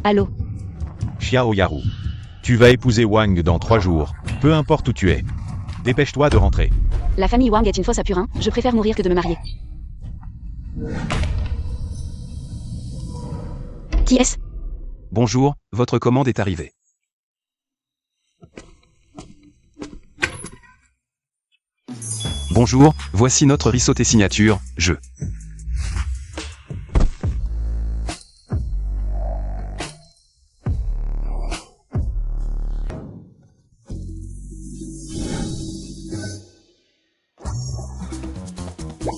Allô? Xiao Yaru. Tu vas épouser Wang dans 3 jours, peu importe où tu es. Dépêche-toi de rentrer. La famille Wang est une fosse à purin, je préfère mourir que de me marier. Qui est-ce? Bonjour, votre commande est arrivée. Bonjour, voici notre risotté signature, je.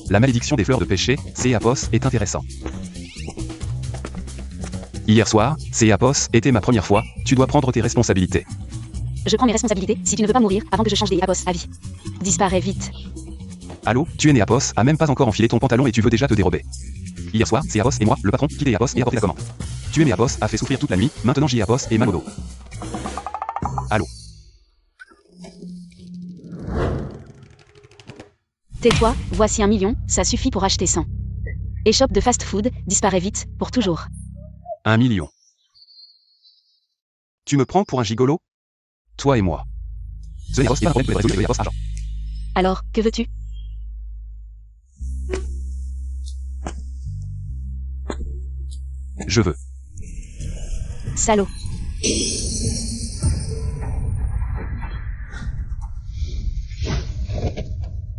La malédiction des fleurs de péché, Apos, est intéressant. Hier soir, Apos, était ma première fois, tu dois prendre tes responsabilités. Je prends mes responsabilités, si tu ne veux pas mourir, avant que je change des Apos à vie. Disparais vite. Allô, tu es né Apos, a même pas encore enfilé ton pantalon et tu veux déjà te dérober. Hier soir, c'est Apos et moi, le patron, qui t'ai Apos et apporté la commande. Tu es né Apos, a fait souffrir toute la nuit, maintenant j'ai Apos et mal au dos. Allô. Tais-toi, voici 1 million, ça suffit pour acheter 100. Échoppe de fast-food, disparaît vite, pour toujours. 1 million. Tu me prends pour un gigolo? Toi et moi. Ce n'est pas un problème pour les résultats de Apos argent. Alors, que veux-tu? Je veux. Salaud.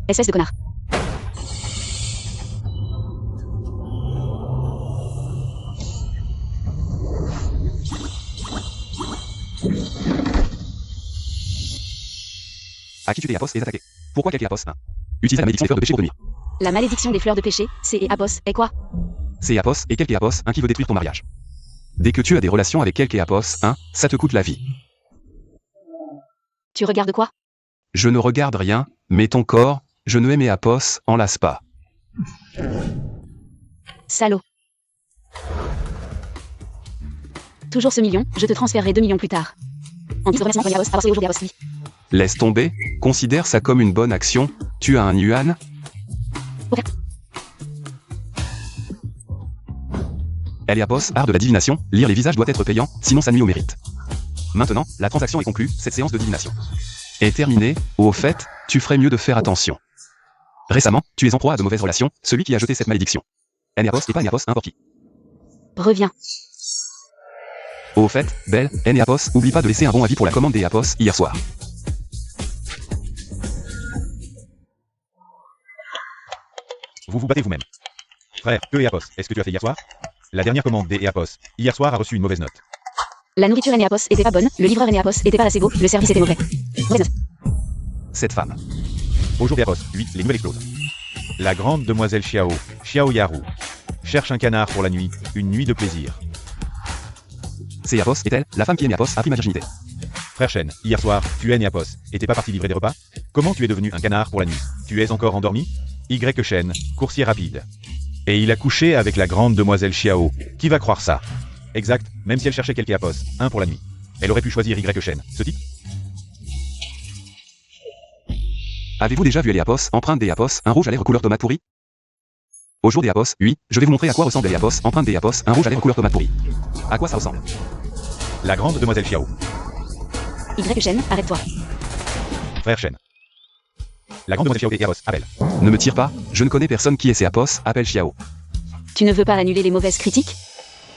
SS de connard. À qui tu t'es Apos est attaqué? Pourquoi quelqu'un Apos 1? Utilise la malédiction des fleurs de péché pour tenir. La malédiction des fleurs de péché, c'est Apos, et quoi? C'est Apos et quelqu'un Apos 1 qui veut détruire ton mariage. Dès que tu as des relations avec quelqu'un Apos 1, ça te coûte la vie. Tu regardes quoi? Je ne regarde rien, mais ton corps, je ne aimais Apos, en lasse pas. Salaud. Toujours ce million, je te transférerai 2 millions plus tard. En guise de remerciement pour Apos et aujourd'hui Apos, oui. Laisse tomber, considère ça comme une bonne action, tu as un yuan. Ok. Elle est Apos, art de la divination, lire les visages doit être payant, sinon ça nuit au mérite. Maintenant, la transaction est conclue, cette séance de divination est terminée, au fait, tu ferais mieux de faire attention. Récemment, tu es en proie à de mauvaises relations, celui qui a jeté cette malédiction. Apos et pas Apos n'importe qui. Reviens. Au fait, Belle, Apos, oublie pas de laisser un bon avis pour la commande des Apos hier soir. Vous vous battez vous-même. Frère, que Apos, est-ce que tu as fait hier soir? La dernière commande des Apos, hier soir a reçu une mauvaise note. La nourriture Apos était pas bonne, le livreur Apos était pas assez beau, le service était mauvais. Mauvaise note. Cette femme. Aujourd'hui Apos, 8, les nouvelles explosent. La grande demoiselle Xiao Yaru, cherche un canard pour la nuit, une nuit de plaisir. C'est Apos est-elle, la femme qui aimait Apos a pris ma virginité. Frère Shen, hier soir, tu es Apos, et t'es pas parti livrer des repas? Comment tu es devenu un canard pour la nuit? Tu es encore endormi? Shen, coursier rapide. Et il a couché avec la grande demoiselle Xiao. Qui va croire ça? Exact, même si elle cherchait quelqu'un Apos, un pour la nuit. Elle aurait pu choisir Shen, ce type. Avez-vous déjà vu les Apos, empreinte des Apos, un rouge à lèvres couleur tomate pourrie? Au jour des Apos, oui, je vais vous montrer à quoi ressemble les Apos, empreinte des Apos, un rouge à lèvres couleur tomate pourrie. À quoi ça ressemble? La grande demoiselle Xiao. Shen, arrête-toi. Frère Shen. La grande demoiselle Xiao et Apos, appelle. Ne me tire pas, je ne connais personne qui est ces Apos, appelle Xiao. Tu ne veux pas annuler les mauvaises critiques?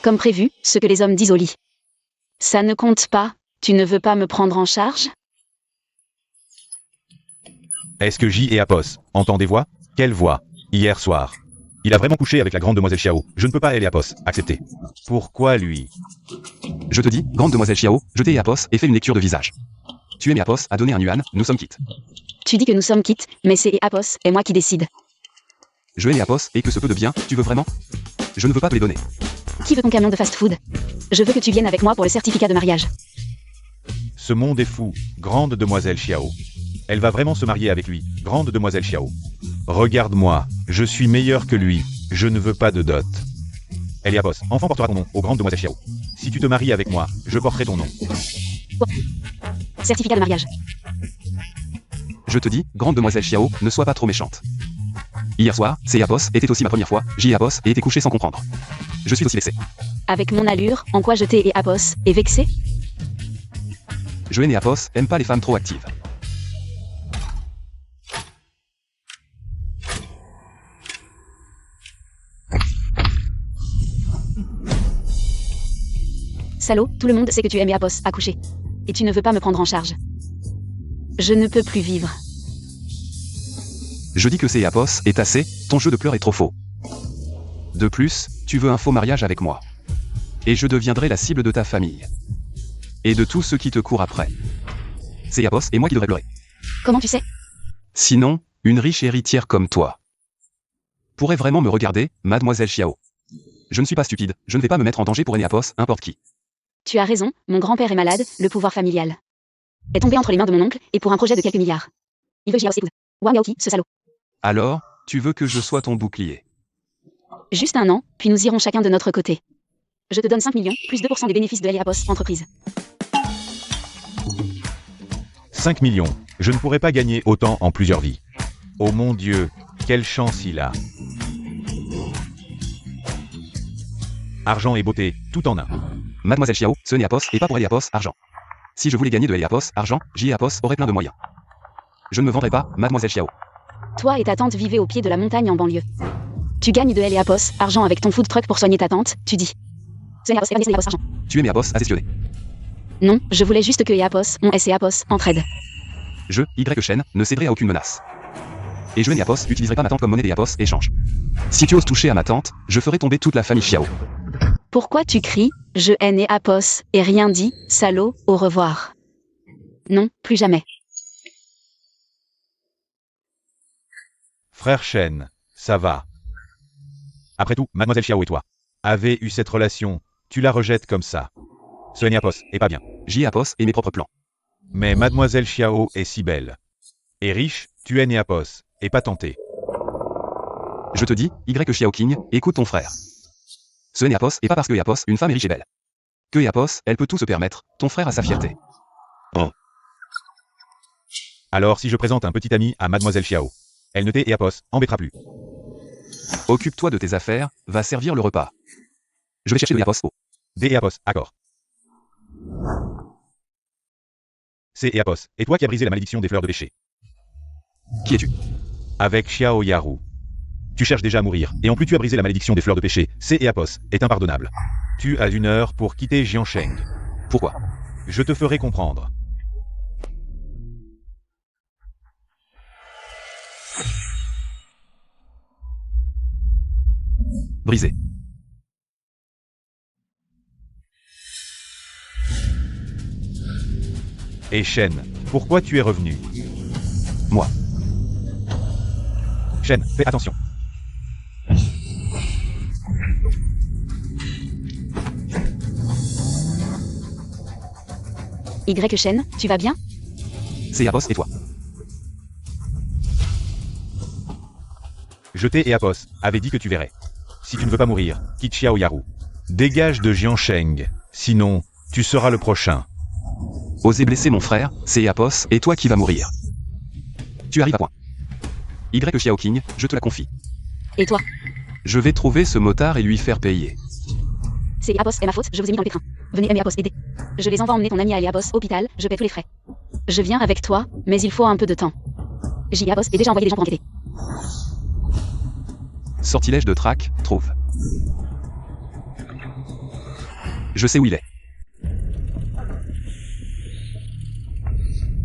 Comme prévu, ce que les hommes disent au lit. Ça ne compte pas, tu ne veux pas me prendre en charge? Est-ce que J et Apos entendent des voix? Quelle voix? Hier soir. Il a vraiment couché avec la grande demoiselle Xiao. Je ne peux pas elle et Apos accepter. Pourquoi lui? Je te dis, grande demoiselle Xiao, je t'ai Apos et fais une lecture de visage. Tu es Apos a donné un yuan, nous sommes quittes. Tu dis que nous sommes quittes, mais c'est Apos et moi qui décide. Je ai Apos et que ce peu de bien, tu veux vraiment? Je ne veux pas te les donner. Qui veut ton camion de fast-food? Je veux que tu viennes avec moi pour le certificat de mariage. Ce monde est fou, grande demoiselle Xiao. Elle va vraiment se marier avec lui, grande demoiselle Xiao. Regarde-moi, je suis meilleur que lui, je ne veux pas de dot. Apos, enfant portera ton nom, ô grande demoiselle Xiao. Si tu te maries avec moi, je porterai ton nom. Certificat de mariage. Je te dis, grande demoiselle Xiao, ne sois pas trop méchante. Hier soir, Apos était aussi ma première fois, Apos et était couché sans comprendre. Je suis aussi vexé. Avec mon allure, en quoi je t'ai et Apos, est vexé? Joen et Apos aiment pas les femmes trop actives. Salaud, tout le monde sait que tu aimes Apos à coucher. Et tu ne veux pas me prendre en charge. Je ne peux plus vivre. Je dis que Apos est assez, ton jeu de pleurs est trop faux. De plus, tu veux un faux mariage avec moi. Et je deviendrai la cible de ta famille. Et de tous ceux qui te courent après. C'est Apos et moi qui devrais pleurer. Comment tu sais? Sinon, une riche héritière comme toi pourrait vraiment me regarder, mademoiselle Xiao. Je ne suis pas stupide, je ne vais pas me mettre en danger pour Apos, n'importe qui. Tu as raison, mon grand-père est malade, le pouvoir familial est tombé entre les mains de mon oncle, et pour un projet de quelques milliards. Il veut Jiao épouse. Wang Yaoqi, ce salaud. Alors, tu veux que je sois ton bouclier? Juste un an, puis nous irons chacun de notre côté. Je te donne 5 millions, plus 2% des bénéfices de Apos, entreprise. 5 millions. Je ne pourrais pas gagner autant en plusieurs vies. Oh mon Dieu, quelle chance il a. Argent et beauté, tout en un. Mademoiselle Xiao, ce n'est Apos et pas pour Apos, argent. Si je voulais gagner de Apos, argent, Apos aurait plein de moyens. Je ne me vendrai pas, mademoiselle Xiao. Toi et ta tante vivez au pied de la montagne en banlieue. Tu gagnes de Apos, argent avec ton food truck pour soigner ta tante, tu dis. Apos, argent. Tu es Apos asessionné. Non, je voulais juste que Apos, on et Apos, entraide. Je, Shen, ne céderai à aucune menace. Et je Apos n'utiliserai pas ma tante comme monnaie des Apos échange. Si tu oses toucher à ma tante, je ferai tomber toute la famille Xiao. Pourquoi tu cries « Je hais Apos » et rien dit, salaud, au revoir? Non, plus jamais. Frère Shen, ça va. Après tout, mademoiselle Xiao et toi avez eu cette relation, tu la rejettes comme ça. Ce n'est Apos, et pas bien. Apos et mes propres plans. Mais mademoiselle Xiao est si belle. Et riche, tu es Apos, et pas tenté. Je te dis, Xiao King, écoute ton frère. Ce n'est Apos et pas parce que Apos, une femme est riche et belle. Que Apos, elle peut tout se permettre, ton frère a sa fierté. Oh. Alors si je présente un petit ami à mademoiselle Xiao, elle ne t'est et Apos, embêtera plus. Occupe-toi de tes affaires, va servir le repas. Je vais chercher de Apos. Des et Apos, accord. C'est et Apos, et toi qui as brisé la malédiction des fleurs de péché. Qui es-tu? Avec Xiao Yaru. Tu cherches déjà à mourir, et en plus tu as brisé la malédiction des fleurs de péché, c'est et Apos, est impardonnable. Tu as 1 heure pour quitter Jiansheng. Pourquoi? Je te ferai comprendre. Brisé. Et Shen, pourquoi tu es revenu? Moi. Shen, fais attention. Shen, tu vas bien? C'est Apos et toi. Je t'ai et Apos, avait dit que tu verrais. Si tu ne veux pas mourir, quitte Xiao Yaru. Dégage de Jiansheng, sinon, tu seras le prochain. Oser blesser mon frère, c'est Apos et toi qui vas mourir. Tu arrives à point. Xiao King, je te la confie. Et toi? Je vais trouver ce motard et lui faire payer. C'est Apos est ma faute, je vous ai mis dans le pétrin. Venez aimer Apos, aider. Je les envoie emmener ton ami à Apos, hôpital, je paie tous les frais. Je viens avec toi, mais il faut un peu de temps. Apos est déjà envoyé des gens pour enquêter. Sortilège de traque, trouve. Je sais où il est.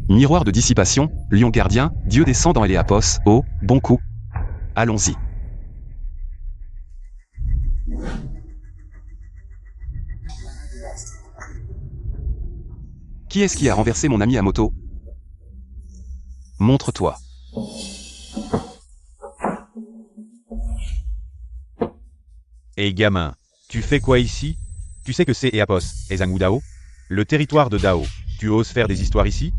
Miroir de dissipation, lion gardien, Dieu descend dans Apos, oh, bon coup. Allons-y. Qui est-ce qui a renversé mon ami à moto? Montre-toi. Et gamin, tu fais quoi ici? Tu sais que c'est et Apos, et Zhang Dao? Le territoire de Dao. Tu oses faire des histoires ici?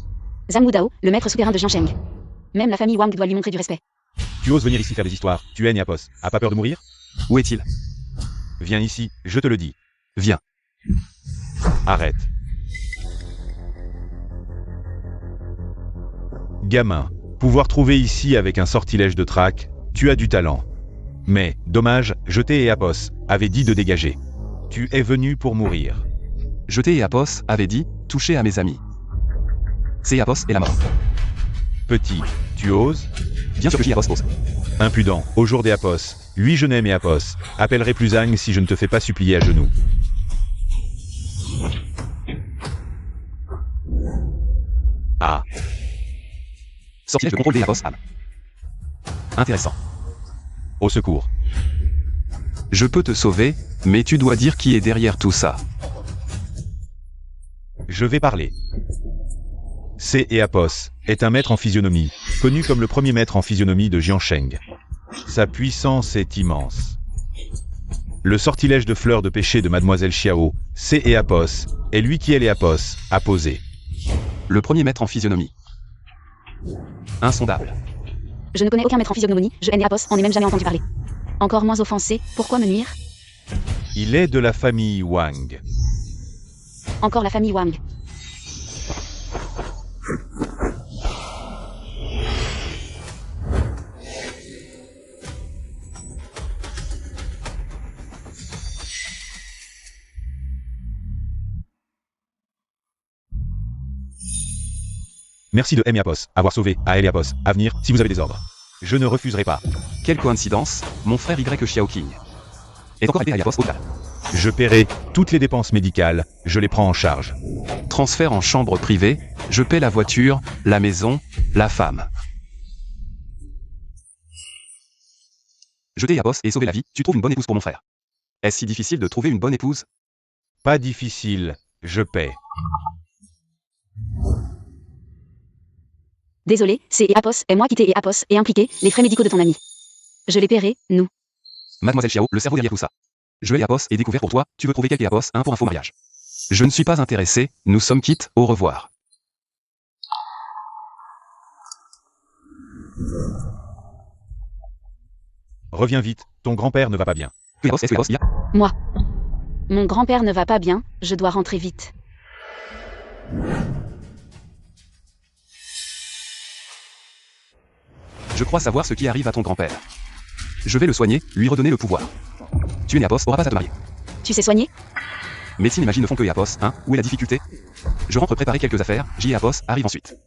Zhang Dao, le maître souterrain de Jiansheng. Même la famille Wang doit lui montrer du respect. Tu oses venir ici faire des histoires, tu es Apos, a pas peur de mourir? Où est-il? Viens ici, je te le dis. Viens. Arrête. Gamin, pouvoir trouver ici avec un sortilège de traque, Tu as du talent. Mais, dommage, Jeté et Apos avaient dit de dégager. Tu es venu pour mourir. Jeté et Apos avaient dit, toucher à mes amis. C'est Apos et la mort. Petit, tu oses? Bien sûr que j'y Apos ose. Impudent, au jour des Apos, lui je n'aime et Apos, appellerai plus Agne si je ne te fais pas supplier à genoux. Ah. Sortilège de contrôle des Apos âme. Intéressant. Au secours. Je peux te sauver, mais tu dois dire qui est derrière tout ça. Je vais parler. C. et Apos est un maître en physionomie, connu comme le premier maître en physionomie de Jiansheng. Sa puissance est immense. Le sortilège de fleurs de péché de Mademoiselle Xiao, C. et Apos, est lui qui est les Apos, a posé. Le premier maître en physionomie. Insondable. Je ne connais aucun maître en physiognomonie, je n'ai Apos, en ai même jamais entendu parler. Encore moins offensé, pourquoi me nuire? Il est de la famille Wang. Encore la famille Wang. Merci de M. et Apos, avoir sauvé A.L. et Apos, à venir, si vous avez des ordres. Je ne refuserai pas. Quelle coïncidence, mon frère Y Xiaoqing est encore arrêté à Apos Hospital. Je paierai toutes les dépenses médicales, je les prends en charge. Transfert en chambre privée, je paie la voiture, la maison, la femme. Jeter Apos et sauver la vie, tu trouves une bonne épouse pour mon frère. Est-ce si difficile de trouver une bonne épouse? Pas difficile, je paie. Désolé, c'est et Apos, et moi qui t'ai et Apos, et impliqué, les frais médicaux de ton ami. Je les paierai, nous. Mademoiselle Xiao, le cerveau derrière tout ça. Je et Apos est découvert pour toi, tu veux trouver quelques Apos, un pour un faux mariage. Je ne suis pas intéressé, nous sommes quittes, au revoir. Reviens vite, ton grand-père ne va pas bien. Moi. Mon grand-père ne va pas bien, je dois rentrer vite. Je crois savoir ce qui arrive à ton grand-père. Je vais le soigner, lui redonner le pouvoir. Tu es Apos, aura pas à te marier. Tu sais soigner? Médecine imagine ne font que Apos, hein, où est la difficulté? Je rentre préparer quelques affaires, J et Apos arrive ensuite.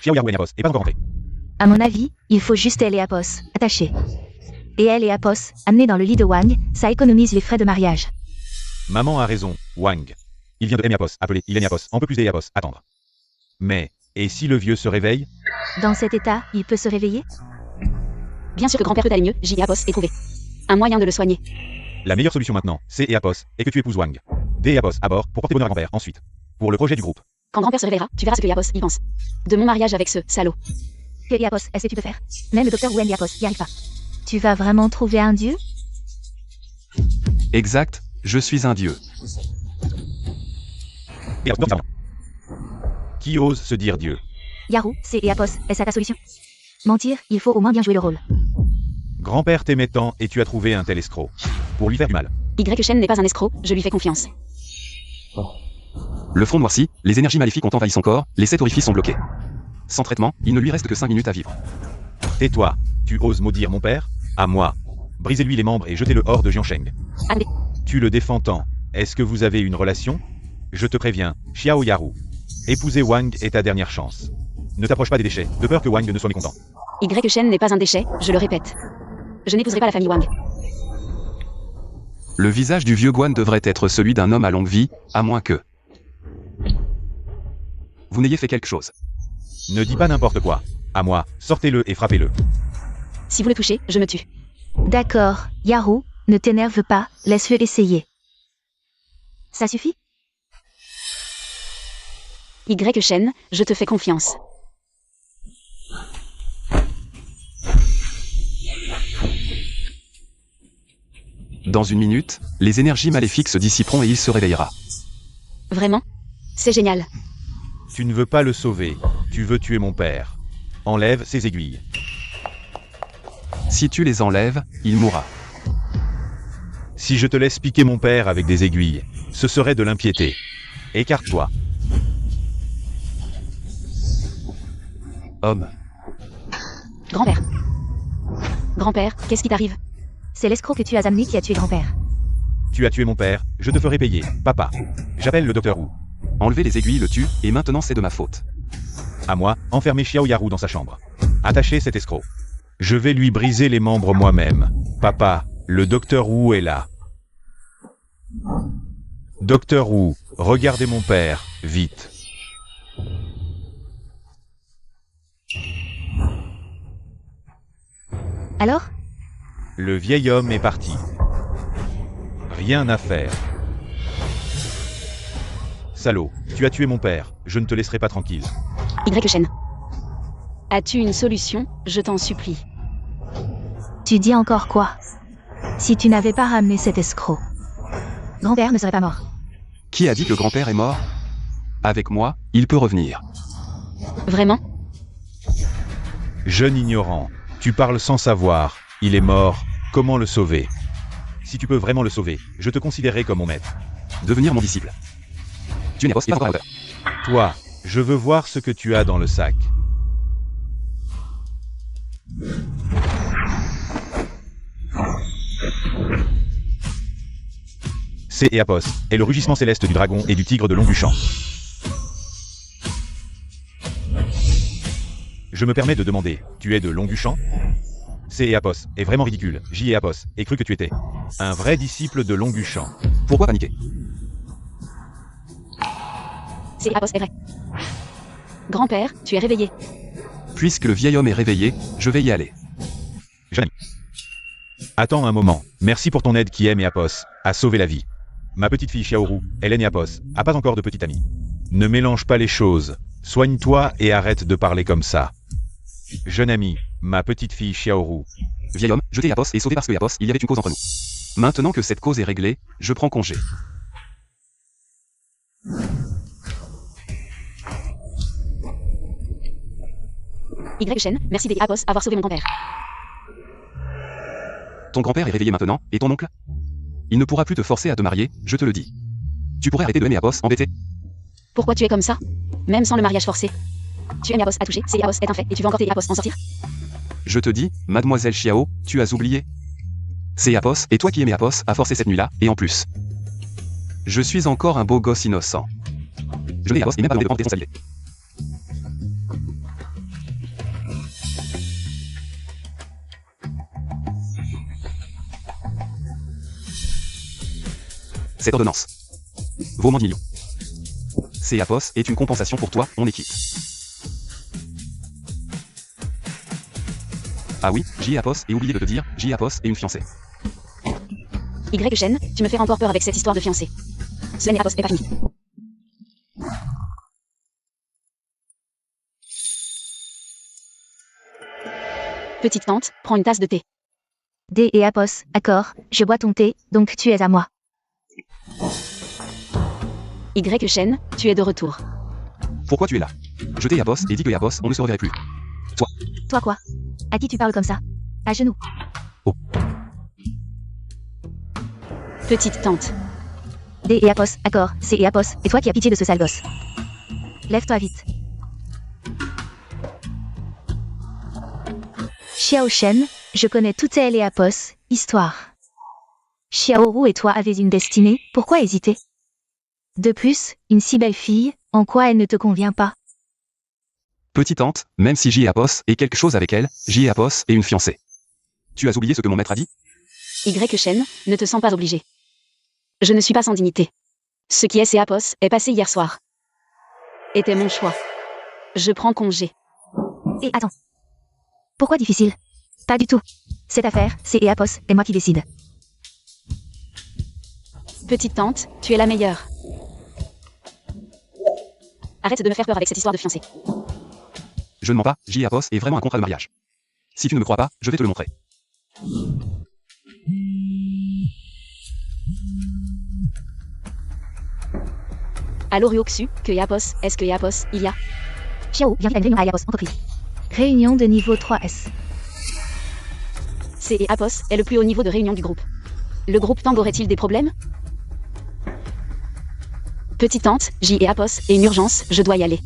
Xiao Yarou et Apos, est pas encore rentré. À mon avis, il faut juste elle et Apos, attachés. Et elle et Apos, amenés dans le lit de Wang, ça économise les frais de mariage. Maman a raison, Wang. Il vient de M. et Apos, appelé, il est Apos, en peu plus des Apos, attendre. Mais, et si le vieux se réveille? Dans cet état, il peut se réveiller? Bien sûr que grand-père peut aller mieux, J et Apos est trouvé. Un moyen de le soigner. La meilleure solution maintenant, C. et Apos, est que tu épouses Wang. D. et Apos, à bord, pour porter bonheur à grand-père, ensuite. Pour le projet du groupe. Quand grand-père se réveillera, tu verras ce que Apos y pense. De mon mariage avec ce salaud. Que et Apos, est-ce que tu peux faire? Même le docteur Wen et Apos y arrive pas. Tu vas vraiment trouver un dieu? Exact, je suis un dieu. Et Apos, non, qui ose se dire Dieu? Yarou, c'est et Apos, est-ce à ta solution? Mentir, il faut au moins bien jouer le rôle. Grand-père t'aimait tant et tu as trouvé un tel escroc. Pour lui faire du mal. Y Shen n'est pas un escroc, je lui fais confiance. Le front noirci, les énergies maléfiques ont envahi son corps, les 7 orifices sont bloqués. Sans traitement, il ne lui reste que 5 minutes à vivre. Tais-toi, tu oses maudire mon père? À moi. Brisez-lui les membres et jetez-le hors de Jiansheng. Allez. Tu le défends tant. Est-ce que vous avez une relation? Je te préviens, Xiao Yarou. Épouser Wang est ta dernière chance. Ne t'approche pas des déchets, de peur que Wang ne soit mécontent. Y Shen n'est pas un déchet, je le répète. Je n'épouserai pas la famille Wang. Le visage du vieux Guan devrait être celui d'un homme à longue vie, à moins que vous n'ayez fait quelque chose. Ne dis pas n'importe quoi. À moi, sortez-le et frappez-le. Si vous le touchez, je me tue. D'accord, Yarou, ne t'énerve pas, laisse-le essayer. Ça suffit? Y Shen, je te fais confiance. Dans une minute, les énergies maléfiques se dissiperont et il se réveillera. Vraiment? C'est génial. Tu ne veux pas le sauver, tu veux tuer mon père. Enlève ces aiguilles. Si tu les enlèves, il mourra. Si je te laisse piquer mon père avec des aiguilles, ce serait de l'impiété. Écarte-toi. Homme. Grand-père. Grand-père, qu'est-ce qui t'arrive? C'est l'escroc que tu as amené qui a tué grand-père. Tu as tué mon père, je te ferai payer, papa. J'appelle le docteur Wu. Enlever les aiguilles le tue, et maintenant c'est de ma faute. À moi, enfermer Xiao Yaru dans sa chambre. Attachez cet escroc. Je vais lui briser les membres moi-même. Papa, le docteur Wu est là. Docteur Wu, regardez mon père, vite. Alors? Le vieil homme est parti. Rien à faire. Salaud, tu as tué mon père, je ne te laisserai pas tranquille. Y Shen. As-tu une solution? Je t'en supplie. Tu dis encore quoi? Si tu n'avais pas ramené cet escroc, grand-père ne serait pas mort. Qui a dit que grand-père est mort? Avec moi, il peut revenir. Vraiment? Jeune ignorant, tu parles sans savoir, il est mort, comment le sauver? Si tu peux vraiment le sauver, je te considérerai comme mon maître. Devenir mon disciple. Tu n'es pas encore à la hauteur. Toi, je veux voir ce que tu as dans le sac. C'est Eapos, est le rugissement céleste du dragon et du tigre de long du champ. Je me permets de demander, tu es de long du champ? C'est Eapos, est vraiment ridicule, J. Eapos, ai cru que tu étais un vrai disciple de Longuchamp. Pourquoi paniquer? C'est Eapos est vrai. Grand-père, tu es réveillé. Puisque le vieil homme est réveillé, je vais y aller. Jeune ami. Attends un moment, merci pour ton aide qui aime Eapos, a sauvé la vie. Ma petite fille Xiaoru, Hélène Eapos, a pas encore de petite amie. Ne mélange pas les choses, soigne-toi et arrête de parler comme ça. Jeune ami, ma petite fille Xiaoru. Vieil homme, jeté Eapos et sauvé parce que Eapos, il y avait une cause entre nous. Maintenant que cette cause est réglée, je prends congé. Y Shen, merci des Eapos avoir sauvé mon grand-père. Ton grand-père est réveillé maintenant, et ton oncle? Il ne pourra plus te forcer à te marier, je te le dis. Tu pourrais arrêter de aimer Eapos, embêté? Pourquoi tu es comme ça? Même sans le mariage forcé. Tu aimes Eapos à toucher, c'est Eapos est un fait, et tu veux encore tes Eapos en sortir? Je te dis, mademoiselle Xiao, tu as oublié? C'est Eapos, et toi qui aimais Eapos, a forcé cette nuit-là, et en plus. Je suis encore un beau gosse innocent. Je n'ai Eapos et même pas demandé de prendre tes responsabilités. Cette ordonnance vaut moins de millions. C'est Eapos est une compensation pour toi, on est quitte. Ah oui, J. Eapos, et oublié de te dire, J. Eapos est une fiancée. Y Shen, tu me fais encore peur avec cette histoire de fiancé. Sven Eapos est pas fini. Petite tante, prends une tasse de thé. D et Apos, accord, je bois ton thé, donc tu es à moi. Y Shen, tu es de retour. Pourquoi tu es là? Je t'ai Eapos et dis que Eapos, on ne se reverrait plus. Toi quoi? À qui tu parles comme ça? À genoux. Petite tante. D et Apos, accord, c'est Eapos, et toi qui as pitié de ce sale gosse. Lève-toi vite. Xiao Shen, je connais toutes elles et Apos, histoire. Xiaoru et toi avez une destinée, pourquoi hésiter? De plus, une si belle fille, en quoi elle ne te convient pas? Petite tante, même si J. Eapos est quelque chose avec elle, J. Eapos est une fiancée. Tu as oublié ce que mon maître a dit? Y Shen, ne te sens pas obligé. Je ne suis pas sans dignité. Ce qui est Eapos est passé hier soir. Était mon choix. Je prends congé. Et attends. Pourquoi difficile? Pas du tout. Cette affaire, c'est Eapos, et moi qui décide. Petite tante, tu es la meilleure. Arrête de me faire peur avec cette histoire de fiancé. Je ne mens pas, J. Eapos est vraiment un contrat de mariage. Si tu ne me crois pas, je vais te le montrer. Allô Ryoksu, que Eapos, est-ce que Eapos, il y a? Xiao, viens à une réunion à Eapos, entreprise. Réunion de niveau 3S. C'est Eapos est le plus haut niveau de réunion du groupe. Le groupe Tang aurait-il des problèmes? Petite tante, J et Eapos, et une urgence, je dois y aller.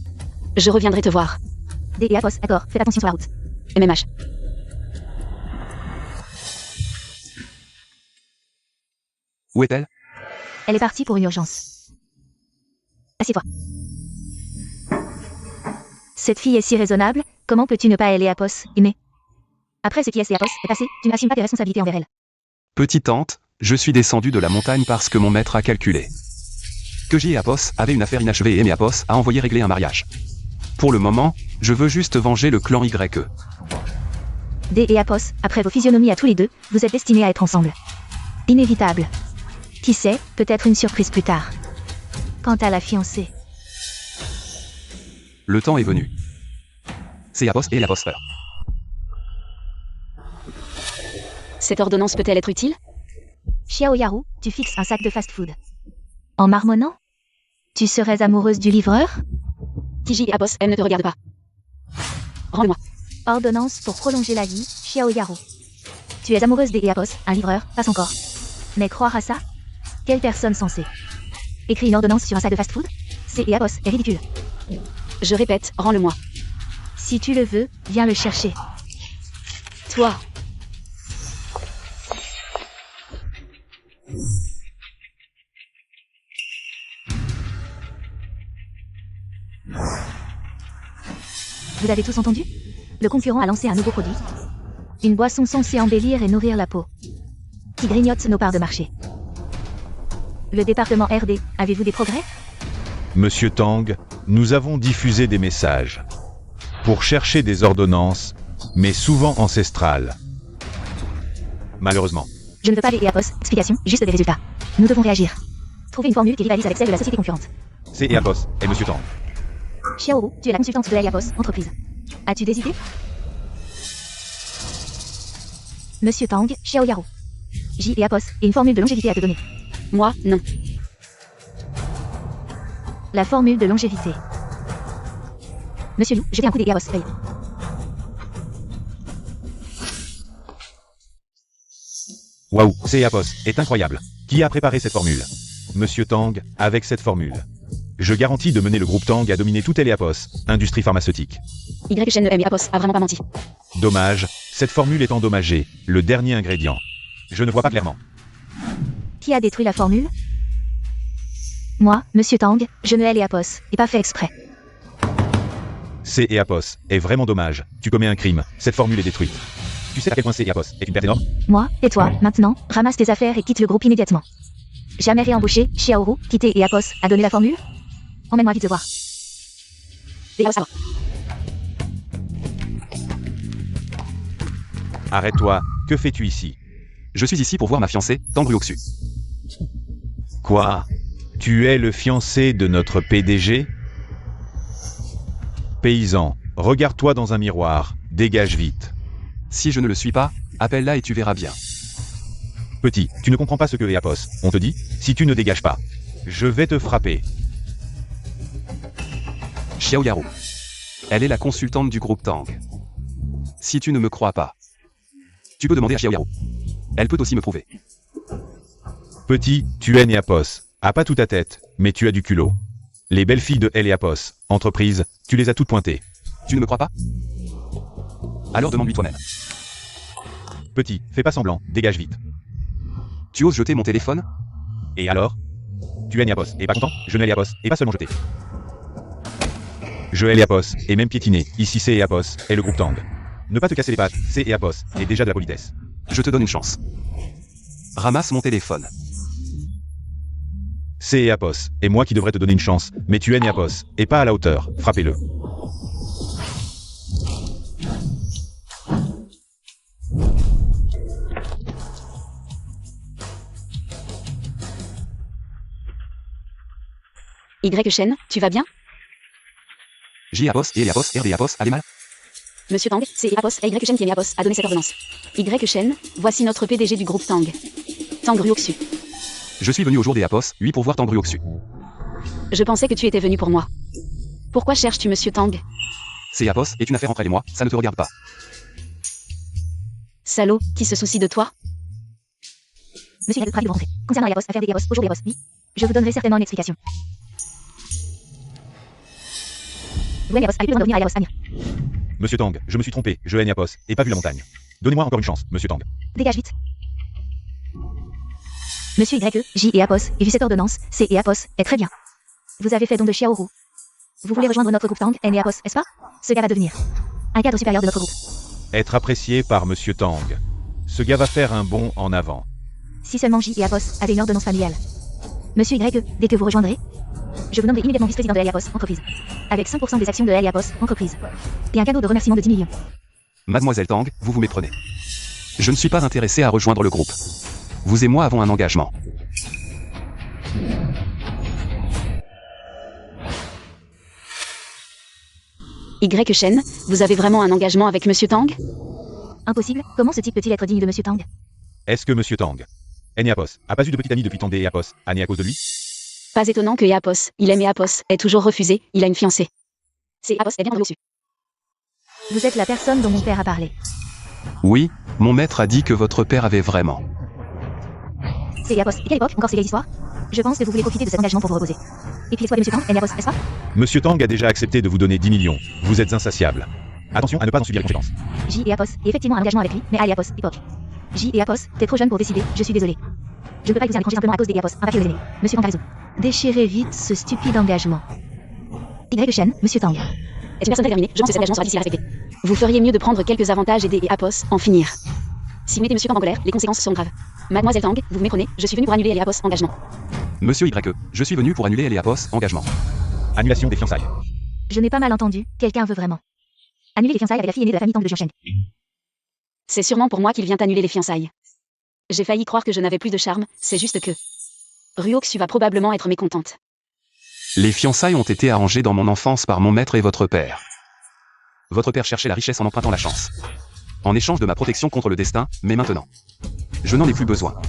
Je reviendrai te voir. D et Apos, d'accord, faites attention sur la route. MMH. Où est-elle? Elle est partie pour une urgence. Assieds-toi. Cette fille est si raisonnable, comment peux-tu ne pas aimer Apos, aimer? Après ce qui est Apos est passé, tu n'assumes pas tes responsabilités envers elle. Petite tante, je suis descendu de la montagne parce que mon maître a calculé que J et Apos avaient une affaire inachevée et Apos a envoyé régler un mariage. Pour le moment, je veux juste venger le clan YE. D et Apos, après vos physionomies à tous les deux, vous êtes destinés à être ensemble. Inévitable. Qui sait, peut-être une surprise plus tard. Quant à la fiancée, Le temps est venu. C'est Apos et Apos. Cette ordonnance peut-elle être utile? Xiao Yaru, tu fixes un sac de fast-food. En marmonnant? Tu serais amoureuse du livreur? Tiji et Apos, elle ne te regarde pas. Rends-le-moi. Ordonnance pour prolonger la vie, Xiao Yaru. Tu es amoureuse des Apos, un livreur, passe encore. Mais croire à ça? Quelle personne sensée? Écris une ordonnance sur un sac de fast-food? C'est Apos est ridicule. Je répète, rends-le-moi. Si tu le veux, viens le chercher. Toi. Vous avez tous entendu? Le concurrent a lancé un nouveau produit. Une boisson censée embellir et nourrir la peau. Qui grignote nos parts de marché. Le département RD, avez-vous des progrès? Monsieur Tang, nous avons diffusé des messages pour chercher des ordonnances, mais souvent ancestrales. Malheureusement. Je ne veux pas des Apos, explication, juste des résultats. Nous devons réagir. Trouver une formule qui rivalise avec celle de la société concurrente. C'est Apos et Monsieur Tang. Xiaoru, tu es la consultante de Apos, entreprise. As-tu des idées? Monsieur Tang, Xiao Yaru. J et Apos, et une formule de longévité à te donner. Moi, non. La formule de longévité. Monsieur Liu, jetez un coup des Apos, feuille. Waouh, c'est Apos est incroyable. Qui a préparé cette formule? Monsieur Tang, avec cette formule. Je garantis de mener le groupe Tang à dominer toute Apos, industrie pharmaceutique. Y chaîne M et Apos a vraiment pas menti. Dommage, cette formule est endommagée, le dernier ingrédient. Je ne vois pas clairement. Qui a détruit la formule? Moi, Monsieur Tang, je ne hais les Apos, et pas fait exprès. C'est Apos est vraiment dommage. Tu commets un crime, cette formule est détruite. Tu sais à quel point c'est Apos est une perte énorme? Moi, et toi, maintenant, ramasse tes affaires et quitte le groupe immédiatement. Jamais réembauché, Xiaoru, quitter et Apos a donné la formule? Emmène-moi vite le voir. Des Apos, alors. Arrête-toi, que fais-tu ici? Je suis ici pour voir ma fiancée, Tang Ryoksu. Quoi? Tu es le fiancé de notre PDG? Paysan, regarde-toi dans un miroir, dégage vite. Si je ne le suis pas, appelle-la et tu verras bien. Petit, tu ne comprends pas ce que est Apos. On te dit, si tu ne dégages pas, je vais te frapper. Xiao Yaru. Elle est la consultante du groupe Tang. Si tu ne me crois pas, tu peux demander à Xiao Yaru. Elle peut aussi me prouver. Petit, tu es Apos. A pas toute ta tête, mais tu as du culot. Les belles filles de Apos, entreprise, tu les as toutes pointées. Tu ne me crois pas? Alors demande-lui toi-même. Petit, fais pas semblant, dégage vite. Tu oses jeter mon téléphone? Et alors? Tu es Apos, et pas content? Je ne Apos, et pas seulement jeté. Je Apos, et même piétiné, ici c'est Apos, et le groupe Tang. Ne pas te casser les pattes, c'est Apos, et déjà de la politesse. Je te donne une chance. Ramasse mon téléphone. C'est Apos, et moi qui devrais te donner une chance, mais tu es Apos, et pas à la hauteur, frappez-le. Y chaîne, tu vas bien? J Apos et Apos RD Apos a des mal? Monsieur Tang, c'est Apos et Y chaîne qui est Apos a donné cette ordonnance. Y chaîne, voici notre PDG du groupe Tang. Tang Ryoksu. Je suis venu au jour des Apos, 8 pour voir Tang Ryoksu. Je pensais que tu étais venu pour moi. Pourquoi cherches-tu Monsieur Tang? C'est Apos est une affaire entre elle et moi, ça ne te regarde pas. Salaud, qui se soucie de toi? Monsieur Yaru, ravi de vous rencontrer. Concernant Apos, affaire des Apos, au jour des Apos, oui. Je vous donnerai certainement une explication. Vous Apos, avez plus besoin de revenir à Apos, Amir. Monsieur Tang, je me suis trompé, je haine Yapos, et pas vu la montagne. Donnez-moi encore une chance, monsieur Tang. Dégage vite. Monsieur YE, J et Apos, et vu cette ordonnance, C et Apos, est très bien. Vous avez fait don de Xiaoru. Vous voulez rejoindre notre groupe Tang, N et Apos, est-ce pas? Ce gars va devenir un cadre supérieur de notre groupe. Être apprécié par monsieur Tang. Ce gars va faire un bond en avant. Si seulement J et Apos avaient une ordonnance familiale. Monsieur YE, dès que vous rejoindrez, je vous nommerai immédiatement vice-président de Apos, entreprise. Avec 5% des actions de Apos, entreprise. Et un cadeau de remerciement de 10 millions. Mademoiselle Tang, vous vous méprenez. Je ne suis pas intéressé à rejoindre le groupe. Vous et moi avons un engagement. Y Shen, vous avez vraiment un engagement avec monsieur Tang? Impossible, comment ce type peut-il être digne de monsieur Tang? Est-ce que monsieur Tang, Apos, a pas eu de petit ami depuis Tang et Apos, né à cause de lui? Pas étonnant que Apos, il aime Apos, ait toujours refusé, il a une fiancée. C'est Apos est bien entendu au-dessus. Vous êtes la personne dont mon père a parlé. Oui, mon maître a dit que votre père avait vraiment. C'est Apos, et quelle époque, encore ces vieilles histoires? Je pense que vous voulez profiter de cet engagement pour vous reposer. Et puis l'espoir de monsieur Tang, N Apos, n'est-ce pas? Monsieur Tang a déjà accepté de vous donner 10 millions. Vous êtes insatiable. Attention à ne pas en subir les conséquences. J et Apos, et effectivement un engagement avec lui, mais Ali Apos, époque. J et Apos, t'es trop jeune pour décider, je suis désolé. Je ne peux pas épouser un étranger simplement à cause des Apos, un papier aux ennemis. Monsieur Tang a raison. Déchirez vite ce stupide engagement. Y Shen, monsieur Tang. Est une personne déterminée, je pense que cet engagement sera difficile à respecter. Vous feriez mieux de prendre quelques avantages et d'aider Apos en finir. Si vous mettez monsieur Tang en colère, les conséquences seront graves. Mademoiselle Tang, vous me prenez, je suis venu pour annuler Apos engagement. Monsieur YE, je suis venu pour annuler les Apos engagement. Annulation des fiançailles. Je n'ai pas mal entendu, quelqu'un veut vraiment annuler les fiançailles avec la fille aînée de la famille Tang de Jiansheng. C'est sûrement pour moi qu'il vient annuler les fiançailles. J'ai failli croire que je n'avais plus de charme, c'est juste que Ruoxu va probablement être mécontente. Les fiançailles ont été arrangées dans mon enfance par mon maître et votre père. Votre père cherchait la richesse en empruntant la chance. En échange de ma protection contre le destin, mais maintenant, je n'en ai plus besoin.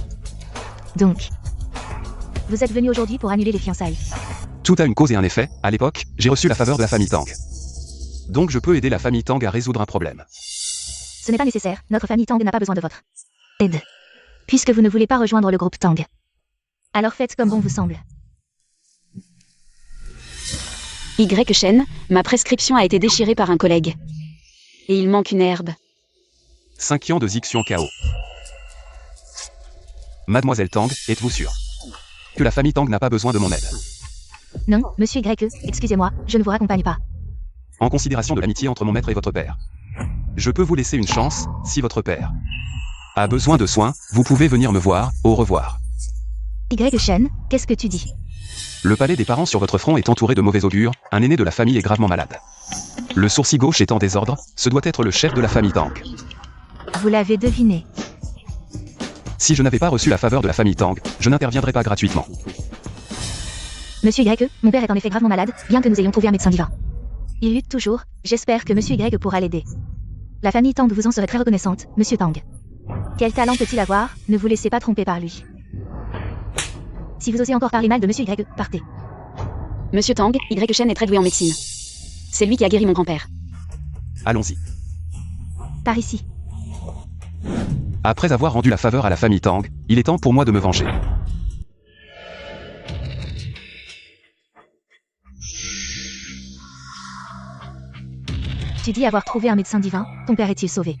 Donc, vous êtes venu aujourd'hui pour annuler les fiançailles. Tout a une cause et un effet. À l'époque, j'ai reçu la faveur de la famille Tang. Donc je peux aider la famille Tang à résoudre un problème. Ce n'est pas nécessaire, notre famille Tang n'a pas besoin de votre aide. Puisque vous ne voulez pas rejoindre le groupe Tang. Alors faites comme bon vous semble. Y Shen, ma prescription a été déchirée par un collègue. Et il manque une herbe. 5 ans de Zixion KO. Mademoiselle Tang, êtes-vous sûre que la famille Tang n'a pas besoin de mon aide? Non, monsieur YE, excusez-moi, je ne vous raccompagne pas. En considération de l'amitié entre mon maître et votre père, je peux vous laisser une chance, si votre père a besoin de soins, vous pouvez venir me voir, au revoir. Y Shen, qu'est-ce que tu dis? Le palais des parents sur votre front est entouré de mauvais augure, un aîné de la famille est gravement malade. Le sourcil gauche est en désordre, ce doit être le chef de la famille Tang. Vous l'avez deviné. Si je n'avais pas reçu la faveur de la famille Tang, je n'interviendrais pas gratuitement. Monsieur YE, mon père est en effet gravement malade, bien que nous ayons trouvé un médecin divin. Il lutte toujours, j'espère que monsieur YE pourra l'aider. La famille Tang vous en serait très reconnaissante, monsieur Tang. Quel talent peut-il avoir, ne vous laissez pas tromper par lui. Si vous osez encore parler mal de monsieur YE, partez. Monsieur Tang, Y Shen est très doué en médecine. C'est lui qui a guéri mon grand-père. Allons-y. Par ici. Après avoir rendu la faveur à la famille Tang, il est temps pour moi de me venger. Tu dis avoir trouvé un médecin divin, ton père est-il sauvé?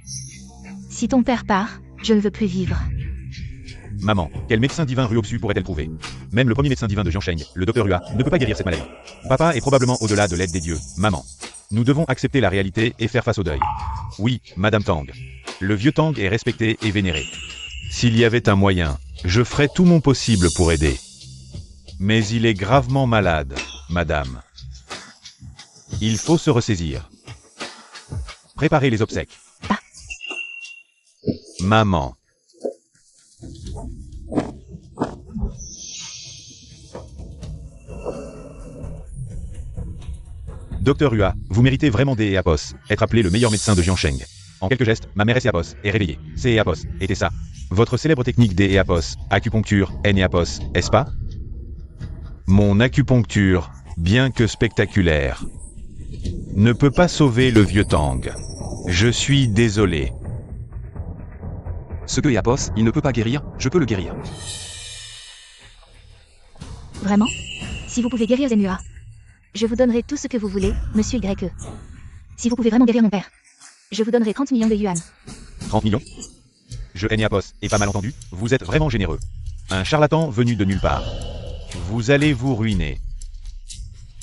Si ton père part, je ne veux plus vivre. Maman, quel médecin divin Ruoxu pourrait-elle trouver? Même le premier médecin divin de Jiansheng, le docteur Hua, ne peut pas guérir cette maladie. Papa est probablement au-delà de l'aide des dieux. Maman. Nous devons accepter la réalité et faire face au deuil. Oui, Madame Tang. Le vieux Tang est respecté et vénéré. S'il y avait un moyen, je ferais tout mon possible pour aider. Mais il est gravement malade, Madame. Il faut se ressaisir. Préparez les obsèques. Maman. Docteur Hua, vous méritez vraiment des Apos, être appelé le meilleur médecin de Jiansheng. En quelques gestes, ma mère est Apos, est réveillée. C'est Apos, était ça. Votre célèbre technique des Apos, acupuncture, Apos, est-ce pas? Mon acupuncture, bien que spectaculaire, ne peut pas sauver le vieux Tang. Je suis désolé. Ce que Apos, il ne peut pas guérir, je peux le guérir. Vraiment? Si vous pouvez guérir Zenua, je vous donnerai tout ce que vous voulez, monsieur YE. Si vous pouvez vraiment guérir mon père, Je vous donnerai 30 millions de yuan. 30 millions? Je Eniapos, et pas mal entendu, vous êtes vraiment généreux. Un charlatan venu de nulle part. Vous allez vous ruiner.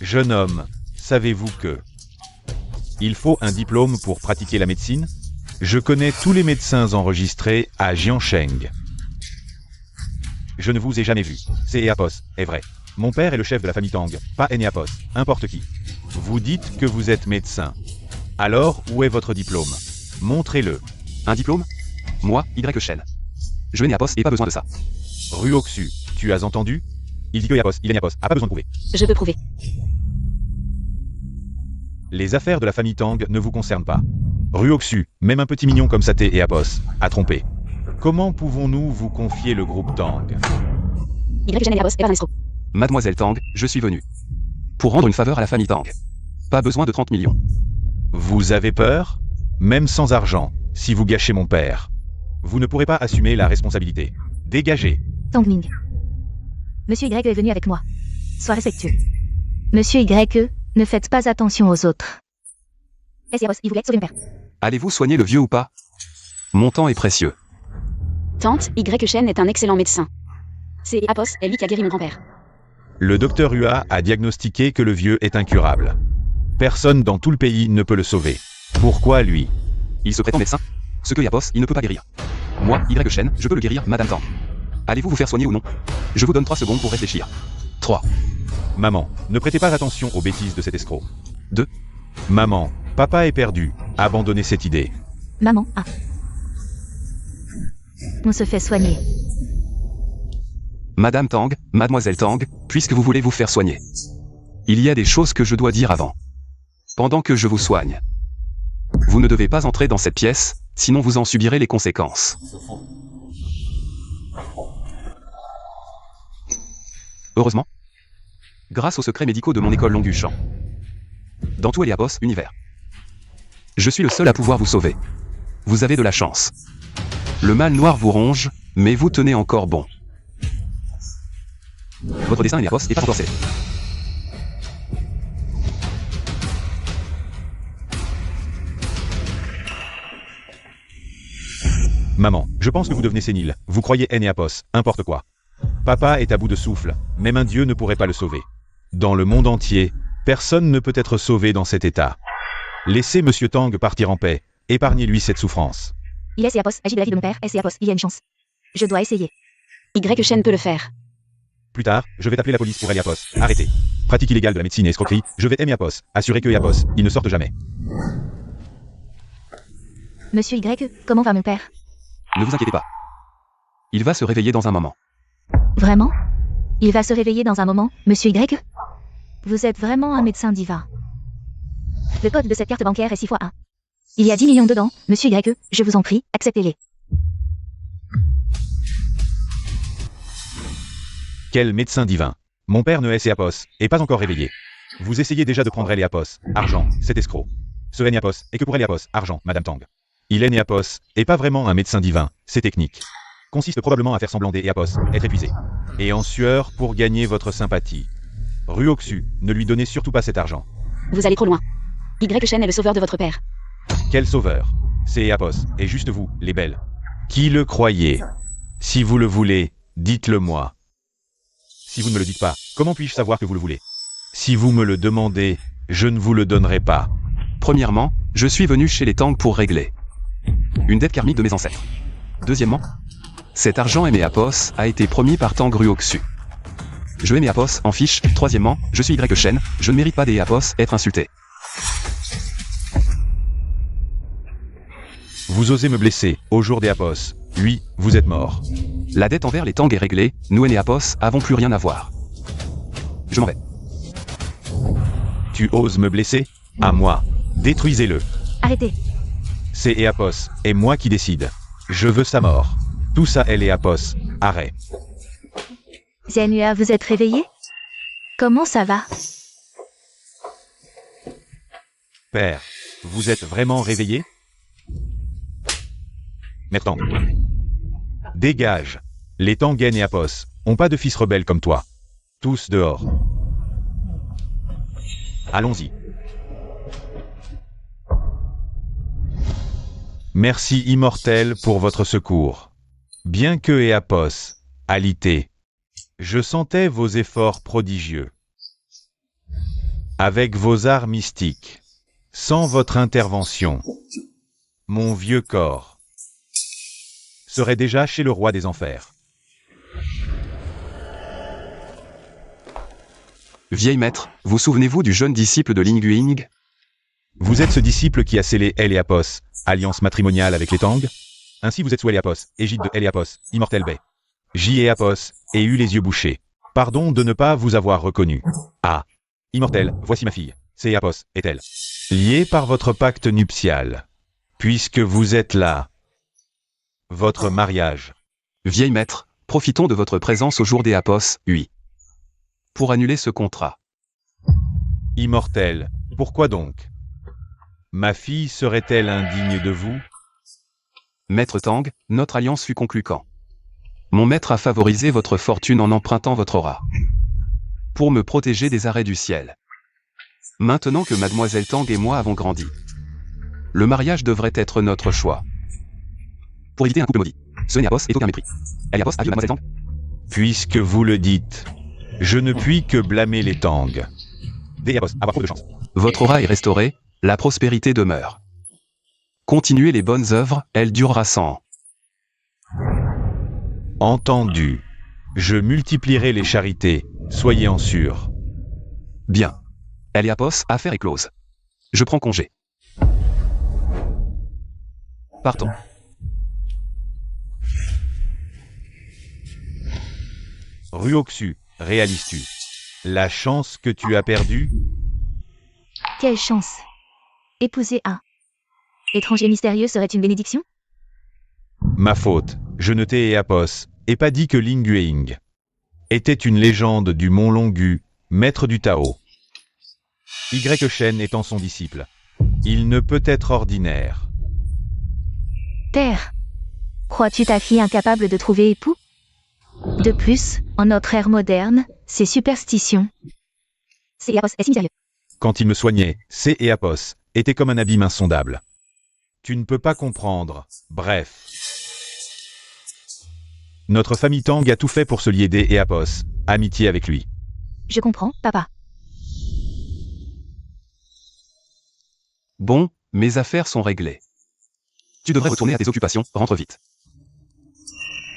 Jeune homme, savez-vous que... Il faut un diplôme pour pratiquer la médecine? Je connais tous les médecins enregistrés à Jiansheng. Je ne vous ai jamais vu. C'est Eniapos, est vrai. Mon père est le chef de la famille Tang, pas Eniapos, n'importe qui. Vous dites que vous êtes médecin. Alors, où est votre diplôme? Montrez-le. Un diplôme? Moi, Y Shen. Je Eniapos et pas besoin de ça. Ruoxu, tu as entendu? Il dit que Eniapos, a pas besoin de prouver. Je peux prouver. Les affaires de la famille Tang ne vous concernent pas. Ruoxu, même un petit mignon comme Saté et Apos, a trompé. Comment pouvons-nous vous confier le groupe Tang? Y Shen et Apos est pas un escroc. Mademoiselle Tang, je suis venu. Pour rendre une faveur à la famille Tang. Pas besoin de 30 millions. Vous avez peur? Même sans argent, si vous gâchez mon père. Vous ne pourrez pas assumer la responsabilité. Dégagez. Tang Ming. Monsieur Y est venu avec moi. Sois respectueux. Monsieur Y, ne faites pas attention aux autres. Eniapos, il voulait sauver mon père. Allez-vous soigner le vieux ou pas? Mon temps est précieux. Tante, Y Shen est un excellent médecin. C'est Apos, est lui qui a guéri mon grand-père. Le docteur Hua a diagnostiqué que le vieux est incurable. Personne dans tout le pays ne peut le sauver. Pourquoi lui? Il se prétend médecin. Ce que Yapos, il ne peut pas guérir. Moi, Y Shen, je peux le guérir, Madame Tang. Allez-vous vous faire soigner ou non? Je vous donne 3 secondes pour réfléchir. 3. Maman, ne prêtez pas attention aux bêtises de cet escroc. 2. Maman, papa est perdu. Abandonnez cette idée. Maman, ah. On se fait soigner. Madame Tang, Mademoiselle Tang, puisque vous voulez vous faire soigner. Il y a des choses que je dois dire avant. Pendant que je vous soigne. Vous ne devez pas entrer dans cette pièce, sinon vous en subirez les conséquences. Heureusement. Grâce aux secrets médicaux de mon école Longue du Champ. Dans tout Eniapos univers. Je suis le seul à pouvoir vous sauver. Vous avez de la chance. Le mal noir vous ronge, mais vous tenez encore bon. Votre destin Eniapos est pas encore scellé. Maman, je pense que vous devenez sénile. Vous croyez Eniapos, importe quoi. Papa est à bout de souffle, même un dieu ne pourrait pas le sauver. Dans le monde entier, personne ne peut être sauvé dans cet état. Laissez Monsieur Tang partir en paix, épargnez-lui cette souffrance. Il est Eniapos, agit de la vie de mon père, et Eniapos, il y a une chance. Je dois essayer. Y Shen peut le faire. Plus tard, je vais appeler la police pour Eniapos. Arrêtez. Pratique illégale de la médecine et escroquerie, je vais Eniapos. Assurer que Eniapos, il ne sorte jamais. Monsieur Y, comment va mon père? Ne vous inquiétez pas. Il va se réveiller dans un moment. Vraiment? Il va se réveiller dans un moment, Monsieur Y? Vous êtes vraiment un médecin divin. Le code de cette carte bancaire est 6 fois 1. Il y a 10 millions dedans, Monsieur Y, je vous en prie, acceptez-les. Quel médecin divin. Mon père ne est Eniapos, et pas encore réveillé. Vous essayez déjà de prendre Eniapos, argent, cet escroc. Ce Eniapos, et que pour Eniapos, argent, Madame Tang. Il est Eniapos, et pas vraiment un médecin divin, c'est technique. Consiste probablement à faire semblant d'Eniapos, être épuisé. Et en sueur pour gagner votre sympathie. Ruoxu, ne lui donnez surtout pas cet argent. Vous allez trop loin. Y Shen est le sauveur de votre père. Quel sauveur. C'est Eniapos, et juste vous, les belles. Qui le croyez? Si vous le voulez, dites-le moi. Si vous ne me le dites pas, comment puis-je savoir que vous le voulez? Si vous me le demandez, je ne vous le donnerai pas. Premièrement, je suis venu chez les Tang pour régler une dette karmique de mes ancêtres. Deuxièmement, cet argent Eniapos a été promis par Tang Ruoxu. Je Eniapos en fiche. Troisièmement, je suis Y Shen, je ne mérite pas d'Eniapos être insulté. Vous osez me blesser, au jour d'Eniapos. Lui, vous êtes mort. La dette envers les Tang est réglée, nous Eniapos avons plus rien à voir. Je m'en vais. Tu oses me blesser? À moi. Détruisez-le. Arrêtez. C'est Eniapos, et moi qui décide. Je veux sa mort. Tout ça est Eniapos. Arrêt. Zenua, vous êtes réveillé? Comment ça va? Père, vous êtes vraiment réveillé? Mère Tang. Dégage. Les Tang et Eniapos ont pas de fils rebelles comme toi. Tous dehors. Allons-y. Merci Immortel pour votre secours. Bien que Eapos, alité, je sentais vos efforts prodigieux. Avec vos arts mystiques, sans votre intervention, mon vieux corps serait déjà chez le roi des enfers. Vieil maître, vous souvenez-vous du jeune disciple de Ling Yuing? Vous êtes ce disciple qui a scellé Eapos, alliance matrimoniale avec les Tang? Ainsi vous êtes sous Eapos, égide de Eapos, Immortel Bay. Eapos, et eut les yeux bouchés. Pardon de ne pas vous avoir reconnu. Ah, Immortel, voici ma fille. C'est Eapos, est-elle? Liée par votre pacte nuptial. Puisque vous êtes là. Votre mariage. Vieil maître, profitons de votre présence au jour d'Eapos, oui. Pour annuler ce contrat. Immortel, pourquoi donc? Ma fille serait-elle indigne de vous? Maître Tang, notre alliance fut conclue quand? Mon maître a favorisé votre fortune en empruntant votre aura. Pour me protéger des arrêts du ciel. Maintenant que Mademoiselle Tang et moi avons grandi, le mariage devrait être notre choix. Pour éviter un couple maudit, ce Eapos est aucun mépris. Eapos, adieu Mademoiselle Tang. Puisque vous le dites, je ne puis que blâmer les Tang. Eapos, avoir trop de chance. Votre aura est restaurée, la prospérité demeure. Continuez les bonnes œuvres, elle durera 100 ans. Entendu. Je multiplierai les charités, soyez en sûrs. Bien. Eapos, affaire est close. Je prends congé. Partons. Ruoxu, réalises-tu la chance que tu as perdue? Quelle chance. Épouser un étranger mystérieux serait une bénédiction? Ma faute, je ne t'ai Eapos, et pas dit que Ling Yuing était une légende du mont Longu, maître du Tao. Shen étant son disciple. Il ne peut être ordinaire. Père, crois-tu ta fille incapable de trouver époux? De plus, en notre ère moderne, ces superstitions. C'est Eapos, est mystérieux. Quand il me soignait, c'est Eapos, était comme un abîme insondable. Tu ne peux pas comprendre, bref. Notre famille Tang a tout fait pour se lier des Eapos, amitié avec lui. Je comprends, papa. Bon, mes affaires sont réglées. Tu devrais retourner à tes occupations, rentre vite.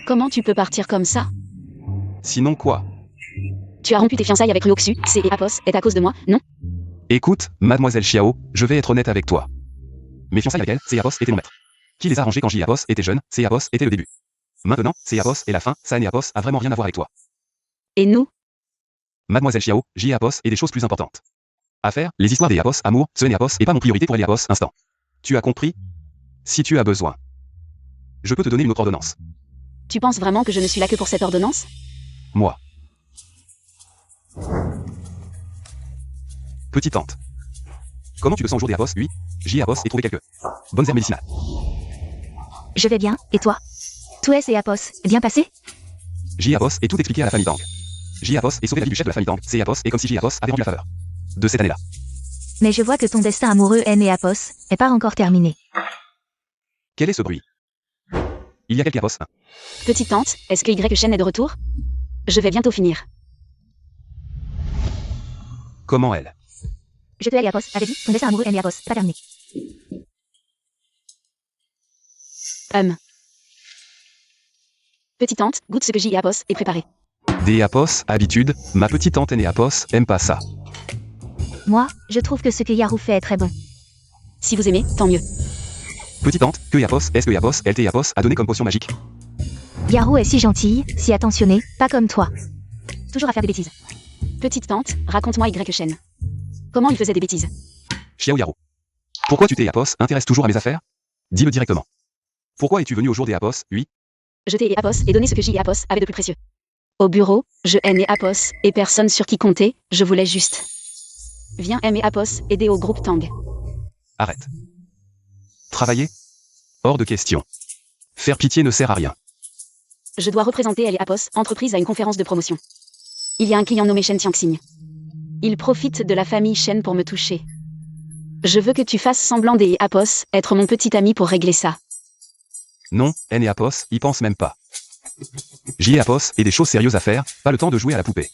Comment tu peux partir comme ça? Sinon quoi? Tu as rompu tes fiançailles avec Ruoxu, c'est Eapos, est à cause de moi, non? Écoute, Mademoiselle Xiao, je vais être honnête avec toi. Mes fiançailles avec elle, c'est Eapos était mon maître. Qui les a rangées quand Eapos était jeune, c'est Eapos était le début. Maintenant, c'est Eapos et la fin, ça Eapos a vraiment rien à voir avec toi. Et nous? Mademoiselle Xiao, Eapos et des choses plus importantes. À faire, les histoires d'Eapos, amour, ce Eapos est pas mon priorité pour Eapos, instant. Tu as compris? Si tu as besoin, je peux te donner une autre ordonnance. Tu penses vraiment que je ne suis là que pour cette ordonnance? Moi. Petite tante. Comment tu te sens au jour d'Eapos, oui? Eapos et trouvé quelques bonnes herbes médicinales. Je vais bien, et toi? Tout est Eapos, bien passé? Eapos est tout expliqué à la famille Tang. Eapos est sauvé la vie du chef de la famille Tang. C'est Eapos et comme si Eapos avait rendu la faveur de cette année-là. Mais je vois que ton destin amoureux Eapos est pas encore terminé. Quel est ce bruit? Il y a quelques Eapos. Petite tante, est-ce que Shen est de retour? Je vais bientôt finir. Comment elle? Je te Eapos, avait dit, ton destin amoureux Eapos, pas terminé. Petite tante, goûte ce que Eapos est préparé. Des Eapos, habitude, ma petite tante Eapos aime pas ça. Moi, je trouve que ce que Yarou fait est très bon. Si vous aimez, tant mieux. Petite tante, que Eapos, est-ce que Eapos, elle Eapos a donné comme potion magique? Yarou est si gentille, si attentionnée, pas comme toi. Toujours à faire des bêtises. Petite tante, raconte-moi Shen. Comment il faisait des bêtises? Xiao Yarou. Pourquoi tu Eapos intéresse toujours à mes affaires? Dis-le directement. Pourquoi es-tu venu au jour d'Eapos, oui? Je t'ai Eapos et donné ce que Eapos avait de plus précieux. Au bureau, je haine Eapos, et personne sur qui compter, je voulais juste. Viens aimer Eapos, aider au groupe Tang. Arrête. Travailler? Hors de question. Faire pitié ne sert à rien. Je dois représenter Eapos, entreprise à une conférence de promotion. Il y a un client nommé Shen Xiangxing. Il profite de la famille Shen pour me toucher. Je veux que tu fasses semblant d'Eapos, être mon petit ami pour régler ça. Non, N et Apos, y pense même pas. J et Apos et des choses sérieuses à faire, pas le temps de jouer à la poupée.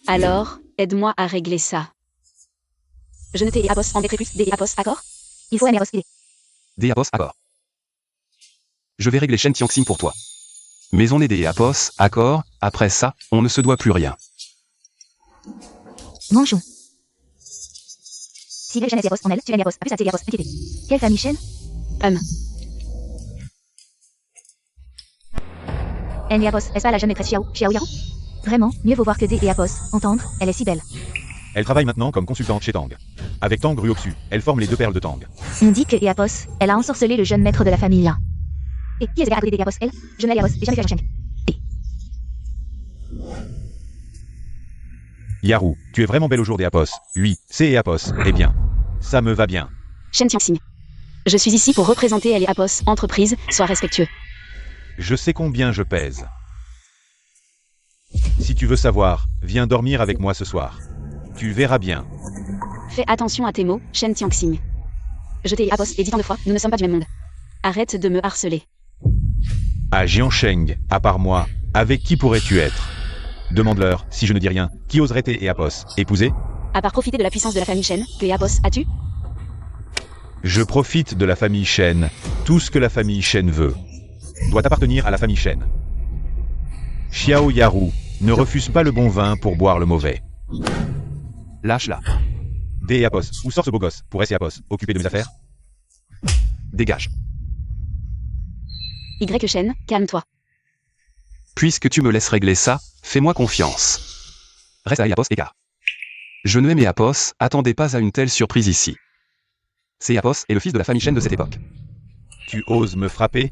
Alors, aide-moi à régler ça. Je ne t'ai et Apos en décret plus, D et Apos, accord? Il faut N et Apos aider. D et Apos, accord. Je vais régler Shen Tianxing pour toi. Mais on est D et Apos, accord, après ça, on ne se doit plus rien. Manchon. Si Shen et Apos en L, tu N et Apos, plus à T et Apos, petit T. Quelle famille Shen? N et Apos, est-ce pas la jeune maîtresse Xiao Yaru? Vraiment, mieux vaut voir que D et Apos, entendre, elle est si belle. Elle travaille maintenant comme consultante chez Tang. Avec Tang Ruoxu, elle forme les deux perles de Tang. On dit que Eapos, elle a ensorcelé le jeune maître de la famille Lin. Et qui est à côté d'Eapos, elle? Je ne l'ai Eapos, et jamais fait Sheng. Yaru, tu es vraiment belle au jour des Apos. Oui, c'est Apos. Eh bien, ça me va bien. Shen Tianxing. Je suis ici pour représenter Elle et Apos, entreprise, sois respectueux. Je sais combien je pèse. Si tu veux savoir, viens dormir avec moi ce soir. Tu verras bien. Fais attention à tes mots, Shen Tianxing. Je t'ai Apos et dit tant de fois, nous ne sommes pas du même monde. Arrête de me harceler. À Jiansheng, à part moi, avec qui pourrais-tu être? Demande-leur, si je ne dis rien, qui oserait et Apos épouser? À part profiter de la puissance de la famille Shen, que Apos as-tu? Je profite de la famille Shen. Tout ce que la famille Shen veut doit appartenir à la famille Shen. Xiao Yaru, ne refuse pas le bon vin pour boire le mauvais. Lâche-la. D et Apos, où sort ce beau gosse pour S et Apos, occupé de mes affaires? Dégage. Y Shen, calme-toi. Puisque tu me laisses régler ça, fais-moi confiance. Reste à Eapos écart. Je ne aime Eapos, attendez pas à une telle surprise ici. C'est Eapos est le fils de la famille Shen de cette époque. Tu oses me frapper?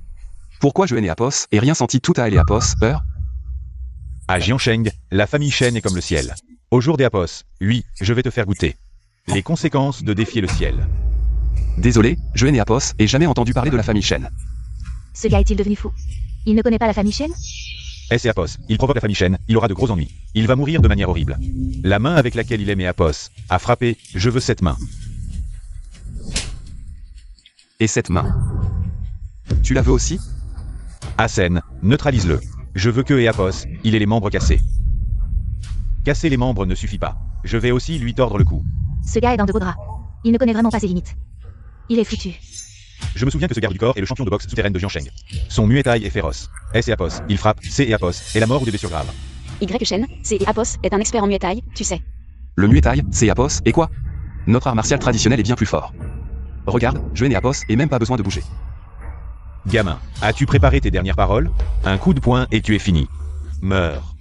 Pourquoi je haine Eapos et rien senti tout à Eapos, peur? À Jiansheng, la famille Shen est comme le ciel. Au jour des Apos, oui, je vais te faire goûter les conséquences de défier le ciel. Désolé, je haine Eapos et jamais entendu parler de la famille Shen. Ce gars est-il devenu fou? Il ne connaît pas la famille Shen? S et Apos, il provoque la famille Shen, il aura de gros ennuis. Il va mourir de manière horrible. La main avec laquelle il aimait Apos a frappé, je veux cette main. Et cette main. Tu la veux aussi? Asen, neutralise-le. Je veux que Eapos, il ait les membres cassés. Casser les membres ne suffit pas. Je vais aussi lui tordre le cou. Ce gars est dans de beaux draps. Il ne connaît vraiment pas ses limites. Il est foutu. Je me souviens que ce garde du corps est le champion de boxe souterraine de Jiansheng. Son Muay Thai est féroce. S et Apos, il frappe, C et Apos, et la mort ou des blessures graves. Y Shen, C et Apos est un expert en Muay Thai, tu sais. Le Muay Thai, c'est Eapos, et quoi? Notre art martial traditionnel est bien plus fort. Regarde, je haine Eapos et même pas besoin de bouger. Gamin, as-tu préparé tes dernières paroles? Un coup de poing et tu es fini. Meurs.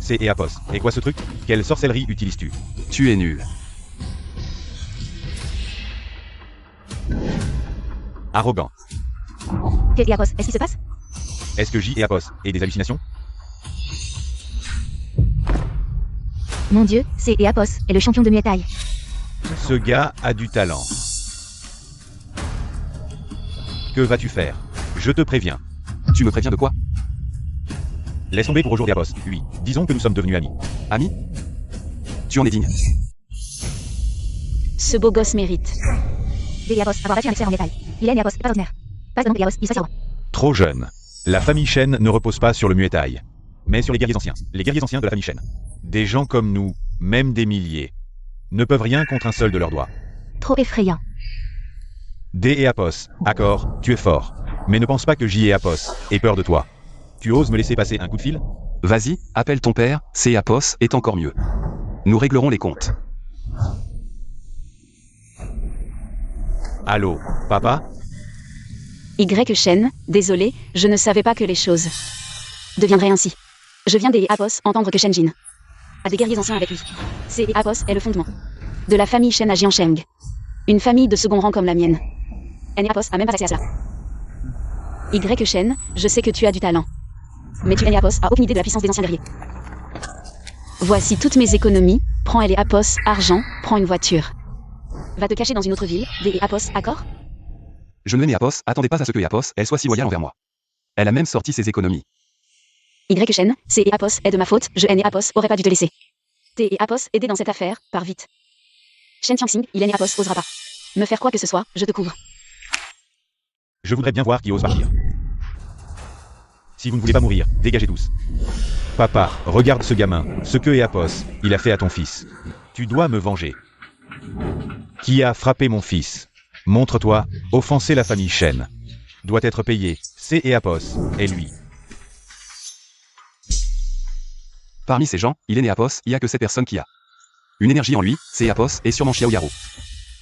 C et Apos, et quoi ce truc? Quelle sorcellerie utilises-tu? Tu es nul. Arrogant. Que Eapos, est-ce qui se passe? Est-ce que J et Apos aient des hallucinations? Mon Dieu, c'est Eapos, est le champion de Muay Thai. Ce gars a du talent. Que vas-tu faire? Je te préviens. Tu me préviens de quoi? Laisse tomber pour aujourd'hui Apos. Oui, disons que nous sommes devenus amis. Ami? Tu en es digne. Ce beau gosse mérite. D Eapos, avoir battu un expert en Muay Thai. Il est Eapos, pas ordinaire. Pas de nom Eapos, il se Trop jeune. La famille Shen ne repose pas sur le Muay Thai, mais sur les guerriers anciens. Les guerriers anciens de la famille Shen. Des gens comme nous, même des milliers, ne peuvent rien contre un seul de leurs doigts. Trop effrayant. D et Apos, accord, tu es fort. Mais ne pense pas que J et Apos aient peur de toi. Tu oses me laisser passer un coup de fil? Vas-y, appelle ton père, c'est Eapos est encore mieux. Nous réglerons les comptes. Allô, papa? Y Shen, désolé, je ne savais pas que les choses deviendraient ainsi. Je viens des Apos entendre que Shen Jin a des guerriers anciens avec lui. C'est Apos est le fondement de la famille Shen à Jiansheng. Une famille de second rang comme la mienne. N Apos a même pas accès à cela. Y Shen, je sais que tu as du talent. Mais tu N Apos a aucune idée de la puissance des anciens guerriers. Voici toutes mes économies, prends L et Apos, argent, prends une voiture. Va te cacher dans une autre ville, D et Apos, accord? Je ne aime Eapos, attendez pas à ce que Eapos, elle soit si loyale envers moi. Elle a même sorti ses économies. Y Shen, C et Apos est de ma faute, je N et Apos aurais pas dû te laisser. T et Apos aider dans cette affaire, par vite. Shen Tianxing, il est né à Apos, osera pas me faire quoi que ce soit, je te couvre. Je voudrais bien voir qui ose partir. Si vous ne voulez pas mourir, dégagez tous. Papa, regarde ce gamin, ce que Apos, il a fait à ton fils. Tu dois me venger. Qui a frappé mon fils? Montre-toi, offenser la famille Shen. Doit être payé, c'est Apos, et lui. Parmi ces gens, il est né Apos, il n'y a que cette personne qui a une énergie en lui, c'est Apos, et sûrement Xiao Yaro.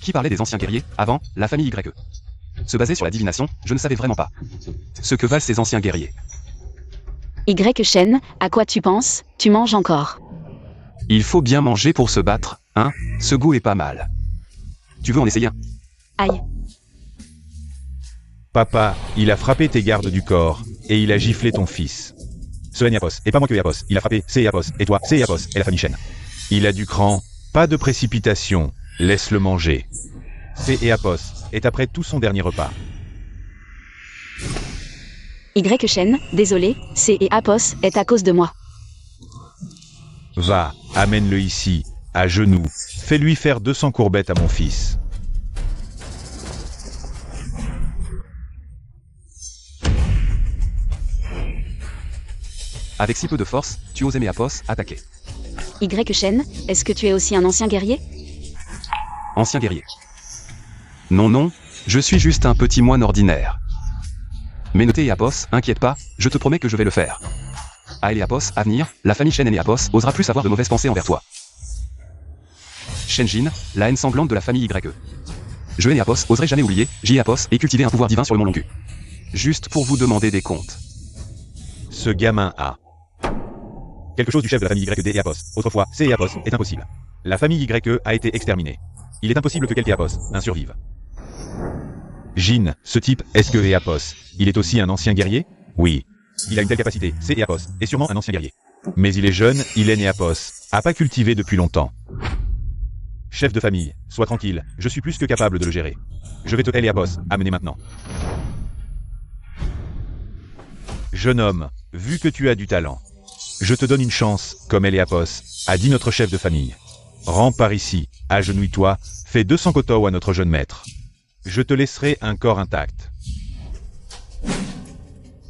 Qui parlait des anciens guerriers, avant, la famille YE. Se baser sur la divination, je ne savais vraiment pas ce que valent ces anciens guerriers. Y Shen, à quoi tu penses? Tu manges encore. Il faut bien manger pour se battre, hein? Ce goût est pas mal. Tu veux en essayer un? Aïe. Papa, il a frappé tes gardes du corps, et il a giflé ton fils. Ce est Apos, et pas moi que Apos, il a frappé, c'est Apos, et toi, c'est Apos, et la famille Shen. Il a du cran, pas de précipitation, laisse-le manger. C'est Apos, est après tout son dernier repas. Y Shen, désolé, c'est Apos, est à cause de moi. Va, amène-le ici, à genoux, fais-lui faire 200 courbettes à mon fils. Avec si peu de force, tu oses aimer Apos, attaquer. Y Shen, est-ce que tu es aussi un ancien guerrier? Ancien guerrier. Non, non, je suis juste un petit moine ordinaire. Mais notez Apos, inquiète pas, je te promets que je vais le faire. À Apos, à venir, la famille Shen et Apos osera plus avoir de mauvaises pensées envers toi. Shenjin, la haine sanglante de la famille YE. Je et Apos oserai jamais oublier, Apos et cultiver un pouvoir divin sur le mont Longu. Juste pour vous demander des comptes. Ce gamin a quelque chose du chef de la famille YD et Apos. Autrefois, c'est Apos, est impossible. La famille YE a été exterminée. Il est impossible que quelqu'un Apos, un survive. Jin, ce type, est-ce que Apos, il est aussi un ancien guerrier? Oui. Il a une telle capacité, c'est Apos, est sûrement un ancien guerrier. Mais il est jeune, il est né Apos, a pas cultivé depuis longtemps. Chef de famille, sois tranquille, je suis plus que capable de le gérer. Je vais te Apos, amener maintenant. Jeune homme, vu que tu as du talent, je te donne une chance, comme Apos, a dit notre chef de famille. Rentre par ici, agenouille-toi, fais 200 kotou à notre jeune maître. Je te laisserai un corps intact.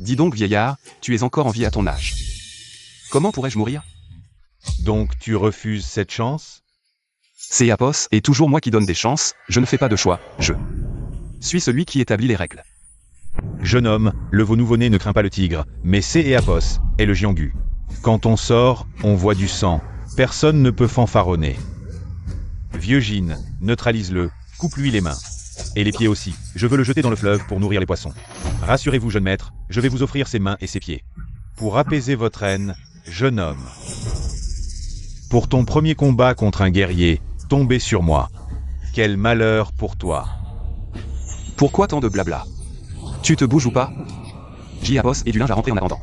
Dis donc vieillard, tu es encore en vie à ton âge. Comment pourrais-je mourir? Donc tu refuses cette chance? C'est Apos, et toujours moi qui donne des chances, je ne fais pas de choix, je suis celui qui établit les règles. Jeune homme, le veau nouveau-né ne craint pas le tigre, mais c'est Apos, est le Jianggu. Quand on sort, on voit du sang, personne ne peut fanfaronner. Vieux Jin, neutralise-le, coupe-lui les mains. Et les pieds aussi, je veux le jeter dans le fleuve pour nourrir les poissons. Rassurez-vous jeune maître, je vais vous offrir ses mains et ses pieds. Pour apaiser votre haine, jeune homme. Pour ton premier combat contre un guerrier, tombez sur moi. Quel malheur pour toi. Pourquoi tant de blabla? Tu te bouges ou pas? Apos et du linge à rentrer en attendant.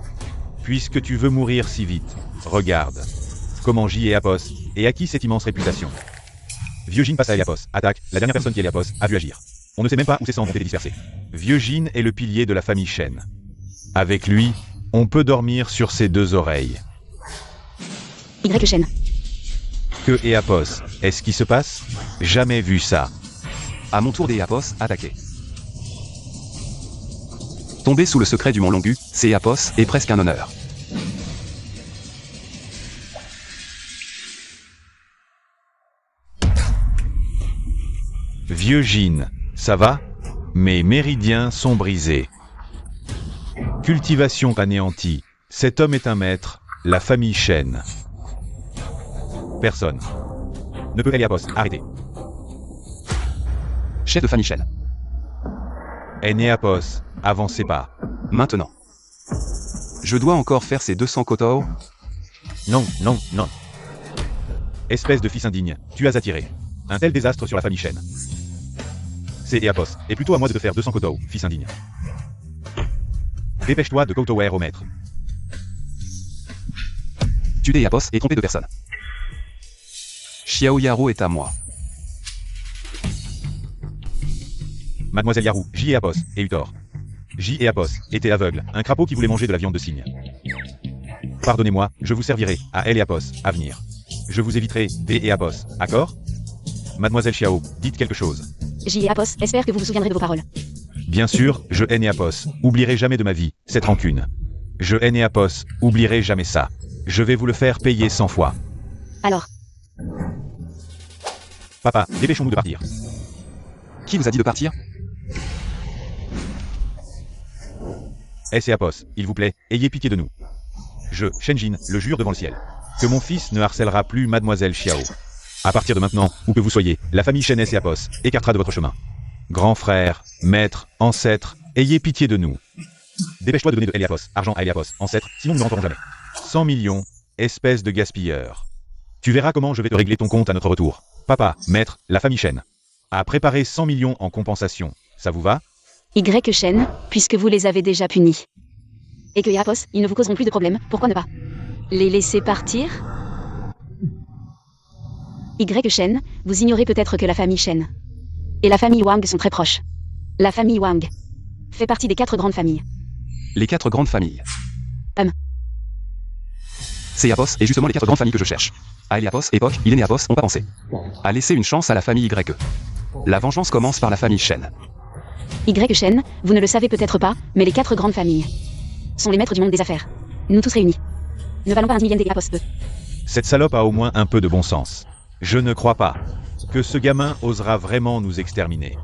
Puisque tu veux mourir si vite, regarde. Comment J et Apos, et acquis cette immense réputation. Vieux Jin passe à Apos, attaque, la dernière personne qui est Apos a vu agir. On ne sait même pas où ses cendres ont été dispersées. Vieux Jin est le pilier de la famille Shen. Avec lui, on peut dormir sur ses deux oreilles. Y Shen. Que Apos, est-ce qui se passe? Jamais vu ça. À mon tour des Apos, attaquer. Tomber sous le secret du mont Longu, c'est Apos, est presque un honneur. Vieux Jin, ça va? Mes méridiens sont brisés. Cultivation anéantie. Cet homme est un maître, la famille Shen. Personne ne peut Apos, arrêtez. Chef de famille Shen. Apos, avancez pas. Maintenant. Je dois encore faire ces 200 kotou? Non, non, non. Espèce de fils indigne, tu as attiré un tel désastre sur la famille Shen. C'est Apos, et plutôt à moi de te faire 200 kotou, fils indigne. Dépêche-toi de kotower au maître. Tu t'es Apos et trompé de personne. Xiao Yaro est à moi. Mademoiselle Yarou, J et Apos, et eu tort. J et Apos étaient aveugles, un crapaud qui voulait manger de la viande de cygne. Pardonnez-moi, je vous servirai, à elle et Apos, à venir. Je vous éviterai, D et Apos, accord? Mademoiselle Xiao, dites quelque chose. J et Apos, espère que vous vous souviendrez de vos paroles. Bien sûr, je hais Néapos. Oublierai jamais de ma vie cette rancune. Je hais Néapos. Oublierai jamais ça. Je vais vous le faire payer 100 fois. Alors, Papa, dépêchons-nous de partir. Qui vous a dit de partir? S et Apos, il vous plaît, ayez pitié de nous. Je, Shenjin, le jure devant le ciel, que mon fils ne harcèlera plus Mademoiselle Xiao. À partir de maintenant, où que vous soyez, la famille Shen S et Apos écartera de votre chemin. Grand frère, maître, ancêtre, ayez pitié de nous. Dépêche-toi de donner de Eliapos, argent à Eliapos, ancêtre, sinon nous ne rentrerons jamais. 100 millions, espèce de gaspilleur. Tu verras comment je vais te régler ton compte à notre retour. Papa, maître, la famille Shen a préparé 100 millions en compensation. Ça vous va? Y Shen, puisque vous les avez déjà punis. Et que Apos, ils ne vous causeront plus de problème, pourquoi ne pas les laisser partir? Y Shen, vous ignorez peut-être que la famille Shen et la famille Wang sont très proches. La famille Wang fait partie des 4 grandes familles. Les 4 grandes familles. Hum. C'est Apos et justement les 4 grandes familles que je cherche. À Eliapos, époque, il est né Apos, on pas pensé à laisser une chance à la famille Y. La vengeance commence par la famille Shen. Y Shen, vous ne le savez peut-être pas, mais les 4 grandes familles sont les maîtres du monde des affaires. Nous tous réunis ne valons pas un millième des Apos eux. Cette salope a au moins un peu de bon sens. Je ne crois pas que ce gamin osera vraiment nous exterminer.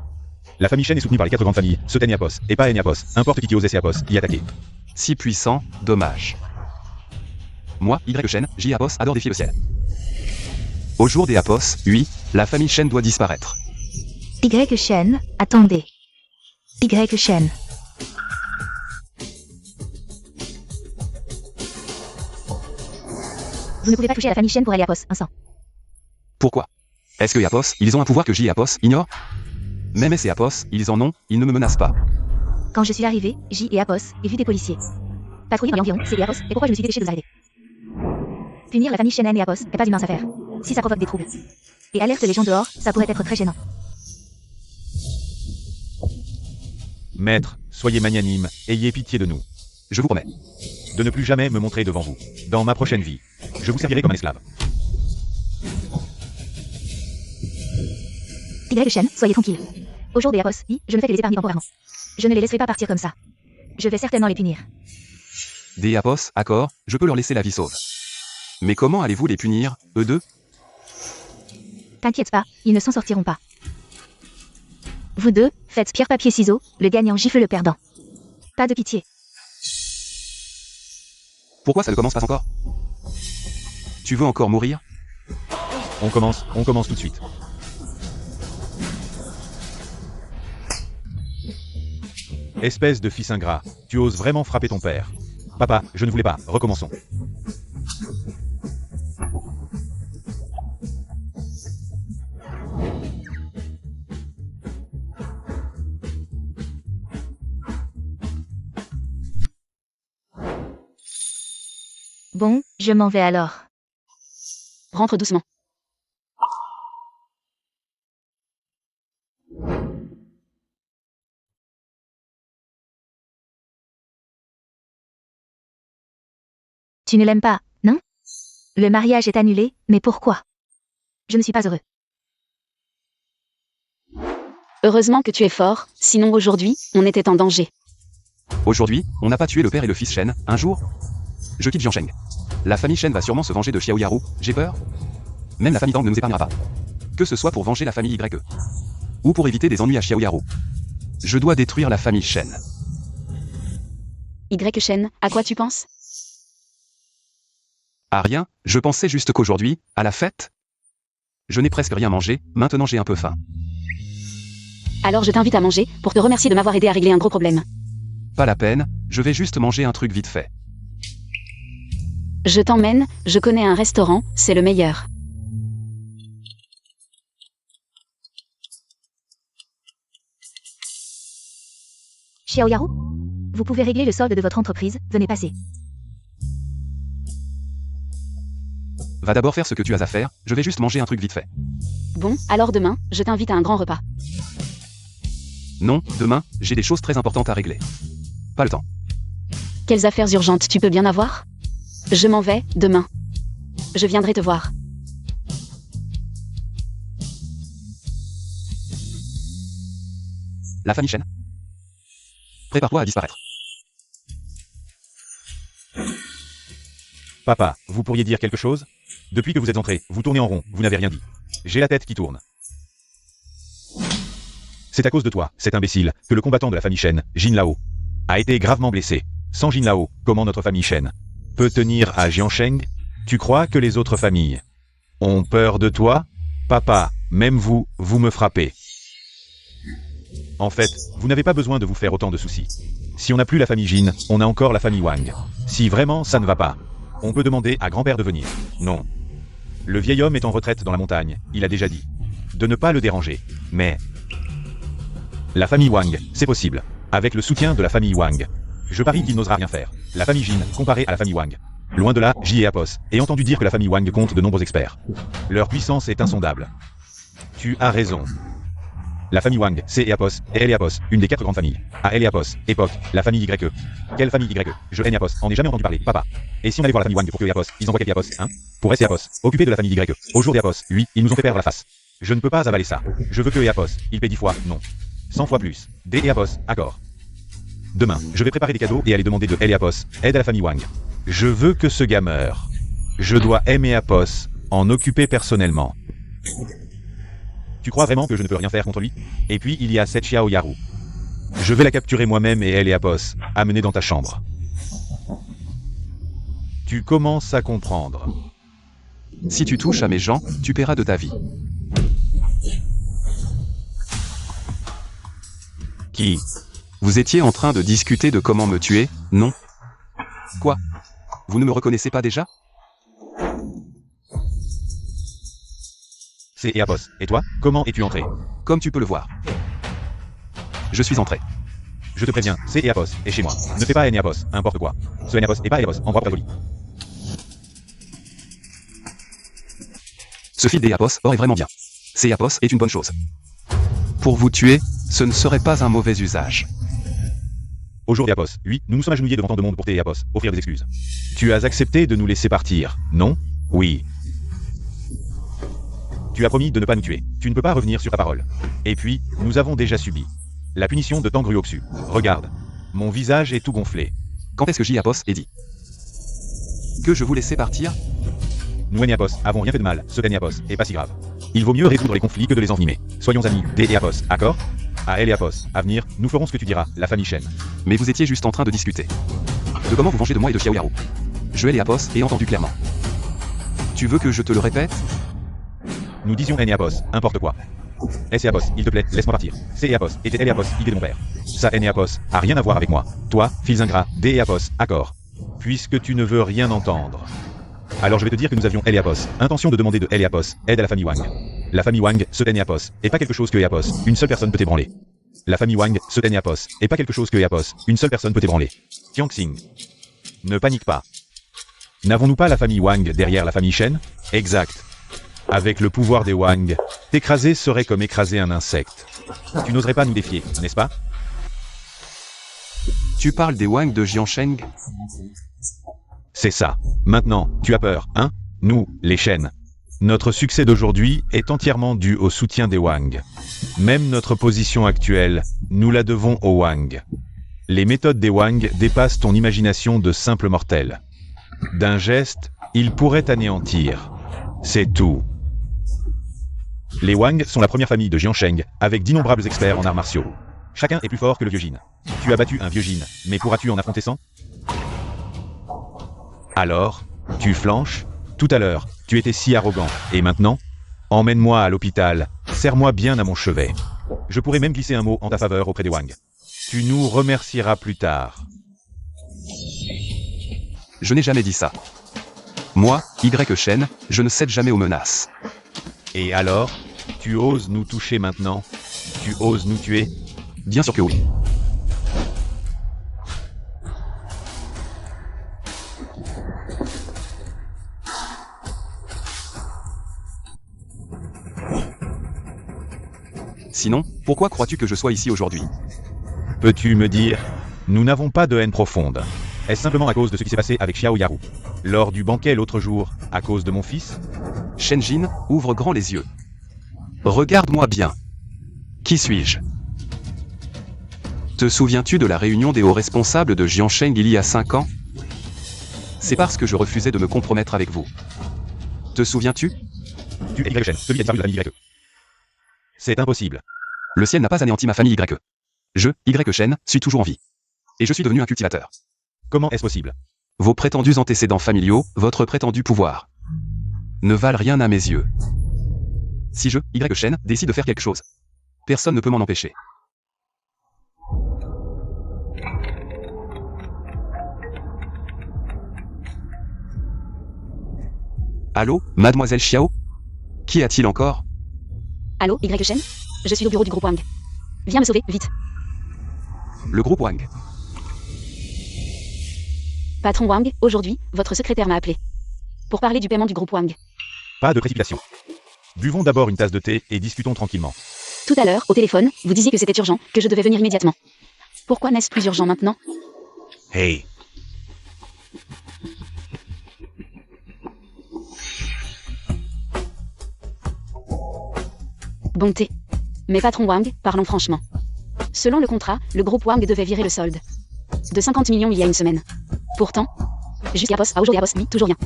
La famille Shen est soutenue par les 4 grandes familles, ceux d'Eniapos, et pas Eniapos, importe qui ose Apos, y attaquer. Si puissant, dommage. Moi, Y Shen, J Apos adore défier le ciel. Au jour des Apos, oui, la famille Shen doit disparaître. Y Shen, attendez. Y Shen. Vous ne pouvez pas toucher à la famille Shen pour aller à Apos, un sang. Pourquoi? Est-ce que Apos, ils ont un pouvoir que J Apos ignore? Même S et Apos, ils en ont, ils ne me menacent pas. Quand je suis arrivé, J et Apos, et vu des policiers patrouiller dans l'environ, c'est et Apos, et pourquoi je me suis dépêché de vous arrêter? Punir la famille Shen et Apos n'est pas une mince affaire. Si ça provoque des troubles et alerte les gens dehors, ça pourrait être très gênant. Maître, soyez magnanime, ayez pitié de nous. Je vous promets. De ne plus jamais me montrer devant vous. Dans ma prochaine vie, je vous servirai comme un esclave. Y Shen, soyez tranquille. Au jour des Apos, je ne fais que les épargner temporairement. Je ne les laisserai pas partir comme ça. Je vais certainement les punir. Des Apos, accord, je peux leur laisser la vie sauve. Mais comment allez-vous les punir, eux deux? T'inquiète pas, ils ne s'en sortiront pas. Vous deux, faites pierre papier ciseaux, le gagnant gifle le perdant. Pas de pitié. Pourquoi ça ne commence pas encore? Tu veux encore mourir? On commence tout de suite. Espèce de fils ingrat, tu oses vraiment frapper ton père. Papa, je ne voulais pas, recommençons. Bon, je m'en vais alors. Rentre doucement. Tu ne l'aimes pas, non? Le mariage est annulé, mais pourquoi? Je ne suis pas heureux. Heureusement que tu es fort, sinon aujourd'hui, on était en danger. Aujourd'hui, on n'a pas tué le père et le fils Shen, un jour? Je quitte Jiansheng. La famille Shen va sûrement se venger de Xiao Yaru, j'ai peur. Même la famille Tang ne nous épargnera pas. Que ce soit pour venger la famille Y. Ou pour éviter des ennuis à Xiao Yaru. Je dois détruire la famille Shen. Y Shen, à quoi tu penses? À rien, je pensais juste qu'aujourd'hui, à la fête, je n'ai presque rien mangé, maintenant j'ai un peu faim. Alors je t'invite à manger, pour te remercier de m'avoir aidé à régler un gros problème. Pas la peine, je vais juste manger un truc vite fait. Je t'emmène, je connais un restaurant, c'est le meilleur. Xiao Yaru? Vous pouvez régler le solde de votre entreprise, venez passer. Va d'abord faire ce que tu as à faire, je vais juste manger un truc vite fait. Bon, alors demain, je t'invite à un grand repas. Non, demain, j'ai des choses très importantes à régler. Pas le temps. Quelles affaires urgentes tu peux bien avoir? Je m'en vais, demain. Je viendrai te voir. La famille Shen. Prépare-toi à disparaître. Papa, vous pourriez dire quelque chose? Depuis que vous êtes entré, vous tournez en rond, vous n'avez rien dit. J'ai la tête qui tourne. C'est à cause de toi, cet imbécile, que le combattant de la famille Shen, Jin Lao, a été gravement blessé. Sans Jin Lao, comment notre famille Shen peut tenir à Jiansheng? Tu crois que les autres familles ont peur de toi? Papa, même vous, vous me frappez. En fait, vous n'avez pas besoin de vous faire autant de soucis. Si on n'a plus la famille Jin, on a encore la famille Wang. Si vraiment ça ne va pas, on peut demander à grand-père de venir. Non. Le vieil homme est en retraite dans la montagne, il a déjà dit. De ne pas le déranger. Mais... la famille Wang, c'est possible. Avec le soutien de la famille Wang. Je parie qu'il n'osera rien faire. La famille Jin, comparée à la famille Wang. Loin de là, j'y ai Apos, et entendu dire que la famille Wang compte de nombreux experts. Leur puissance est insondable. Tu as raison. La famille Wang, c'est Apos, et elle est Apos, une des 4 grandes familles. À elle et Apos, époque, la famille YE. Quelle famille YE? Je haine Apos, en ai jamais entendu parler, papa. Et si on allait voir la famille Wang pour que Apos, ils envoient quelques Apos, hein? Pour rester Apos, occupé de la famille YE. Au jour des Apos, oui, ils nous ont fait perdre la face. Je ne peux pas avaler ça. Je veux que Apos, il paie 10 fois, non. 100 fois plus. Des et Apos, accord. Demain, je vais préparer des cadeaux et aller demander de elle et Apos, aide à la famille Wang. Je veux que ce gars meure. Je dois aimer Apos, en occuper personnellement. Tu crois vraiment que je ne peux rien faire contre lui? Et puis il y a cette Xiao Yaru. Je vais la capturer moi-même et elle et Apos, amener dans ta chambre. Tu commences à comprendre. Si tu touches à mes gens, tu paieras de ta vie. Qui? Vous étiez en train de discuter de comment me tuer, non? Quoi? Vous ne me reconnaissez pas déjà? C'est Apos. Et toi, comment es-tu entré? Comme tu peux le voir. Je suis entré. Je te préviens, c'est Apos, et chez moi. Ne fais pas Apos, n'importe quoi. Ce Apos et pas Apos, en propre joli. Ce fil d'Eapos est vraiment bien. C'est Apos est une bonne chose. Pour vous tuer, ce ne serait pas un mauvais usage. Au jour d'Apos, oui, nous nous sommes agenouillés devant tant de monde pour Apos, offrir des excuses. Tu as accepté de nous laisser partir, non? Oui. Tu as promis de ne pas nous tuer. Tu ne peux pas revenir sur ta parole. Et puis, nous avons déjà subi la punition de Tangruoksu. Regarde. Mon visage est tout gonflé. Quand est-ce que J-Apos est dit que je vous laissais partir? Nous et Apos avons rien fait de mal, ce Apos est pas si grave. Il vaut mieux résoudre les conflits que de les envenimer. Soyons amis, D et Apos, accord? À elle et Apos, à venir, nous ferons ce que tu diras, la famille Shen. Mais vous étiez juste en train de discuter de comment vous venger de moi et de Xiao Yaru. Je et Apos ai entendu clairement. Tu veux que je te le répète? Nous disions N et Apos, n'importe quoi. S et Apos, il te plaît, laisse-moi partir. C et Apos, était L et Apos, idée de mon père. Ça N et Apos, a rien à voir avec moi. Toi, fils ingrats, D et Apos, accord. Puisque tu ne veux rien entendre. Alors je vais te dire que nous avions L et Apos, intention de demander de L et Apos, aide à la famille Wang. La famille Wang, ce N et Apos, et pas quelque chose que Apos, une seule personne peut ébranler. La famille Wang, ce N et Apos, et pas quelque chose que Apos, une seule personne peut ébranler. Tianxing. Ne panique pas. N'avons-nous pas la famille Wang derrière la famille Shen? Exact. Avec le pouvoir des Wang, t'écraser serait comme écraser un insecte. Tu n'oserais pas nous défier, n'est-ce pas? Tu parles des Wang de Jiansheng? C'est ça. Maintenant, tu as peur, hein? Nous, les Shen. Notre succès d'aujourd'hui est entièrement dû au soutien des Wang. Même notre position actuelle, nous la devons aux Wang. Les méthodes des Wang dépassent ton imagination de simple mortel. D'un geste, ils pourraient t'anéantir. C'est tout. Les Wang sont la première famille de Jiansheng, avec d'innombrables experts en arts martiaux. Chacun est plus fort que le vieux Jin. Tu as battu un vieux Jin, mais pourras-tu en affronter 100? Alors, tu flanches? Tout à l'heure, tu étais si arrogant, et maintenant? Emmène-moi à l'hôpital, serre-moi bien à mon chevet. Je pourrais même glisser un mot en ta faveur auprès des Wang. Tu nous remercieras plus tard. Je n'ai jamais dit ça. Moi, Y Shen, je ne cède jamais aux menaces. Et alors, tu oses nous toucher maintenant? Tu oses nous tuer? Bien sûr que oui. Sinon, pourquoi crois-tu que je sois ici aujourd'hui? Peux-tu me dire? Nous n'avons pas de haine profonde. Est-ce simplement à cause de ce qui s'est passé avec Xiao Yaru? Lors du banquet l'autre jour, à cause de mon fils? Shenjin, ouvre grand les yeux. Regarde-moi bien. Qui suis-je? Te souviens-tu de la réunion des hauts responsables de Jiansheng il y a 5 ans? C'est parce que je refusais de me compromettre avec vous. Te souviens-tu? Tu es Y Shen, celui qui a disparu de la famille Y. C'est impossible. Le ciel n'a pas anéanti ma famille Y. Je, Y Shen, suis toujours en vie. Et je suis devenu un cultivateur. Comment est-ce possible? Vos prétendus antécédents familiaux, votre prétendu pouvoir, ne valent rien à mes yeux. Si je, Y Shen, décide de faire quelque chose, personne ne peut m'en empêcher. Allô, mademoiselle Xiao? Qu'y a-t-il encore? Allô, Y Shen? Je suis au bureau du groupe Wang. Viens me sauver, vite. Le groupe Wang. Patron Wang, aujourd'hui, votre secrétaire m'a appelé. Pour parler du paiement du groupe Wang. Pas de précipitation. Buvons d'abord une tasse de thé et discutons tranquillement. Tout à l'heure, au téléphone, vous disiez que c'était urgent, que je devais venir immédiatement. Pourquoi n'est-ce plus urgent maintenant? Hey. Bonté. Mais patron Wang, parlons franchement. Selon le contrat, le groupe Wang devait virer le solde. De 50 millions il y a une semaine. Pourtant, jusqu'à Apos, à aujourd'hui Apos, lui, toujours rien.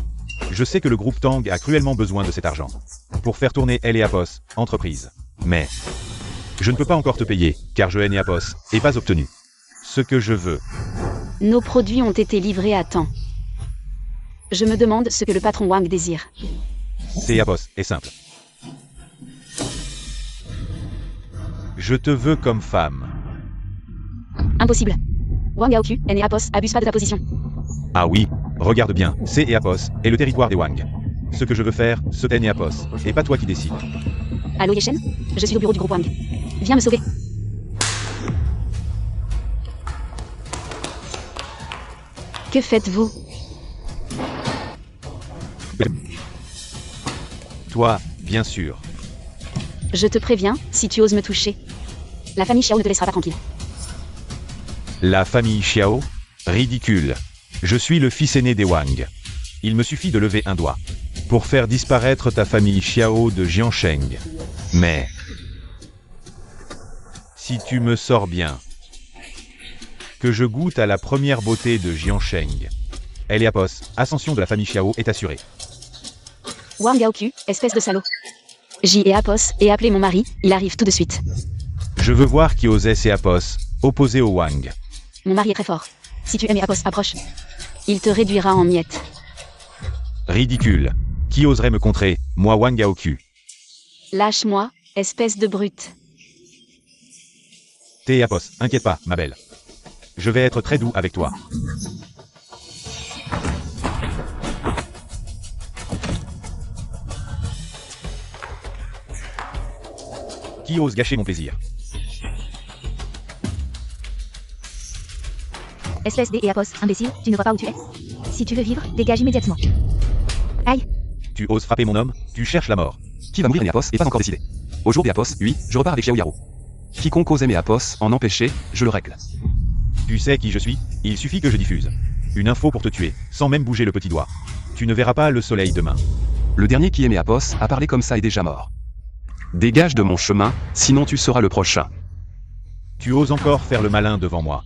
Je sais que le groupe Tang a cruellement besoin de cet argent. Pour faire tourner Elle et Apos, entreprise. Mais je ne peux pas encore te payer, car je et Apos, et pas obtenu ce que je veux. Nos produits ont été livrés à temps. Je me demande ce que le patron Wang désire. C'est Apos, est simple. Je te veux comme femme. Impossible. Wang Aoku, et Apos, abuse pas de ta position. Ah oui, regarde bien, c'est et Apos, et le territoire des Wang. Ce que je veux faire, c'est et Apos, et pas toi qui décides. Allô Yeshen? Je suis au bureau du groupe Wang. Viens me sauver. Que faites-vous? Toi, bien sûr. Je te préviens, si tu oses me toucher, la famille Xiao ne te laissera pas tranquille. La famille Xiao? Ridicule. Je suis le fils aîné des Wang. Il me suffit de lever un doigt pour faire disparaître ta famille Xiao de Jiansheng. Mais si tu me sors bien, que je goûte à la première beauté de Jiansheng, Elle et Apos, ascension de la famille Xiao est assurée. Wang Aoku, espèce de salaud. J et Apos, et appelez mon mari, il arrive tout de suite. Je veux voir qui osait et Apos, opposé au Wang. Mon mari est très fort. Si tu aimes Apos, approche. Il te réduira en miettes. Ridicule. Qui oserait me contrer, moi Wang Aoku? Lâche-moi, espèce de brute. T'es Apos, inquiète pas, ma belle. Je vais être très doux avec toi. Qui ose gâcher mon plaisir? SSD et Apos, imbécile, tu ne vois pas où tu es? Si tu veux vivre, dégage immédiatement. Aïe. Tu oses frapper mon homme? Tu cherches la mort. Qui va mourir et Apos est pas encore décidé. Au jour des Apos, oui, je repars avec Xiao Yaro. Quiconque ose aimer Apos, en empêcher, je le règle. Tu sais qui je suis? Il suffit que je diffuse une info pour te tuer, sans même bouger le petit doigt. Tu ne verras pas le soleil demain. Le dernier qui aimait Apos a parlé comme ça est déjà mort. Dégage de mon chemin, sinon tu seras le prochain. Tu oses encore faire le malin devant moi.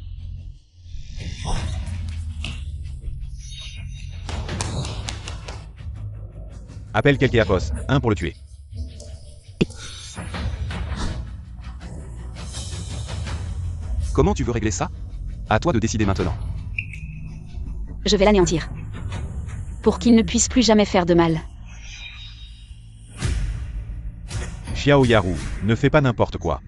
Appelle quelqu'un Apos, un pour le tuer. Comment tu veux régler ça? À toi de décider maintenant. Je vais l'anéantir. Pour qu'il ne puisse plus jamais faire de mal. Xiao Yaru, ne fais pas n'importe quoi.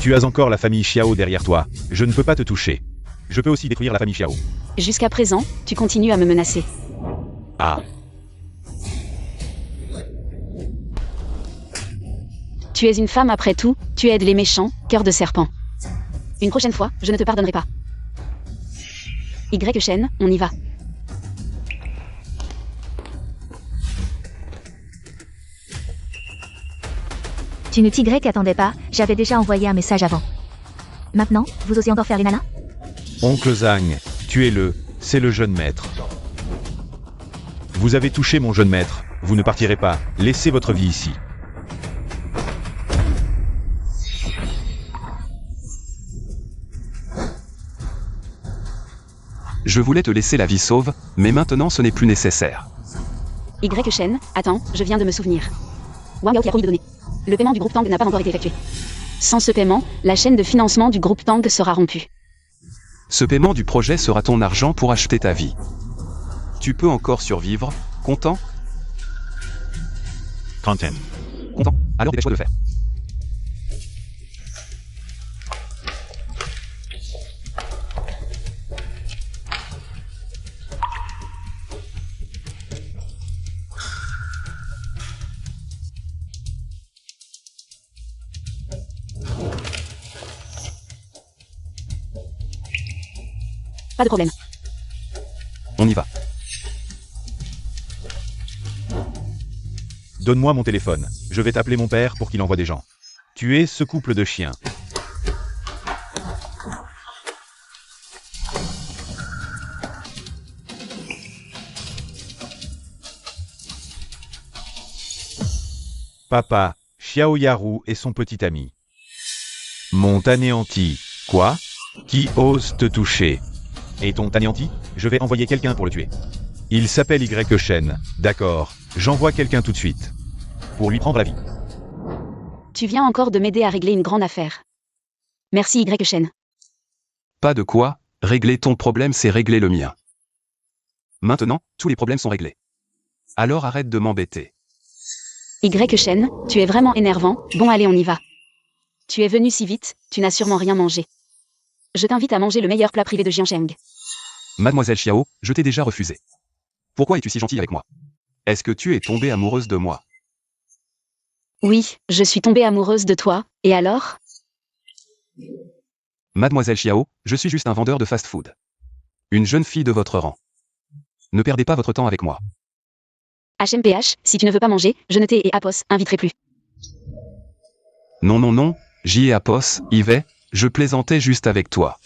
Tu as encore la famille Xiao derrière toi, je ne peux pas te toucher. Je peux aussi détruire la famille Xiao. Jusqu'à présent, tu continues à me menacer. Ah. Tu es une femme après tout, tu aides les méchants, cœur de serpent. Une prochaine fois, je ne te pardonnerai pas. Y Shen, on y va. Tu ne t'y attendais pas, j'avais déjà envoyé un message avant. Maintenant, vous osez encore faire les nanas? Oncle Zhang, tuez-le, c'est le jeune maître. Vous avez touché mon jeune maître, vous ne partirez pas, laissez votre vie ici. Je voulais te laisser la vie sauve, mais maintenant ce n'est plus nécessaire. Y Shen, attends, je viens de me souvenir. Wang Yao qui a promis de donner. Le paiement du groupe Tang n'a pas encore été effectué. Sans ce paiement, la chaîne de financement du groupe Tang sera rompue. Ce paiement du projet sera ton argent pour acheter ta vie. Tu peux encore survivre, content? Content. Content. Alors dépêche-toi de le faire. Pas de problème. On y va. Donne-moi mon téléphone. Je vais t'appeler mon père pour qu'il envoie des gens. Tuer ce couple de chiens. Papa, Xiao Yaru et son petit ami. M'ont anéanti. Quoi? Qui ose te toucher? Et t'ont anéanti? Je vais envoyer quelqu'un pour le tuer. Il s'appelle Y Shen. D'accord, j'envoie quelqu'un tout de suite. Pour lui prendre la vie. Tu viens encore de m'aider à régler une grande affaire. Merci Y Shen. Pas de quoi, régler ton problème c'est régler le mien. Maintenant, tous les problèmes sont réglés. Alors arrête de m'embêter. Y Shen, tu es vraiment énervant. Bon allez on y va. Tu es venu si vite, tu n'as sûrement rien mangé. Je t'invite à manger le meilleur plat privé de Jiansheng. Mademoiselle Xiao, je t'ai déjà refusé. Pourquoi es-tu si gentille avec moi? Est-ce que tu es tombée amoureuse de moi? Oui, je suis tombée amoureuse de toi, et alors? Mademoiselle Xiao, je suis juste un vendeur de fast-food. Une jeune fille de votre rang. Ne perdez pas votre temps avec moi. HMPH, si tu ne veux pas manger, je ne t'ai et Apos inviterai plus. Non non non, j'y ai Apos, y vais, je plaisantais juste avec toi.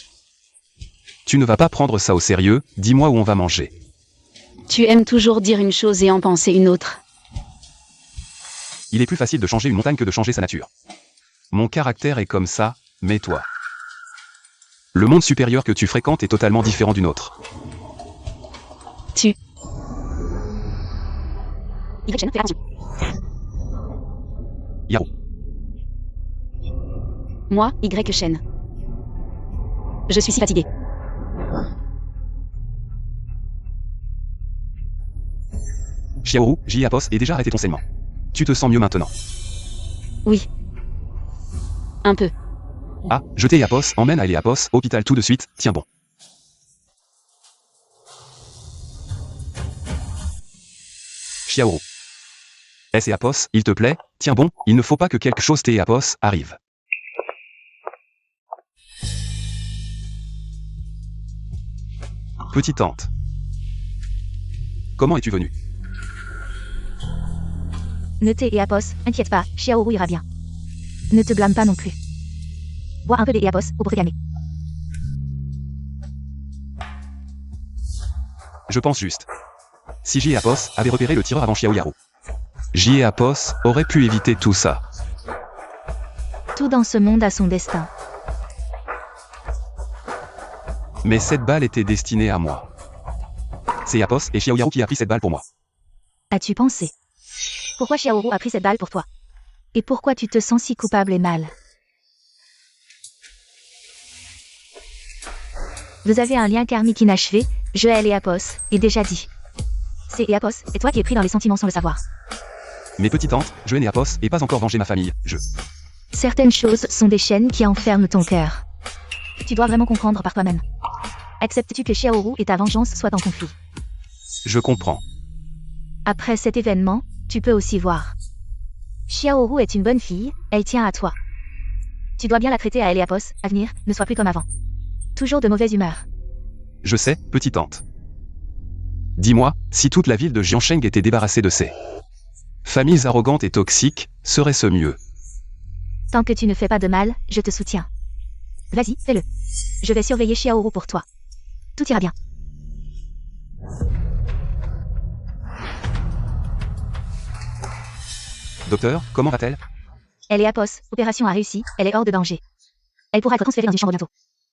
Tu ne vas pas prendre ça au sérieux, dis-moi où on va manger. Tu aimes toujours dire une chose et en penser une autre. Il est plus facile de changer une montagne que de changer sa nature. Mon caractère est comme ça, mais toi. Le monde supérieur que tu fréquentes est totalement différent du nôtre. Tu. Y Shen, fais attention. Yaru. Moi, Y Shen. Je suis si fatiguée. Xiaoru, j'y ai Apos et déjà arrêté ton saignement. Tu te sens mieux maintenant. Oui. Un peu. Ah, je t'ai Apos, emmène à Apos, hôpital tout de suite, tiens bon. Xiaoru. S et Apos, il te plaît, tiens bon, il ne faut pas que quelque chose t'ait Apos arrive. Petite tante. Comment es-tu venue? Ne t'es et Apos, inquiète pas, Xiaoru ira bien. Ne te blâme pas non plus. Bois un peu des Apos pour te calmer. Je pense juste. Si J.E. Apos avait repéré le tireur avant Xiao Yaru. J.E. Apos aurait pu éviter tout ça. Tout dans ce monde a son destin. Mais cette balle était destinée à moi. C'est Apos et Xiao Yaru qui a pris cette balle pour moi. As-tu pensé? Pourquoi Xiaoru a pris cette balle pour toi? Et pourquoi tu te sens si coupable et mal? Vous avez un lien karmique inachevé, Joël et Apos, et déjà dit. C'est et Apos, et toi qui es pris dans les sentiments sans le savoir. Mes petites tantes, Joël et Apos, et pas encore vengé ma famille, Certaines choses sont des chaînes qui enferment ton cœur. Tu dois vraiment comprendre par toi-même. Acceptes-tu que Xiaoru et ta vengeance soient en conflit? Je comprends. Après cet événement, tu peux aussi voir. Xiaoru est une bonne fille, elle tient à toi. Tu dois bien la traiter à elle et Apos, à venir, ne sois plus comme avant. Toujours de mauvaise humeur. Je sais, petite tante. Dis-moi, si toute la ville de Jiansheng était débarrassée de ces familles arrogantes et toxiques, serait-ce mieux? Tant que tu ne fais pas de mal, je te soutiens. Vas-y, fais-le. Je vais surveiller Xiaoru pour toi. Tout ira bien. Docteur, comment va-t-elle? Elle est Apos, opération a réussi, elle est hors de danger. Elle pourra être transférée dans une chambre bientôt.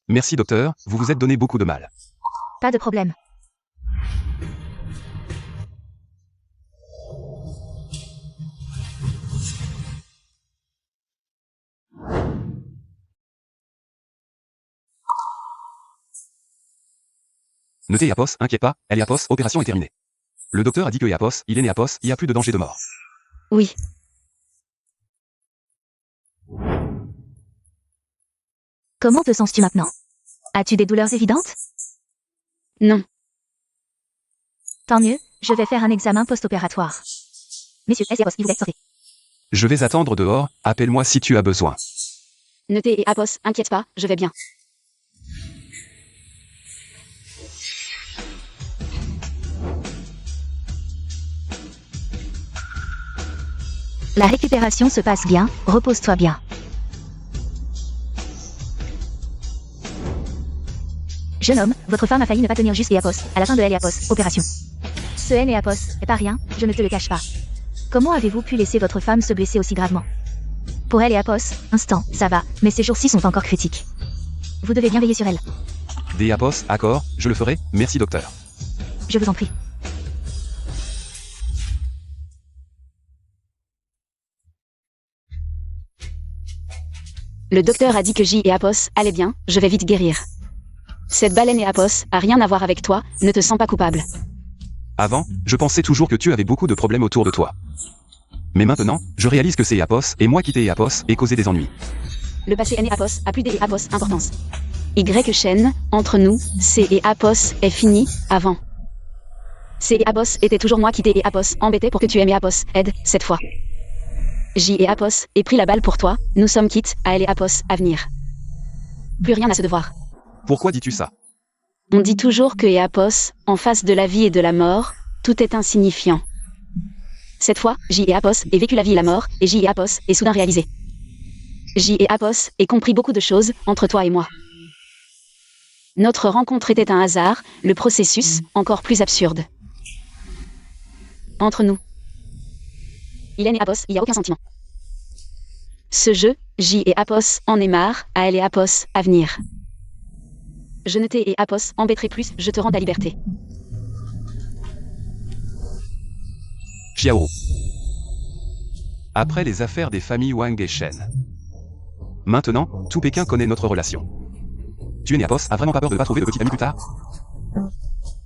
Merci docteur, vous vous êtes donné beaucoup de mal. Pas de problème. Notez Eapos, inquiète pas, elle est Eapos, opération est terminée. Le docteur a dit que Eapos, il est né Eapos, il n'y a plus de danger de mort. Oui. Comment te sens-tu maintenant? As-tu des douleurs évidentes? Non. Tant mieux, je vais faire un examen post-opératoire. Messieurs, Eapos, il vous plaît, sortez. Je vais attendre dehors, appelle-moi si tu as besoin. Notez et Apos, inquiète pas, je vais bien. La récupération se passe bien, repose-toi bien. Jeune homme, votre femme a failli ne pas tenir jusqu'à Eapos, à la fin de Eapos, opération. Ce Eapos est pas rien, je ne te le cache pas. Comment avez-vous pu laisser votre femme se blesser aussi gravement? Pour Eapos, instant, ça va, mais ces jours-ci sont encore critiques. Vous devez bien veiller sur elle. Des Eapos, accord, je le ferai, merci docteur. Je vous en prie. Le docteur a dit que J et Apos allaient bien, je vais vite guérir. Cette baleine et Apos a rien à voir avec toi, ne te sens pas coupable. Avant, je pensais toujours que tu avais beaucoup de problèmes autour de toi. Mais maintenant, je réalise que c'est Eapos, et moi quitter Eapos, et causer des ennuis. Le passé N et Apos a plus des Apos importance. Y chaîne, entre nous, C et Apos est fini, avant. C et Apos était toujours moi qui t'ai et Apos embêté pour que tu aimes et Apos aide, cette fois. J et Apos ai pris la balle pour toi, nous sommes quittes, à elle et Apos à venir. Plus rien à se devoir. Pourquoi dis-tu ça? On dit toujours que Eapos, en face de la vie et de la mort, tout est insignifiant. Cette fois, J et Apos aient vécu la vie et la mort, et J et Apos aient soudain réalisé. J et Apos aient compris beaucoup de choses, entre toi et moi. Notre rencontre était un hasard, le processus, encore plus absurde. Entre nous. Hélène et Apos, il n'y a aucun sentiment. Ce jeu, J et Apos en est marre, à elle et Apos à venir. Je ne t'ai et Apos embêterai plus, je te rends ta liberté. Xiao. Après les affaires des familles Wang et Shen. Maintenant, tout Pékin connaît notre relation. Tu es né Apos, a vraiment pas peur de ne pas trouver de petit ami plus tard?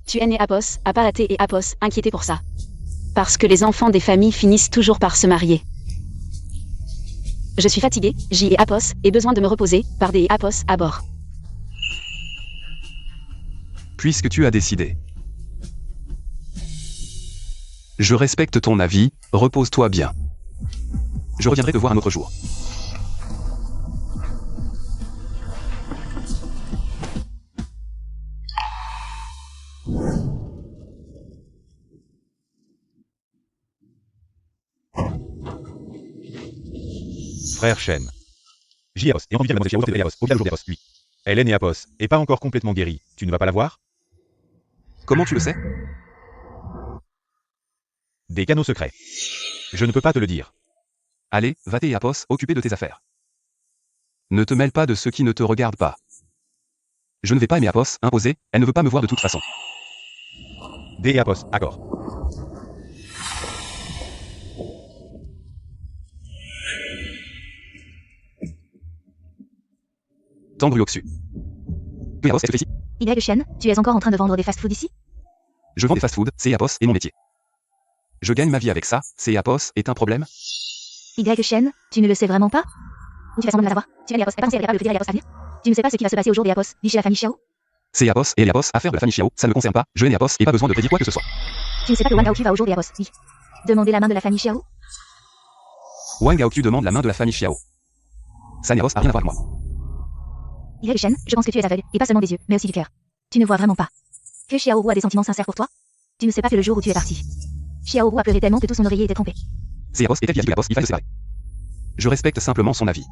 Tu es né Apos, à pas et Apos, inquiété pour ça. Parce que les enfants des familles finissent toujours par se marier. Je suis fatigué, J et Apos, ai besoin de me reposer, par des Apos à bord. Puisque tu as décidé. Je respecte ton avis, repose-toi bien. Je reviendrai te voir un autre jour. Frère Shen. J. Apos, et envie de la Xiao, Apos, au jour d'Apos, lui. Hélène et Apos, et pas encore complètement guérie, tu ne vas pas la voir? Comment tu le sais? Des canaux secrets. Je ne peux pas te le dire. Allez, va-t'en Eapos, occupé de tes affaires. Ne te mêle pas de ceux qui ne te regardent pas. Je ne vais pas aimer Apos, imposer, elle ne veut pas me voir de toute façon. Des Apos, accord. Tendre Yoxu. Eapos, est-ce que ici? Y Shen, tu es encore en train de vendre des fast-food ici? Je vends des fast-food, c'est Eapos et mon métier. Je gagne ma vie avec ça, c'est Eapos, est un problème? Y Shen, tu ne le sais vraiment pas? Ou tu vas semblant de la savoir? Tu es Eapos, est pas censé être capable de te dire Eapos à venir? Tu ne sais pas ce qui va se passer au jour d'Eapos, ni chez la famille Xiao? C'est Eapos et Eapos, affaire de la famille Xiao, ça ne me concerne pas, je n'ai Eapos et pas besoin de prédire quoi que ce soit. Tu ne sais pas que Wang Gaoqiu va au jour d'Eapos, oui. Demander la main de la famille Xiao? Wang Gaoqiu demande la main de la famille Xiao. Ça Eapos a rien à voir avec moi. Y Shen, je pense que tu es aveugle, et pas seulement des yeux, mais aussi du cœur. Tu ne vois vraiment pas. Que Xiaoru a des sentiments sincères pour toi? Tu ne sais pas que le jour où tu es parti. Xiaoru a pleuré tellement que tout son oreiller était trompé. C'est Eapos et elle qui a dit que Eapos, il fallait se séparer. Je respecte simplement son avis.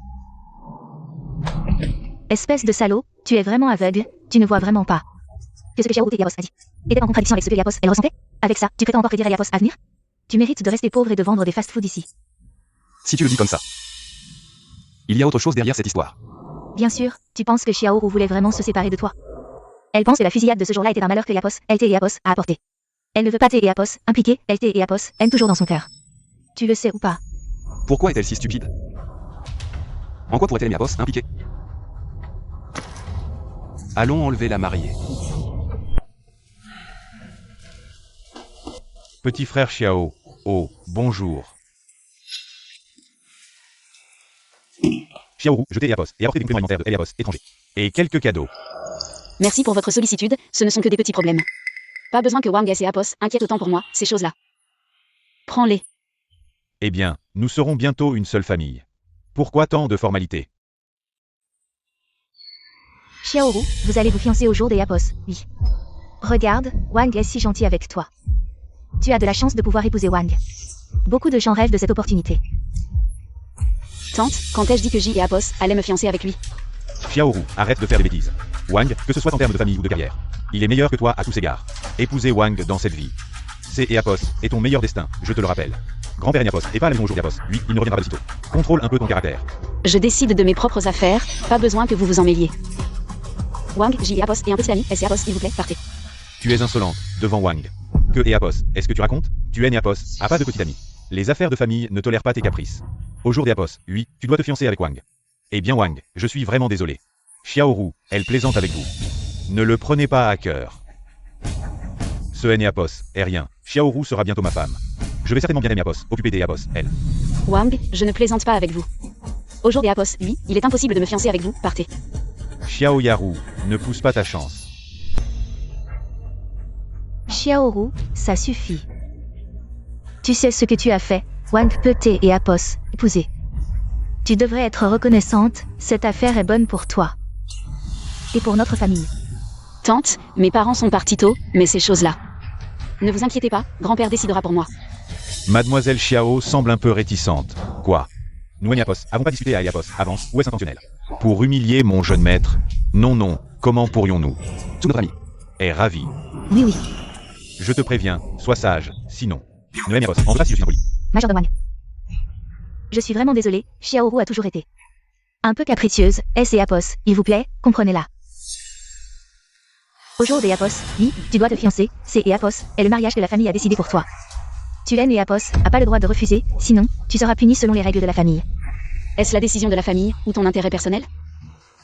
Espèce de salaud, tu es vraiment aveugle, tu ne vois vraiment pas. Que ce que Xiaoru et Eapos a dit était en contradiction avec ce que Eapos elle ressentait? Avec ça, tu prétends encore prédire Eapos à venir? Tu mérites de rester pauvre et de vendre des fast-food ici. Si tu le dis comme ça. Il y a autre chose derrière cette histoire. Bien sûr, tu penses que Xiaoru voulait vraiment se séparer de toi. Elle pense que la fusillade de ce jour-là était un malheur que Eapos, LT et Apos, a apporté. Elle ne veut pas T et Apos, impliquer, LT et Apos, aime toujours dans son cœur. Tu le sais ou pas? Pourquoi est-elle si stupide? En quoi pourrait-elle aimer Apos impliqué? Allons enlever la mariée. Petit frère Xiao. Oh, bonjour. Xiaoru, jetez Eapos et apportez des compléments alimentaires de Eapos étrangers. Et quelques cadeaux. Merci pour votre sollicitude, ce ne sont que des petits problèmes. Pas besoin que Wang et Apos inquiètent autant pour moi, ces choses-là. Prends-les. Eh bien, nous serons bientôt une seule famille. Pourquoi tant de formalités? Xiaoru, vous allez vous fiancer au jour des Apos, oui. Regarde, Wang est si gentil avec toi. Tu as de la chance de pouvoir épouser Wang. Beaucoup de gens rêvent de cette opportunité. Tante, quand ai-je dit que J et Apos allaient me fiancer avec lui? Xiaoru, arrête de faire des bêtises. Wang, que ce soit en termes de famille ou de carrière, il est meilleur que toi à tous égards. Épouser Wang dans cette vie. C'est Eapos est ton meilleur destin, je te le rappelle. Grand-père Eapos est pas à la maison au jour d'Eapos, lui, il ne reviendra pas de sitôt. Contrôle un peu ton caractère. Je décide de mes propres affaires, pas besoin que vous vous en mêliez. Wang, J et Apos et un petit ami, S et Apos, s'il vous plaît, partez. Tu es insolente, devant Wang. Que Eapos, est-ce que tu racontes? Tu es Eapos, a pas de petit ami. Les affaires de famille ne tolèrent pas tes caprices. Au jour d'Eapos, oui, tu dois te fiancer avec Wang. Eh bien Wang, je suis vraiment désolé. Xiaoru, elle plaisante avec vous. Ne le prenez pas à cœur. Ce Eapos est rien. Xiaoru sera bientôt ma femme. Je vais certainement bien aimer Apos, occupé des Eapos, elle. Wang, je ne plaisante pas avec vous. Au jour des Apos, lui, il est impossible de me fiancer avec vous, partez. Xiao Yaru, ne pousse pas ta chance. Xiaoru, ça suffit. Tu sais ce que tu as fait, Wang peut T et Apos épouser. Tu devrais être reconnaissante, cette affaire est bonne pour toi. Et pour notre famille. Tante, mes parents sont partis tôt, mais ces choses-là. Ne vous inquiétez pas, grand-père décidera pour moi. Mademoiselle Xiao semble un peu réticente. Quoi? Nous et Eapos avons pas discuté à Eapos avant, ou est-ce intentionnel? Pour humilier mon jeune maître? Non, non, comment pourrions-nous? Tout notre ami est ravi. Oui, oui. Je te préviens, sois sage, sinon. Nous et Eapos, en vrai si je suis impoli. Major de Wang. Je suis vraiment désolée, Xiaoru a toujours été un peu capricieuse, S et Apos, il vous plaît, comprenez-la. Au jour des Apos, oui, tu dois te fiancer, c'est et Apos, est le mariage que la famille a décidé pour toi. Tu l'aimes et Apos, a pas le droit de refuser, sinon, tu seras puni selon les règles de la famille. Est-ce la décision de la famille, ou ton intérêt personnel?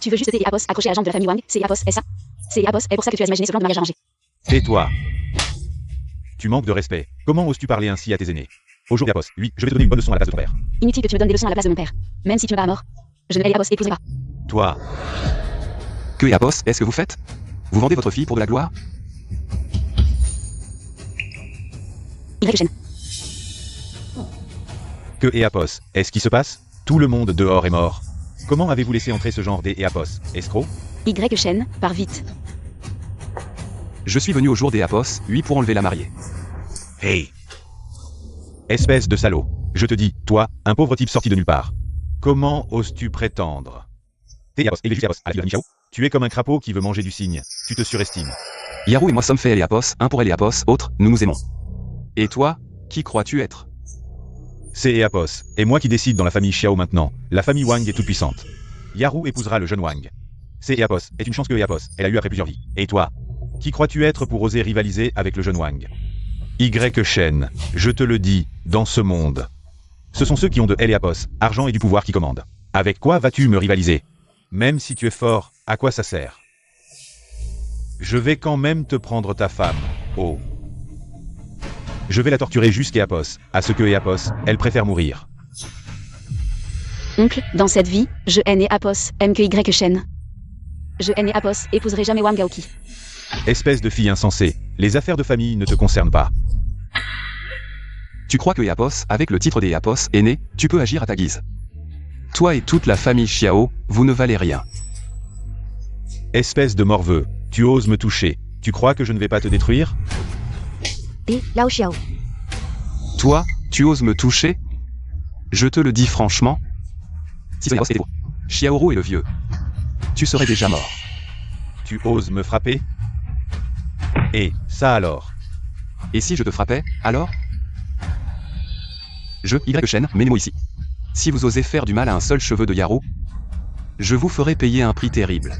Tu veux juste T et Apos accrocher à la jambe de la famille Wang, c'est Apos, est ça? C'est Apos, est pour ça que tu as imaginé ce plan de mariage arrangé. Tais-toi. Tu manques de respect. Comment oses-tu parler ainsi à tes aînés? Au jour d'Apos, oui, je vais te donner une bonne leçon à la place de ton père. Inutile que tu me donnes des leçons à la place de mon père. Même si tu me bats à mort. Je ne vais Apos épouser pas. Toi, Que Eapos, est-ce que vous faites? Vous vendez votre fille pour de la gloire? Y chaîne. que Eapos, est-ce qui se passe? Tout le monde dehors est mort. Comment avez-vous laissé entrer ce genre d'Eapos, escroc? Y chaîne, pars vite. Je suis venu au jour des Apos, oui, pour enlever la mariée. Hey! Espèce de salaud. Je te dis, toi, un pauvre type sorti de nulle part. Comment oses-tu prétendre? Eapos, et les Eapos, à la Michao? Tu es comme un crapaud qui veut manger du cygne. Tu te surestimes. Yaru et moi sommes faits Eapos, un pour Eapos, autre, nous nous aimons. Et toi, qui crois-tu être? C'est Eapos, et moi qui décide dans la famille Xiao maintenant. La famille Wang est toute puissante. Yaru épousera le jeune Wang. C'est Eapos, est une chance que Eapos, elle a eu après plusieurs vies. Et toi? Qui crois-tu être pour oser rivaliser avec le jeune Wang? Y Shen, je te le dis, dans ce monde. Ce sont ceux qui ont de Eapos, argent et du pouvoir qui commandent. Avec quoi vas-tu me rivaliser? Même si tu es fort, à quoi ça sert? Je vais quand même te prendre ta femme, oh. Je vais la torturer jusqu'à Eapos, à ce que Eapos, elle préfère mourir. Oncle, dans cette vie, je haine Apos, aime que Y chaîne. Je haine Apos, épouserai jamais Wang Gaoki. Espèce de fille insensée, les affaires de famille ne te concernent pas. Tu crois que Eapos, avec le titre des Eapos, est né, tu peux agir à ta guise. Toi et toute la famille Xiao, vous ne valez rien. Espèce de morveux, tu oses me toucher, tu crois que je ne vais pas te détruire? Et Lao Xiao. Toi, tu oses me toucher? Je te le dis franchement. Si Eapos était beau, Xiaoru est le vieux. Tu serais déjà mort. Tu oses me frapper? Et ça alors? Et si je te frappais, alors? Je, Y Shen, mets les mots ici. Si vous osez faire du mal à un seul cheveu de Yaru, je vous ferai payer un prix terrible.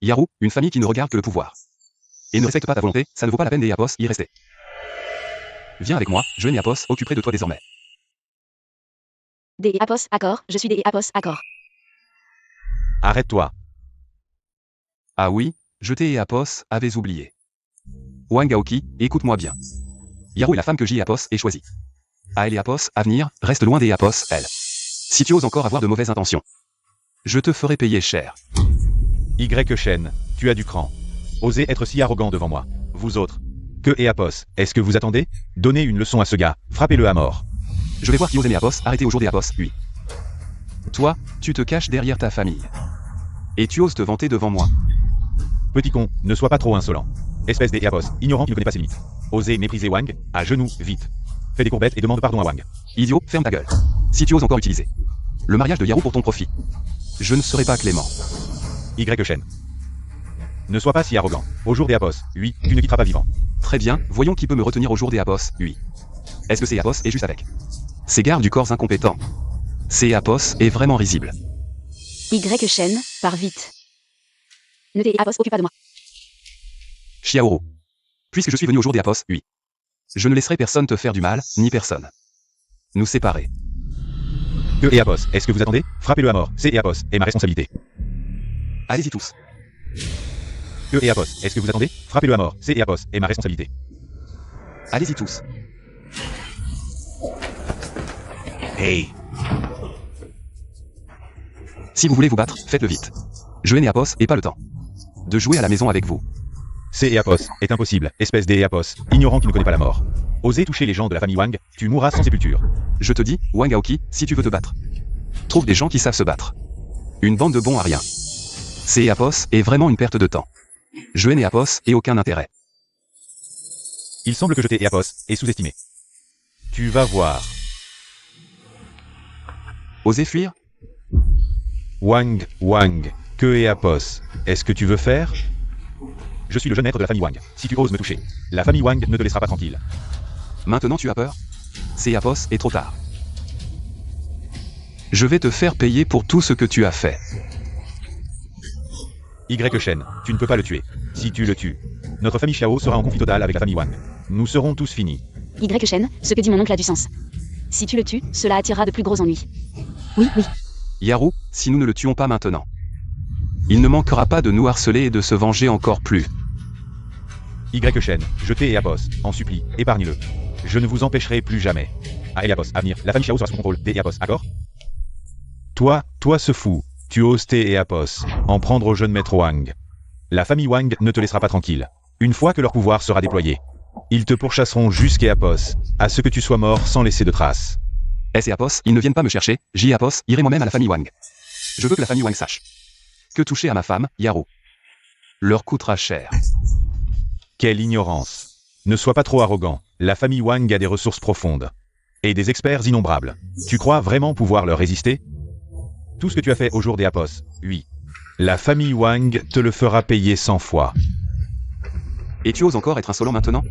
Yaru, une famille qui ne regarde que le pouvoir. Et ne respecte pas ta volonté, ça ne vaut pas la peine des Apos y rester. Viens avec moi, je et Apos occuperai de toi désormais. Des Apos, accord, je suis des Apos, accord. Arrête-toi. Ah oui, je et Apos avais oublié. Wang Aoki, écoute-moi bien. Yaru est la femme que J Apos ait choisie. À elle et Apos, à venir, reste loin des Apos, elle. Si tu oses encore avoir de mauvaises intentions, je te ferai payer cher. Y. Shen, tu as du cran. Osez être si arrogant devant moi. Vous autres. Que et Apos, est-ce que vous attendez? Donnez une leçon à ce gars, frappez-le à mort. Je vais voir qui ose aimer Apos, arrêtez au jour des Apos, oui. Toi, tu te caches derrière ta famille. Et tu oses te vanter devant moi. Petit con, ne sois pas trop insolent. Espèce des Apos, ignorant qui ne connaît pas ses limites. Osez mépriser Wang, à genoux, vite. Fais des courbettes et demande pardon à Wang. Idiot, ferme ta gueule. Si tu oses encore utiliser le mariage de Yaru pour ton profit, je ne serai pas clément. Y. Shen. Ne sois pas si arrogant. Au jour des Apos, oui, tu ne quitteras pas vivant. Très bien, voyons qui peut me retenir au jour des Apos, oui. Est-ce que c'est Apos est juste avec ces gardes du corps incompétents? C'est Apos est vraiment risible. Y. Shen, pars vite. Ne t'es Apos, occupe pas de moi. Xiaoro. Puisque je suis venu au jour des Apos, oui. Je ne laisserai personne te faire du mal, ni personne nous séparer. Que et Apos, est-ce que vous attendez? Frappez-le à mort, c'est et Apos, est ma responsabilité. Allez-y tous. Que et Apos, est-ce que vous attendez? Frappez-le à mort, c'est et Apos, est ma responsabilité. Allez-y tous. Hey. Si vous voulez vous battre, faites-le vite. Je et Apos, et pas le temps de jouer à la maison avec vous. C'est et Apos, est impossible, espèce des Apos, ignorant qui ne connaît pas la mort. Osez toucher les gens de la famille Wang, tu mourras sans sépulture. Je te dis, Wang Aoki, si tu veux te battre, trouve des gens qui savent se battre. Une bande de bons à rien. C'est Apos est vraiment une perte de temps. Je et Apos et aucun intérêt. Il semble que je t'ai et Apos, est sous-estimé. Tu vas voir. Osez fuir? Wang, que et Apos, est-ce que tu veux faire? Je suis le jeune maître de la famille Wang. Si tu oses me toucher, la famille Wang ne te laissera pas tranquille. Maintenant tu as peur? C'est Apos est trop tard. Je vais te faire payer pour tout ce que tu as fait. Y. Shen, tu ne peux pas le tuer. Si tu le tues, notre famille Xiao sera en conflit total avec la famille Wang. Nous serons tous finis. Y. Shen, ce que dit mon oncle a du sens. Si tu le tues, cela attirera de plus gros ennuis. Oui. Yaru, si nous ne le tuons pas maintenant, il ne manquera pas de nous harceler et de se venger encore plus. Y. Shen, je t'ai et Apos, en supplie, épargne-le. Je ne vous empêcherai plus jamais. À Apos, à venir, la famille Xiao sera sous contrôle des Apos, accord? Toi ce fou, tu oses tes et Apos, en prendre au jeune maître Wang. La famille Wang ne te laissera pas tranquille. Une fois que leur pouvoir sera déployé, ils te pourchasseront jusqu'à Apos, à ce que tu sois mort sans laisser de traces. S et Apos, ils ne viennent pas me chercher, J Apos, irai moi-même à la famille Wang. Je veux que la famille Wang sache que toucher à ma femme, Yaru, leur coûtera cher. Quelle ignorance. Ne sois pas trop arrogant, la famille Wang a des ressources profondes. Et des experts innombrables. Tu crois vraiment pouvoir leur résister? Tout ce que tu as fait au jour des Apos, oui. La famille Wang te le fera payer 100 fois. Et tu oses encore être insolent maintenant?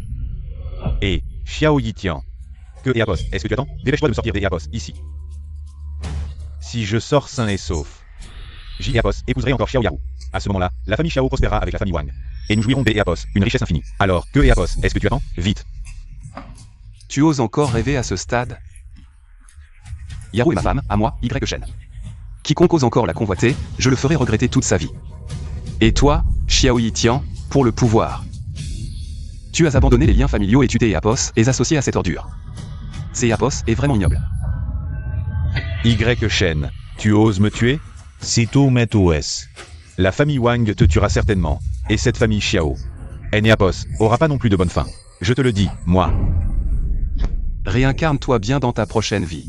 Et, Xiao Yitian. Que et Apos, est-ce que tu attends? Dépêche-toi de me sortir des Apos, ici. Si je sors sain et sauf, J. Apos épouserait encore Xiao Yaru. À ce moment-là, la famille Xiao prospérera avec la famille Wang. Et nous jouirons des Apos, une richesse infinie. Alors, que et Apos, est-ce que tu attends? Vite. Tu oses encore rêver à ce stade? Yaru est ma femme, à moi, Y. Shen. Quiconque ose encore la convoiter, je le ferai regretter toute sa vie. Et toi, Xiao Yitian, pour le pouvoir. Tu as abandonné les liens familiaux et tu t'es Apos et associé à cette ordure. C'est Apos est vraiment ignoble. Y. Shen, tu oses me tuer? Sito Metos. La famille Wang te tuera certainement, et cette famille Xiao. Apos aura pas non plus de bonne fin. Je te le dis, moi. Réincarne-toi bien dans ta prochaine vie.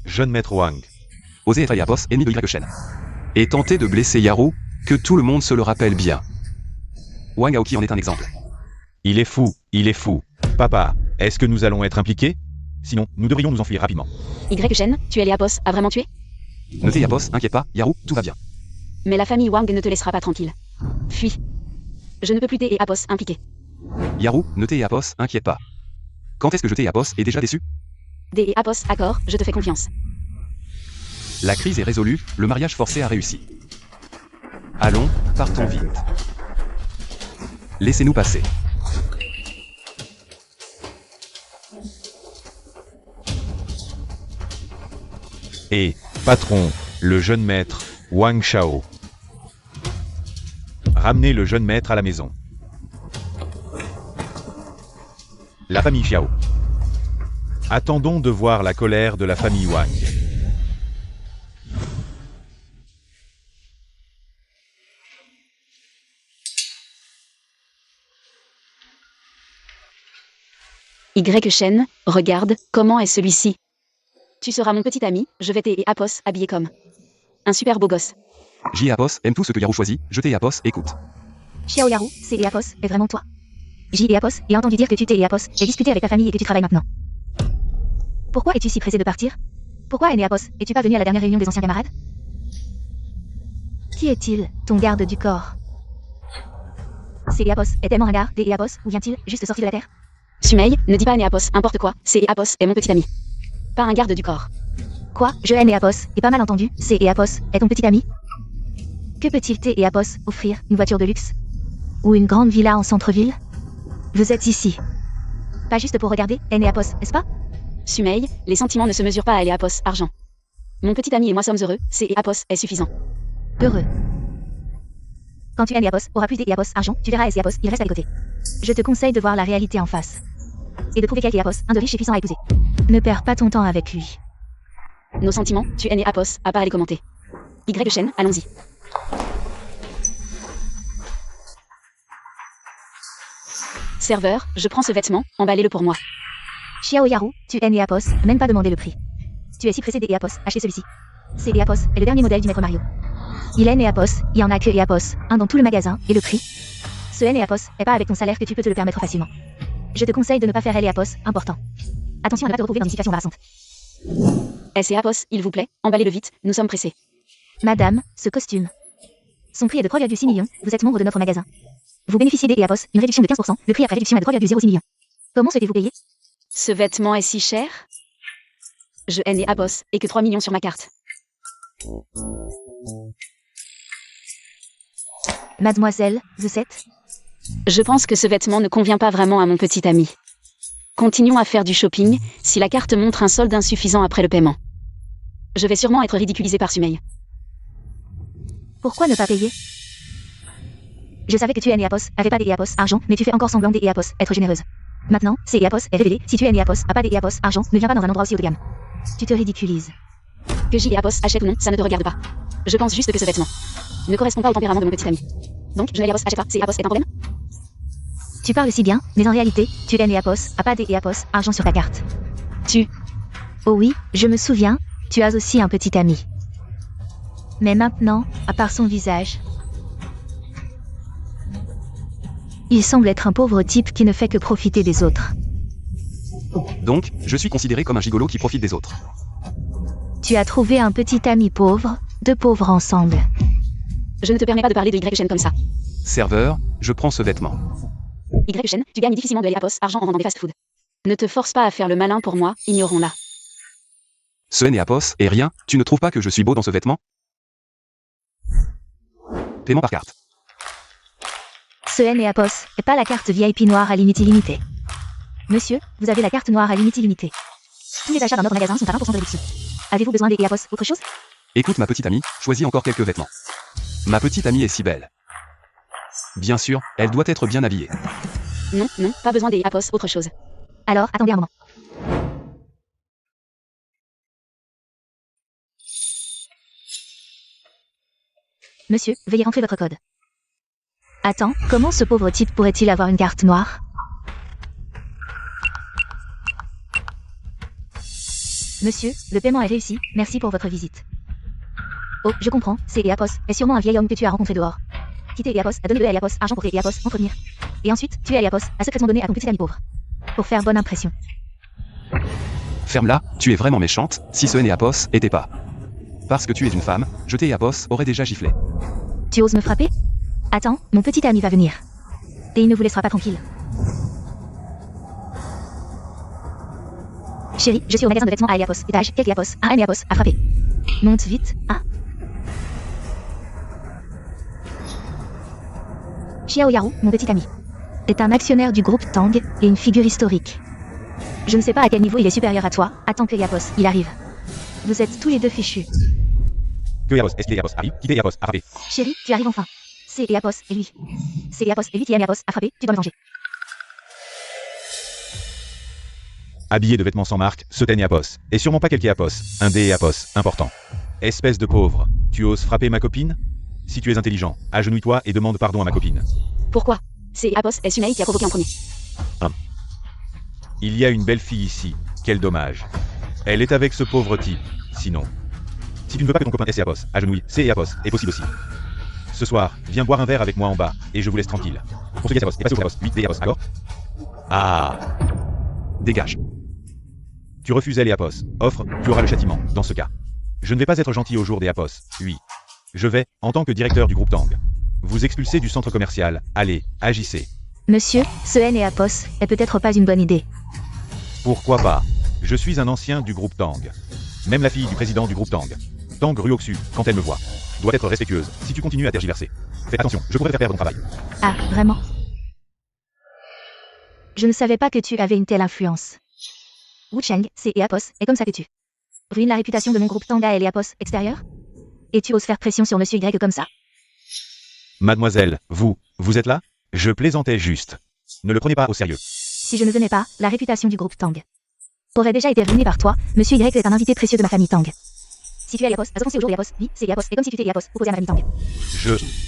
Jeune maître Wang. Osez être Apos, ennemi de Y. Shen. Et tenter de blesser Yaru, que tout le monde se le rappelle bien. Wang Aoki en est un exemple. Il est fou. Papa, est-ce que nous allons être impliqués? Sinon, nous devrions nous enfuir rapidement. Y. Shen, tu es les Apos, a vraiment tué? Ne t'es Apos, inquiète pas, Yaru, tout va bien. Mais la famille Wang ne te laissera pas tranquille. Fuis. Je ne peux plus t'aider Apos impliqué. Yaru, ne t'es Apos, inquiète pas. Quand est-ce que je t'ai Apos est déjà déçu? Des Apos, accord, je te fais confiance. La crise est résolue, le mariage forcé a réussi. Allons, partons vite. Laissez-nous passer. Et, patron, le jeune maître, Wang Shao. Ramenez le jeune maître à la maison. La famille Xiao. Attendons de voir la colère de la famille Wang. Y Shen, regarde, comment est celui-ci? Tu seras mon petit ami, je vais t'aider Apos habillé comme un super beau gosse. J et Apos aime tout ce que Yaru choisit, je t'ai et Apos écoute. Xiao Yaru, c'est et Apos, est vraiment toi? J et Apos, ai entendu dire que tu t'es et Apos, et discuté avec ta famille et que tu travailles maintenant. Pourquoi es-tu si pressé de partir? Pourquoi est né Apos, es-tu pas venu à la dernière réunion des anciens camarades? Qui est-il, ton garde du corps? C'est Apos, est tellement un gars, des Apos, ou vient-il, juste sorti de la terre? Sumei, ne dis pas Apos, importe quoi, c'est Apos est mon petit ami. Pas un garde du corps. Quoi? Je hais Apos, et pas mal entendu, c'est Apos, est ton petit ami? Que peut-il et Apos offrir, une voiture de luxe? Ou une grande villa en centre-ville? Vous êtes ici. Pas juste pour regarder, Apos, n'est-ce pas? Sumei, les sentiments ne se mesurent pas à Apos, argent. Mon petit ami et moi sommes heureux, c'est Apos est suffisant. Heureux. Quand tu Apos aura plus Apos argent, tu verras Apos, il reste à côté. Je te conseille de voir la réalité en face. Et de trouver quelqu'un Apos, un de riche et puissant à épouser. Ne perds pas ton temps avec lui. Nos sentiments, tu Apos, à pas à les commenter. Y Shen, allons-y. Serveur, je prends ce vêtement, emballez-le pour moi. Xiao Yaru, tu Apos, même pas demandé le prix. Tu es si pressé Apos, achetez celui-ci. C'est Apos, est le dernier modèle du maître Mario. Il Apos, il y en a que Apos, un dans tout le magasin, et le prix? Ce Apos est pas avec ton salaire que tu peux te le permettre facilement. Je te conseille de ne pas faire Apos, important. Attention à ne pas te retrouver dans une situation embarrassante. C'est Apos, il vous plaît, emballez-le vite, nous sommes pressés. Madame, ce costume. Son prix est de 3,6 millions, vous êtes membre de notre magasin. Vous bénéficiez Apos, une réduction de 15%, le prix après réduction est de 3,06 millions. Comment souhaitez-vous payer? Ce vêtement est si cher? Je Apos, et que 3 millions sur ma carte. Mademoiselle, vous êtes? Je pense que ce vêtement ne convient pas vraiment à mon petit ami. Continuons à faire du shopping, si la carte montre un solde insuffisant après le paiement. Je vais sûrement être ridiculisé par Sumei. Pourquoi ne pas payer? Je savais que tu Apos, avait pas Apos argent, mais tu fais encore semblant Apos, être généreuse. Maintenant, c'est Apos est révélé, si tu Apos, a pas Apos argent, ne viens pas dans un endroit aussi haut de gamme. Tu te ridiculises. Que J et Apos achètent ou non, ça ne te regarde pas. Je pense juste que ce vêtement ne correspond pas au tempérament de mon petit ami. Donc, je Apos achète pas, c'est Apos est un problème? Tu parles si bien, mais en réalité, tu Apos, a pas Apos argent sur ta carte. Oh oui, je me souviens, tu as aussi un petit ami. Mais maintenant, à part son visage, il semble être un pauvre type qui ne fait que profiter des autres. Donc, je suis considéré comme un gigolo qui profite des autres. Tu as trouvé un petit ami pauvre, deux pauvres ensemble. Je ne te permets pas de parler de Y Shen comme ça. Serveur, je prends ce vêtement. Y Shen, tu gagnes difficilement de Apos argent en vendant des fast-food. Ne te force pas à faire le malin pour moi, ignorons-la. Ce n'est Apos, et rien, tu ne trouves pas que je suis beau dans ce vêtement? Paiement par carte. Ce Apos, et pas la carte VIP noire à limite illimitée. Monsieur, vous avez la carte noire à limite illimitée. Tous les achats dans notre magasin sont à 20% de réduction. Avez-vous besoin des Apos, autre chose? Écoute ma petite amie, choisis encore quelques vêtements. Ma petite amie est si belle. Bien sûr, elle doit être bien habillée. Non, non, pas besoin des Apos, autre chose. Alors, attendez un moment. Monsieur, veuillez rentrer votre code. Attends, comment ce pauvre type pourrait-il avoir une carte noire? Monsieur, le paiement est réussi, merci pour votre visite. Oh, je comprends, c'est Apos, est sûrement un vieil homme que tu as rencontré dehors. Quitter Apos, a donné de Apos argent pour Apos entretenir. Et ensuite, tu Apos, a secrètement donné à ton petit ami pauvre. Pour faire bonne impression. Ferme-la, tu es vraiment méchante, si ce Apos était pas. Parce que tu es une femme, je Apos aurait déjà giflé. Tu oses me frapper? Attends, mon petit ami va venir. Et il ne vous laissera pas tranquille. Chérie, je suis au magasin de vêtements à Apos, étage, quelques Apos, un Apos, à frapper. Monte vite, ah. Xiao Yaru, mon petit ami, est un actionnaire du groupe Tang et une figure historique. Je ne sais pas à quel niveau il est supérieur à toi, attends que Yapos, il arrive. Vous êtes tous les deux fichus. Que Yapos, est-ce que Yapos arrive? Quittez Yapos, à frapper. Chérie, tu arrives enfin. C'est Yapos et lui. C'est Yapos et lui qui aime Yapos à frapper, tu dois le venger. Habillé de vêtements sans marque, ce t'es Yapos. Et sûrement pas quelque Yapos, un des Yapos, important. Espèce de pauvre, tu oses frapper ma copine? Si tu es intelligent, agenouille-toi et demande pardon à ma copine. Pourquoi? C'est Apos et Sunaï qui a provoqué en premier. Il y a une belle fille ici, quel dommage. Elle est avec ce pauvre type, sinon. Si tu ne veux pas que ton copain ait Apos, agenouille, c'est Apos, est possible aussi. Ce soir, viens boire un verre avec moi en bas, et je vous laisse tranquille. Pour ce qui est Apos, et passez au Apos, 8 des Apos, d'accord? Ah. Dégage. Tu refuses les Apos, offre, tu auras le châtiment, dans ce cas. Je ne vais pas être gentil au jour des Apos, oui. Je vais, en tant que directeur du groupe Tang, vous expulser du centre commercial, allez, agissez. Monsieur, ce N et Apos est peut-être pas une bonne idée. Pourquoi pas? Je suis un ancien du groupe Tang. Même la fille du président du groupe Tang, Tang Ruoksu, quand elle me voit, doit être respectueuse, si tu continues à tergiverser. Fais attention, je pourrais faire perdre ton travail. Ah, vraiment? Je ne savais pas que tu avais une telle influence. Wu Cheng, c'est Apos, et comme ça que tu ruines la réputation de mon groupe Tanga et les Apos extérieurs? Et tu oses faire pression sur Monsieur Y comme ça? Mademoiselle, vous êtes là? Je plaisantais juste. Ne le prenez pas au sérieux. Si je ne venais pas, la réputation du groupe Tang aurait déjà été ruinée par toi. Monsieur Y est un invité précieux de ma famille Tang. Si tu es Apos, c'est au jour des Apos, oui, c'est Apos, et comme si tu étais Apos, opposé à ma famille Tang.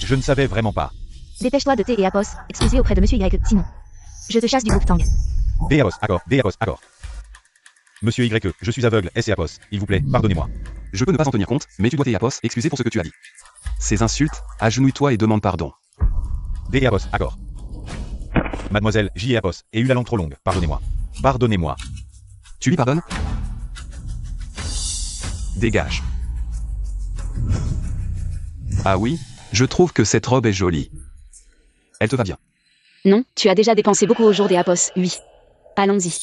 Je ne savais vraiment pas. Dépêche-toi de et Apos, excusez auprès de Monsieur Y, sinon je te chasse du groupe Tang. Des Apos, accord. Monsieur Y, je suis aveugle, et Apos, il vous plaît, pardonnez-moi. Je peux ne pas en tenir compte, mais tu dois Apos excuser pour ce que tu as dit. Ces insultes, agenouille-toi et demande pardon. Des Apos, accord. Mademoiselle J. Apos, et eu la langue trop longue, pardonnez-moi. Pardonnez-moi. Tu lui pardonnes? Dégage. Ah oui, je trouve que cette robe est jolie. Elle te va bien. Non, tu as déjà dépensé beaucoup au jour des Apos, oui. Allons-y.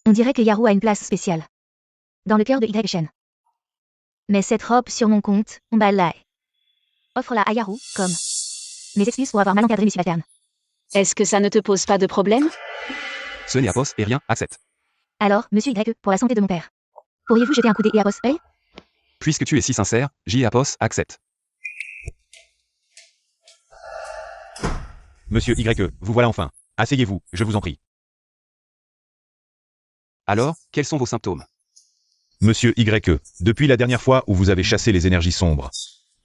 On dirait que Yaru a une place spéciale. Dans le cœur de Y Shen. Mais cette robe sur mon compte, on balaye. Offre-la à Yaru, comme mes excuses pour avoir mal encadré mes subalternes. Est-ce que ça ne te pose pas de problème? Ce n'est Apos et rien, accepte. Alors, Monsieur Y, pour la santé de mon père. Pourriez-vous jeter un coup d'œil Apos œil? Puisque tu es si sincère, J. Apos accepte. Monsieur Y, vous voilà enfin. Asseyez-vous, je vous en prie. Alors, quels sont vos symptômes? Monsieur Y, depuis la dernière fois où vous avez chassé les énergies sombres,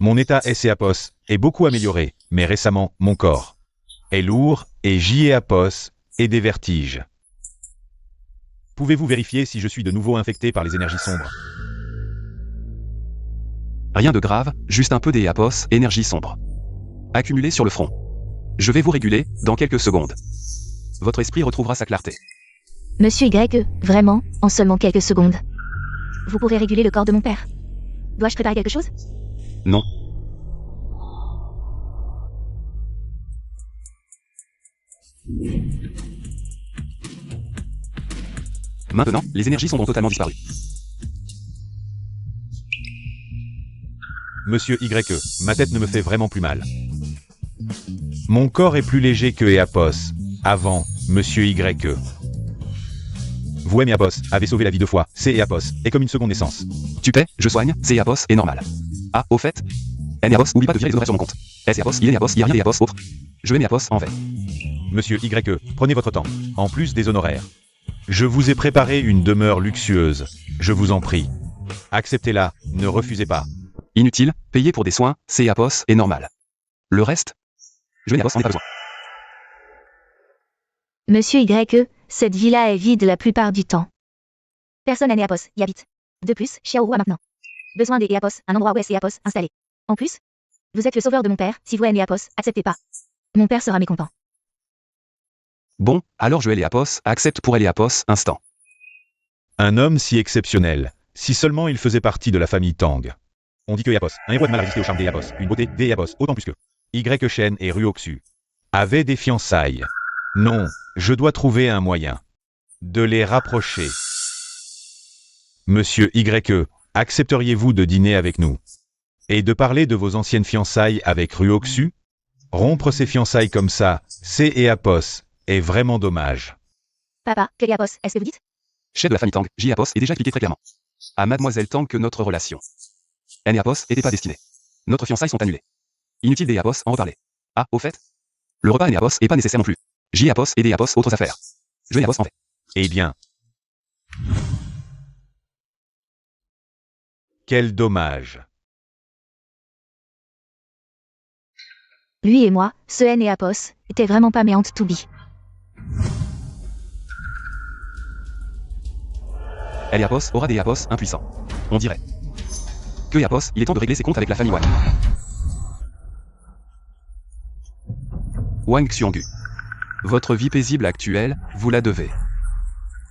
mon état Apos est beaucoup amélioré, mais récemment, mon corps est lourd et J. Apos et des vertiges. Pouvez-vous vérifier si je suis de nouveau infecté par les énergies sombres? Rien de grave, juste un peu des Apos, énergie sombre. Accumulée sur le front. Je vais vous réguler, dans quelques secondes. Votre esprit retrouvera sa clarté. Monsieur Y, vraiment, en seulement quelques secondes. Vous pourrez réguler le corps de mon père. Dois-je préparer quelque chose? Non. Maintenant, les énergies sombres ont totalement disparu. Monsieur Y, ma tête ne me fait vraiment plus mal. Mon corps est plus léger que Apos, avant, Monsieur Y. Vous et Apos avez sauvé la vie 2 fois, c'est Apos, est comme une seconde naissance. Tu paies, je soigne, c'est Apos est normal. Ah, au fait, N et Apos, oublie pas de virer les honoraires sur mon compte. S et Apos, il est Apos, il y a rien et Apos autre. Je mets mes Apos en veille. Monsieur Y, prenez votre temps, en plus des honoraires. Je vous ai préparé une demeure luxueuse, je vous en prie. Acceptez-la, ne refusez pas. Inutile, payer pour des soins, c'est Apos est normal. Le reste, je n'ai Apos en ai pas besoin. Monsieur Y, cette villa est vide la plupart du temps. Personne n'est Apos y habite. De plus, Xiaoru a maintenant besoin des Apos, un endroit où est Apos installé. En plus, vous êtes le sauveur de mon père, si vous êtes Apos, acceptez pas. Mon père sera mécontent. Bon, alors je Apos accepte pour Apos instant. Un homme si exceptionnel, si seulement il faisait partie de la famille Tang. On dit que Apos, un héros de mal à résister au charme des Apos, une beauté des Apos, autant plus que Y Shen et Ruoksu avaient des fiançailles. Non, je dois trouver un moyen de les rapprocher. Monsieur Y, accepteriez-vous de dîner avec nous et de parler de vos anciennes fiançailles avec Ruoksu? Rompre ses fiançailles comme ça, C et Apos, est vraiment dommage. Papa, que Apos, est-ce que vous dites? Chef de la famille Tang, J et Apos est déjà expliqué très clairement à Mademoiselle Tang que notre relation N et Apos n'était pas destinée. Notre fiançailles sont annulées. Inutile des Apos en reparler. Ah, au fait, le repas N et Apos est pas nécessaire non plus. J et Apos et des Apos autres affaires. Je et Apos en fait. Eh bien. Quel dommage. Lui et moi, ce N et Apos, étaient vraiment pas meant to be. Elle et Apos aura des Apos impuissants. On dirait. Que et Apos, il est temps de régler ses comptes avec la famille Wang. Wang Xionggu. Votre vie paisible actuelle, vous la devez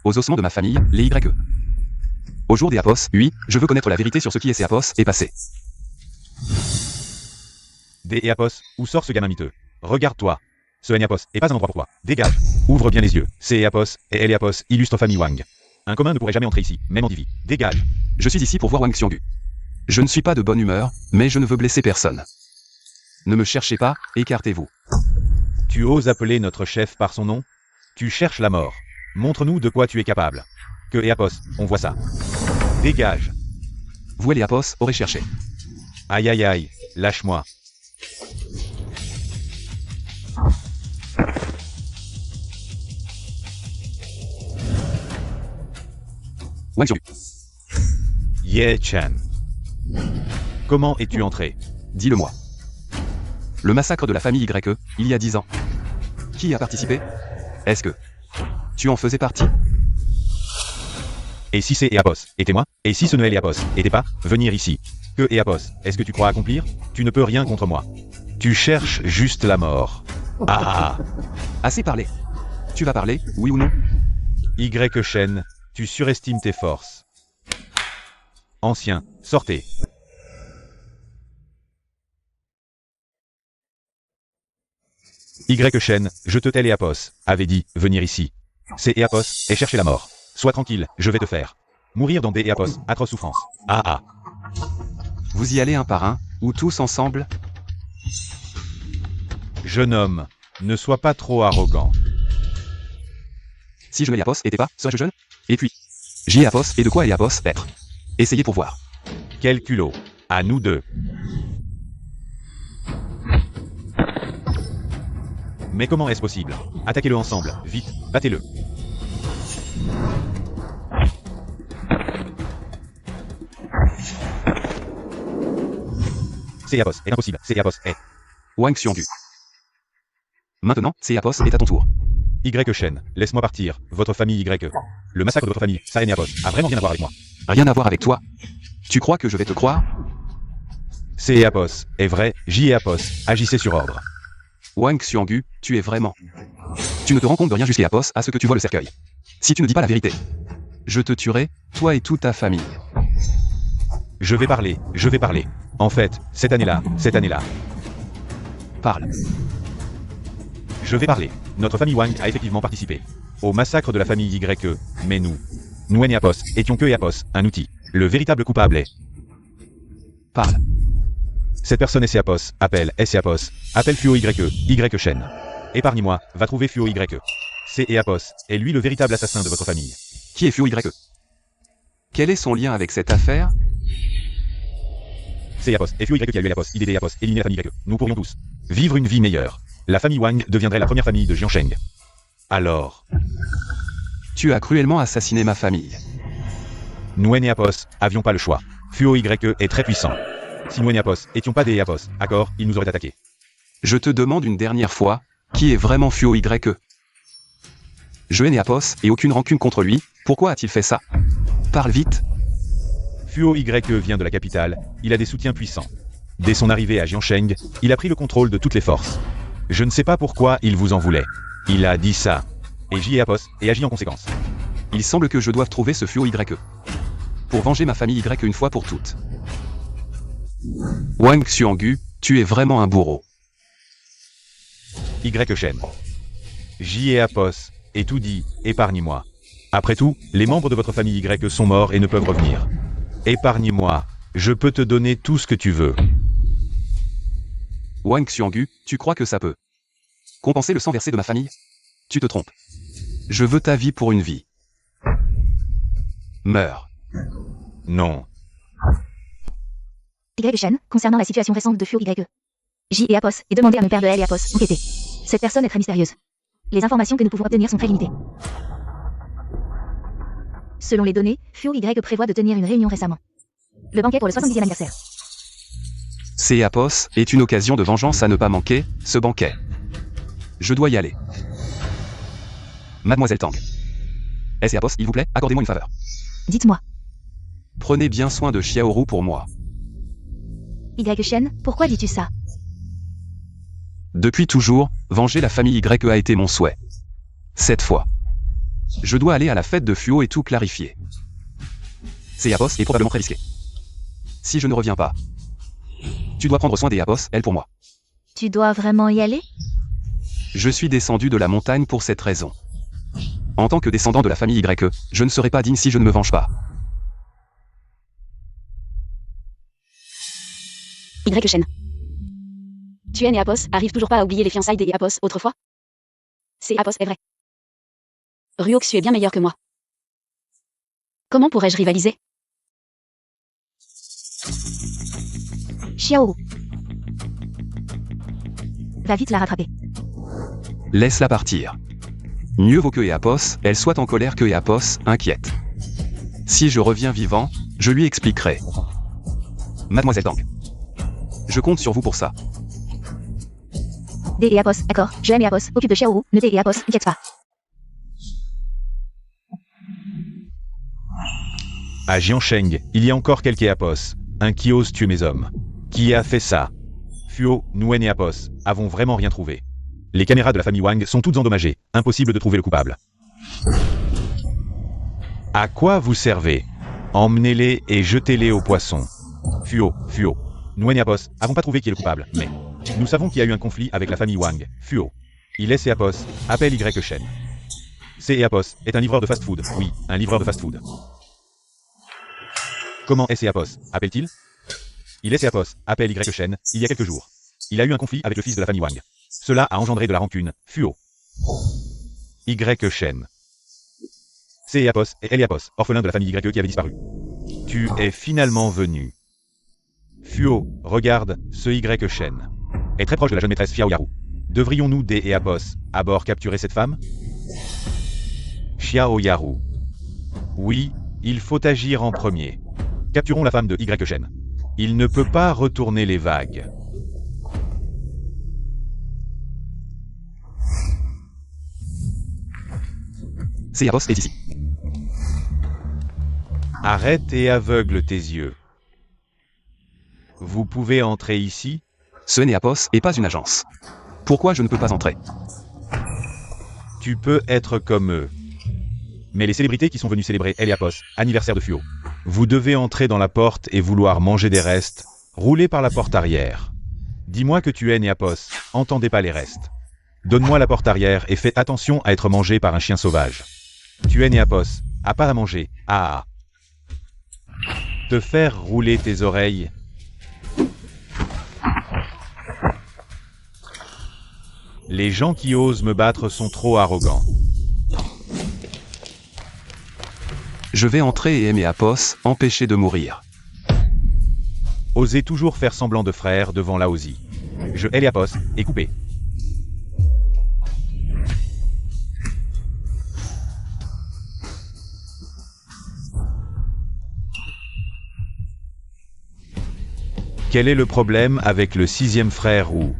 aux ossements de ma famille, les YE. Au jour des Apos, oui, je veux connaître la vérité sur ce qui est ces Apos est passé. Des et Apos, où sort ce gamin miteux? Regarde-toi. Ce N et Apos est pas un endroit pour toi. Dégage. Ouvre bien les yeux. C et Apos et L et Apos illustre famille Wang. Un commun ne pourrait jamais entrer ici, même en divi. Dégage. Je suis ici pour voir Wang Xionggu. Je ne suis pas de bonne humeur, mais je ne veux blesser personne. Ne me cherchez pas, écartez-vous. Tu oses appeler notre chef par son nom? Tu cherches la mort. Montre-nous de quoi tu es capable. Que et Apos, on voit ça. Dégage. Vous et les Apos aurez cherché. Aïe aïe aïe, lâche-moi. Wang Xionggu. Ye Chen. Comment es-tu entré? Dis-le-moi. Le massacre de la famille YE, il y a 10 ans. Qui y a participé? Est-ce que tu en faisais partie? Et si c'est et Apos, et moi? Et si ce Noël et Apos, était pas, venir ici? Que et Apos, est-ce que tu crois accomplir? Tu ne peux rien contre moi. Tu cherches juste la mort. Ah! Assez parlé. Tu vas parler, oui ou non? Y Shen, tu surestimes tes forces. Ancien, sortez. Y Shen, je te tel et Apos, avait dit, venir ici. C'est et Apos, et chercher la mort. Sois tranquille, je vais te faire mourir dans des et Apos, atroce souffrance. Ah ah. Vous y allez un par un, ou tous ensemble? Jeune homme, ne sois pas trop arrogant. Si je et Apos était pas, serais-je jeune? Et puis, J et Apos et de quoi et Apos être? Essayez pour voir. Quel culot. À nous deux. Mais comment est-ce possible? Attaquez-le ensemble, vite, battez-le. C'est Apos, est impossible, c'est Apos, est. Wang Xionggu. Maintenant, c'est Apos est à ton tour. Y Shen, laisse-moi partir, votre famille Y. Le massacre de votre famille, ça et Apos, a vraiment rien à voir avec moi. Rien à voir avec toi. Tu crois que je vais te croire? C'est et Apos, est vrai, J et Apos, agissez sur ordre. Wang Xionggu, tu es vraiment... Tu ne te rends compte de rien jusqu'à Apos à ce que tu vois le cercueil. Si tu ne dis pas la vérité, je te tuerai, toi et toute ta famille. Je vais parler, je vais parler. En fait, cette année-là. Parle. Je vais parler. Notre famille Wang a effectivement participé au massacre de la famille YE, mais nous et Apos, étions que et Apos, un outil. Le véritable coupable est... Parle. Cette personne est Apos, appelle Apos, appelle Fuo Y Shen. Épargne-moi, va trouver Fuo YE. C'est et Apos, est lui le véritable assassin de votre famille. Qui est Fuo YE? Quel est son lien avec cette affaire? C'est Apos, et Fuo Y qui a eu Apos, IDD Apos, éliminer la famille YE. Nous pourrions tous vivre une vie meilleure. La famille Wang deviendrait la première famille de Jiansheng. Alors... Tu as cruellement assassiné ma famille. Nous et Apos avions pas le choix. Fuo YE est très puissant. Si nous et Apos étions pas des Apos, accord, ils nous auraient attaqués. Je te demande une dernière fois, qui est vraiment Fuo YE? Je n'ai Apos et aucune rancune contre lui, pourquoi a-t-il fait ça? Parle vite. Fuo YE vient de la capitale, il a des soutiens puissants. Dès son arrivée à Jiansheng, il a pris le contrôle de toutes les forces. Je ne sais pas pourquoi il vous en voulait. Il a dit ça. Et J et Apos, et agit en conséquence. Il semble que je doive trouver ce Fuo YE. Pour venger ma famille Y une fois pour toutes. Wang Xionggu, tu es vraiment un bourreau. Y Shen. J et Apos, et tout dit, épargne-moi. Après tout, les membres de votre famille Y sont morts et ne peuvent revenir. Épargne-moi, je peux te donner tout ce que tu veux. Wang Xuangu, tu crois que ça peut compenser le sang versé de ma famille? Tu te trompes. Je veux ta vie pour une vie. Meurs. Non. Y. Shen, concernant la situation récente de Fuo YE. J et Apos, et demandez à mon père de L et Apos, enquêter. Cette personne est très mystérieuse. Les informations que nous pouvons obtenir sont très limitées. Selon les données, Fuo Y prévoit de tenir une réunion récemment. Le banquet pour le 70e anniversaire. C. Apos est une occasion de vengeance à ne pas manquer, ce banquet. Je dois y aller. Mademoiselle Tang. S. et Apos, il vous plaît, accordez-moi une faveur. Dites-moi. Prenez bien soin de Xiaoru pour moi. Y. Shen, pourquoi dis-tu ça? Depuis toujours, venger la famille Y a été mon souhait. Cette fois. Je dois aller à la fête de Fuo et tout clarifier. C. Apos est probablement très risqué. Si je ne reviens pas, tu dois prendre soin des Apos, elle pour moi. Tu dois vraiment y aller? Je suis descendu de la montagne pour cette raison. En tant que descendant de la famille Y, je ne serai pas digne si je ne me venge pas. Y. Shen. Tuen et Apos arrivent toujours pas à oublier les fiançailles des Apos autrefois? C'est Apos est vrai. Ruoxu est bien meilleur que moi. Comment pourrais-je rivaliser? Xiaoru. Va vite la rattraper. Laisse-la partir. Mieux vaut que Apos, elle soit en colère que Apos, inquiète. Si je reviens vivant, je lui expliquerai. Mademoiselle Tang. Je compte sur vous pour ça. D et Apos, d'accord, je l'aime et Apos, occupe de Xiaoru, ne D et Apos, inquiète pas. À Jiansheng, il y a encore quelques Apos, un qui ose tuer mes hommes. Qui a fait ça? Fuo, Nguyen et Apos avons vraiment rien trouvé. Les caméras de la famille Wang sont toutes endommagées, impossible de trouver le coupable. À quoi vous servez? Emmenez-les et jetez-les aux poissons. Fuo, Nguyen et Apos avons pas trouvé qui est le coupable, mais nous savons qu'il y a eu un conflit avec la famille Wang. Fuo. Il est C. Apos, appelle Y. Shen. C. et Apos est un livreur de fast-food. Oui, un livreur de fast-food. Comment est C. Apos appelle-t-il? Il est C. Apos, appelle Y. Shen, il y a quelques jours. Il a eu un conflit avec le fils de la famille Wang. Cela a engendré de la rancune. Fuo. Y. Shen. C. et Apos et L. et Apos, orphelin de la famille Y qui avait disparu. Tu es finalement venu. Fuo, regarde, ce Y. Shen est très proche de la jeune maîtresse Xiao Yaru. Devrions-nous D et Apos à bord capturer cette femme? Xiao Yaru. Oui, il faut agir en premier. Capturons la femme de Y. Shen. Il ne peut pas retourner les vagues. C. Apos est ici. Arrête et aveugle tes yeux. Vous pouvez entrer ici? Ce n'est Apos et pas une agence. Pourquoi je ne peux pas entrer? Tu peux être comme eux. Mais les célébrités qui sont venues célébrer El et Apos, anniversaire de Fuo. Vous devez entrer dans la porte et vouloir manger des restes, rouler par la porte arrière. Dis-moi que tu es né Apos, entendez pas les restes. Donne-moi la porte arrière et fais attention à être mangé par un chien sauvage. Tu es né Apos, à pas à manger, Te faire rouler tes oreilles. Les gens qui osent me battre sont trop arrogants. Je vais entrer et aimer Apos, empêcher de mourir. Osez toujours faire semblant de frère devant Laozi. Je hais les Apos, et coupé. Quel est le problème avec le sixième frère ou...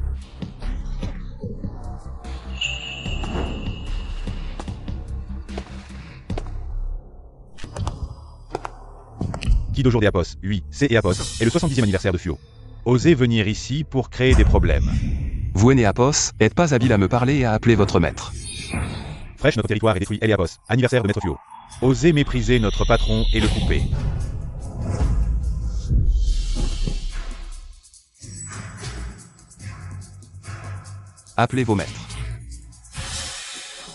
Qui d'aujourd'hui Apos, oui, C et Apos, est le 70e anniversaire de Fuo. Osez venir ici pour créer des problèmes. Vous et Apos, êtes pas habile à me parler et à appeler votre maître. Fraîche, notre territoire est détruit, El et Apos, anniversaire de Maître Fuo. Osez mépriser notre patron et le couper. Appelez vos maîtres.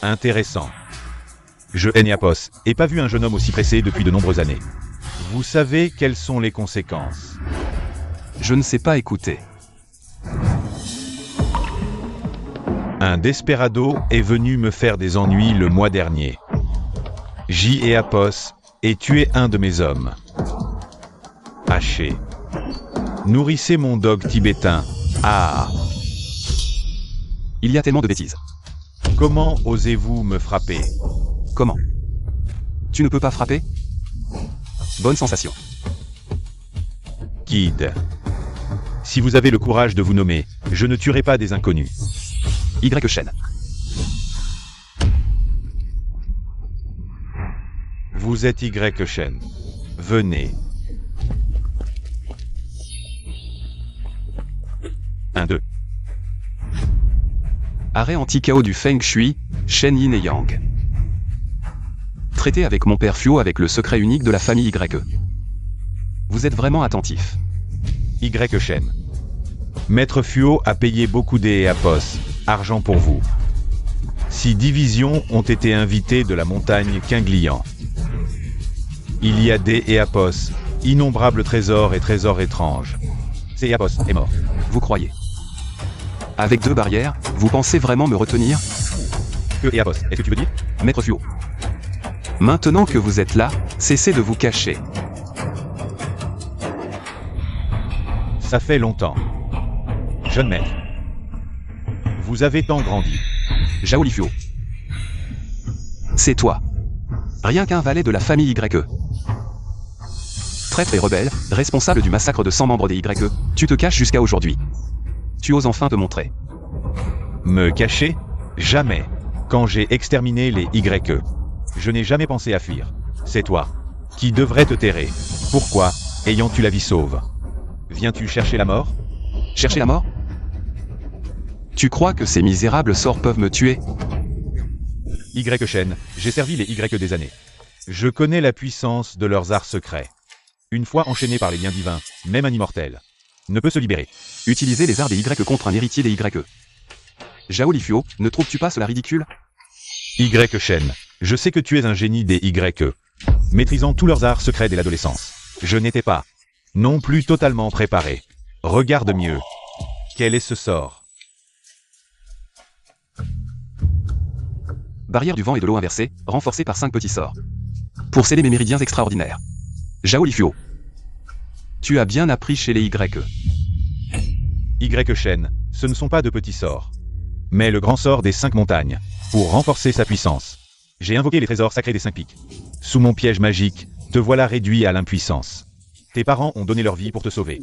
Intéressant. Je hais Apos, et pas vu un jeune homme aussi pressé depuis de nombreuses années. Vous savez quelles sont les conséquences. Je ne sais pas écouter. Un desperado est venu me faire des ennuis le mois dernier. J et Apos et tué un de mes hommes. Haché. Nourrissez mon dog tibétain. Ah. Il y a tellement de bêtises. Comment osez-vous me frapper? Comment? Tu ne peux pas frapper? Bonne sensation. Kid. Si vous avez le courage de vous nommer, je ne tuerai pas des inconnus. Y Shen. Vous êtes Y Shen. Venez. 1-2. Arrêt anti-chaos du Feng Shui, Shen Yin et Yang. Traité avec mon père Fuo avec le secret unique de la famille YE. Vous êtes vraiment attentif. Y Shen. Maître Fuo a payé beaucoup des Apos, argent pour vous. 6 divisions ont été invitées de la montagne Qinglian. Il y a des Apos, innombrables trésors et trésors étranges. C'est Apos est mort. Vous croyez? Avec 2 barrières, vous pensez vraiment me retenir? Que Apos, est-ce que tu veux dire? Maître Fuo. Maintenant que vous êtes là, cessez de vous cacher. Ça fait longtemps. Jeune maître. Vous avez tant grandi. Zhao Lifio. C'est toi. Rien qu'un valet de la famille YE. Traître et rebelle, responsable du massacre de 100 membres des YE, tu te caches jusqu'à aujourd'hui. Tu oses enfin te montrer. Me cacher? Jamais. Quand j'ai exterminé les YE, je n'ai jamais pensé à fuir. C'est toi qui devrais te terrer. Pourquoi, ayant-tu la vie sauve? Viens-tu chercher la mort? Chercher la mort? Tu crois que ces misérables sorts peuvent me tuer? Y Shen, j'ai servi les Y des années. Je connais la puissance de leurs arts secrets. Une fois enchaîné par les liens divins, même un immortel ne peut se libérer. Utiliser les arts des Y contre un héritier des YE. Zhao Lifio, ne trouves-tu pas cela ridicule? Y Shen, je sais que tu es un génie des YE, maîtrisant tous leurs arts secrets dès l'adolescence. Je n'étais pas non plus totalement préparé. Regarde mieux. Quel est ce sort? Barrière du vent et de l'eau inversée, renforcée par 5 petits sorts. Pour sceller mes méridiens extraordinaires. Zhao Lifio. Tu as bien appris chez les YE. Y Shen, ce ne sont pas de petits sorts, mais le grand sort des 5 montagnes, pour renforcer sa puissance. J'ai invoqué les trésors sacrés des 5 pics. Sous mon piège magique, te voilà réduit à l'impuissance. Tes parents ont donné leur vie pour te sauver.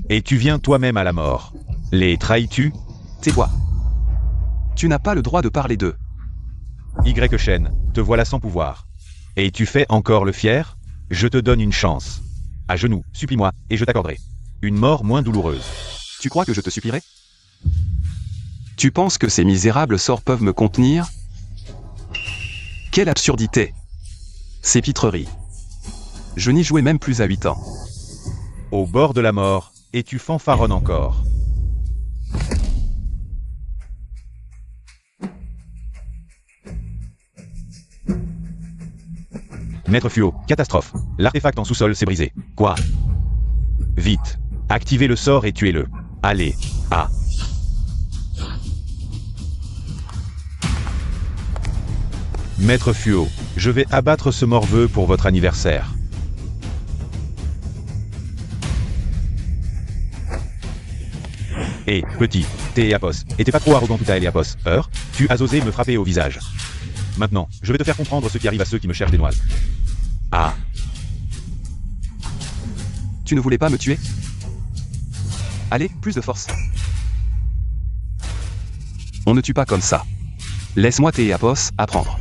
Et tu viens toi-même à la mort. Les trahis-tu? Tais-toi. Tu n'as pas le droit de parler d'eux. Y Shen, te voilà sans pouvoir. Et tu fais encore le fier? Je te donne une chance. À genoux, supplie-moi, et je t'accorderai une mort moins douloureuse. Tu crois que je te supplierai? Tu penses que ces misérables sorts peuvent me contenir? Quelle absurdité! Ces pitreries. Je n'y jouais même plus à 8 ans. Au bord de la mort, et tu fanfaronnes encore. Maître Fuo, catastrophe. L'artefact en sous-sol s'est brisé. Quoi? Vite. Activez le sort et tuez-le. Allez. Ah. Maître Fuo, je vais abattre ce morveux pour votre anniversaire. Hé, petit, t'es Apos, et t'es pas trop arrogant tout à Apos, tu as osé me frapper au visage. Maintenant, je vais te faire comprendre ce qui arrive à ceux qui me cherchent des noises. Ah. Tu ne voulais pas me tuer? Allez, plus de force. On ne tue pas comme ça. Laisse-moi tes Apos apprendre.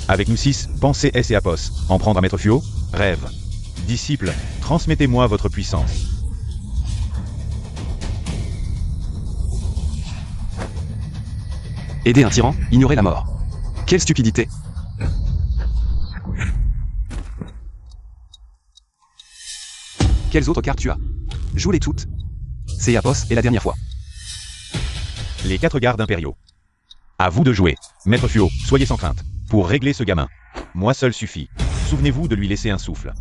Avec nous 6, pensez S et Apos, en prendre à Maître Fuo, rêve. Disciples, transmettez-moi votre puissance. Aider un tyran, ignorer la mort. Quelle stupidité! Quelles autres cartes tu as? Joue-les toutes. C'est Apos et la dernière fois. Les 4 gardes impériaux. À vous de jouer. Maître Fuo, soyez sans crainte. Pour régler ce gamin. Moi seul suffit. Souvenez-vous de lui laisser un souffle.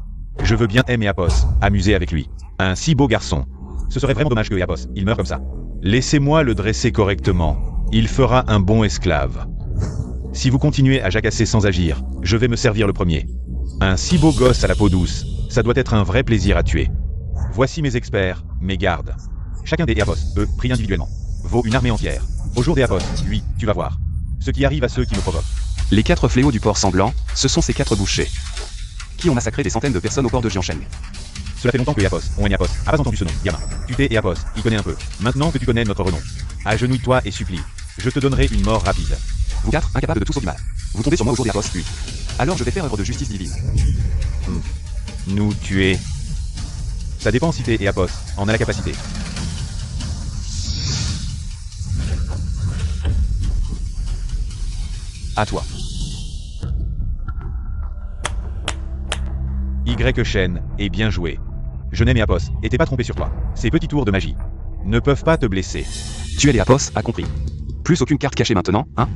Je veux bien aimer Apos, amuser avec lui. Un si beau garçon. Ce serait vraiment dommage que Apos, il meure comme ça. Laissez-moi le dresser correctement. Il fera un bon esclave. Si vous continuez à jacasser sans agir, je vais me servir le premier. Un si beau gosse à la peau douce, ça doit être un vrai plaisir à tuer. Voici mes experts, mes gardes. Chacun des Apos, eux, pris individuellement, vaut une armée entière. Au jour des Apos, lui, tu vas voir. Ce qui arrive à ceux qui me provoquent. Les 4 fléaux du port sanglant, ce sont ces 4 bouchers. Qui ont massacré des centaines de personnes au port de Jiansheng. Cela fait longtemps que Apos, on Apos, a pas entendu ce nom, gamin. Tu t'es Apos, il connaît un peu. Maintenant que tu connais notre renom, agenouille-toi et supplie. Je te donnerai une mort rapide. Vous 4, incapables de tout sauf du mal. Vous tombez sur moi au jour des Apos, lui. Alors je vais faire œuvre de justice divine. Nous tuer. Ça dépend si t'es Apos, en a la capacité. À toi. Y Shen, et bien joué. Je n'aime Apos, et t'es pas trompé sur toi. Ces petits tours de magie ne peuvent pas te blesser. Tu es les Apos, a compris. Plus aucune carte cachée maintenant, hein?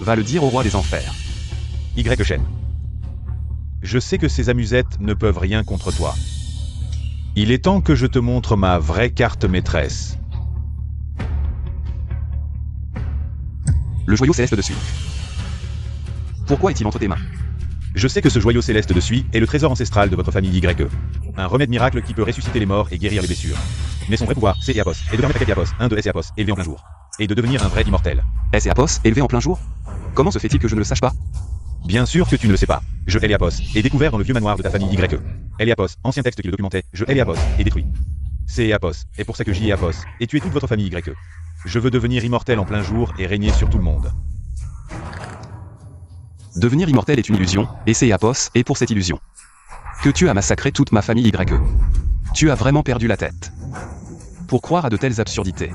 Va le dire au roi des enfers. Y Shen. Je sais que ces amusettes ne peuvent rien contre toi. Il est temps que je te montre ma vraie carte maîtresse. Le joyau céleste de suie. Pourquoi est-il entre tes mains? Je sais que ce joyau céleste de suie est le trésor ancestral de votre famille YE. Un remède miracle qui peut ressusciter les morts et guérir les blessures. Mais son vrai pouvoir, c'est Eapos, et de permettre à quelqu'un Eapos, un de S Eapos, élevé en plein jour. Et de devenir un vrai immortel. S et Apos, élevé en plein jour? Comment se fait-il que je ne le sache pas? Bien sûr que tu ne le sais pas. Je Eliapos, et découvert dans le vieux manoir de ta famille YE. Eliapos, ancien texte qui le documentait, je Eliapos, et détruit. C'est Eapos, et pour ça que j'y ai Apos, et tu es toute votre famille YE. Je veux devenir immortel en plein jour et régner sur tout le monde. Devenir immortel est une illusion, et c'est Apos, et pour cette illusion. Que tu as massacré toute ma famille YE. Tu as vraiment perdu la tête. Pour croire à de telles absurdités.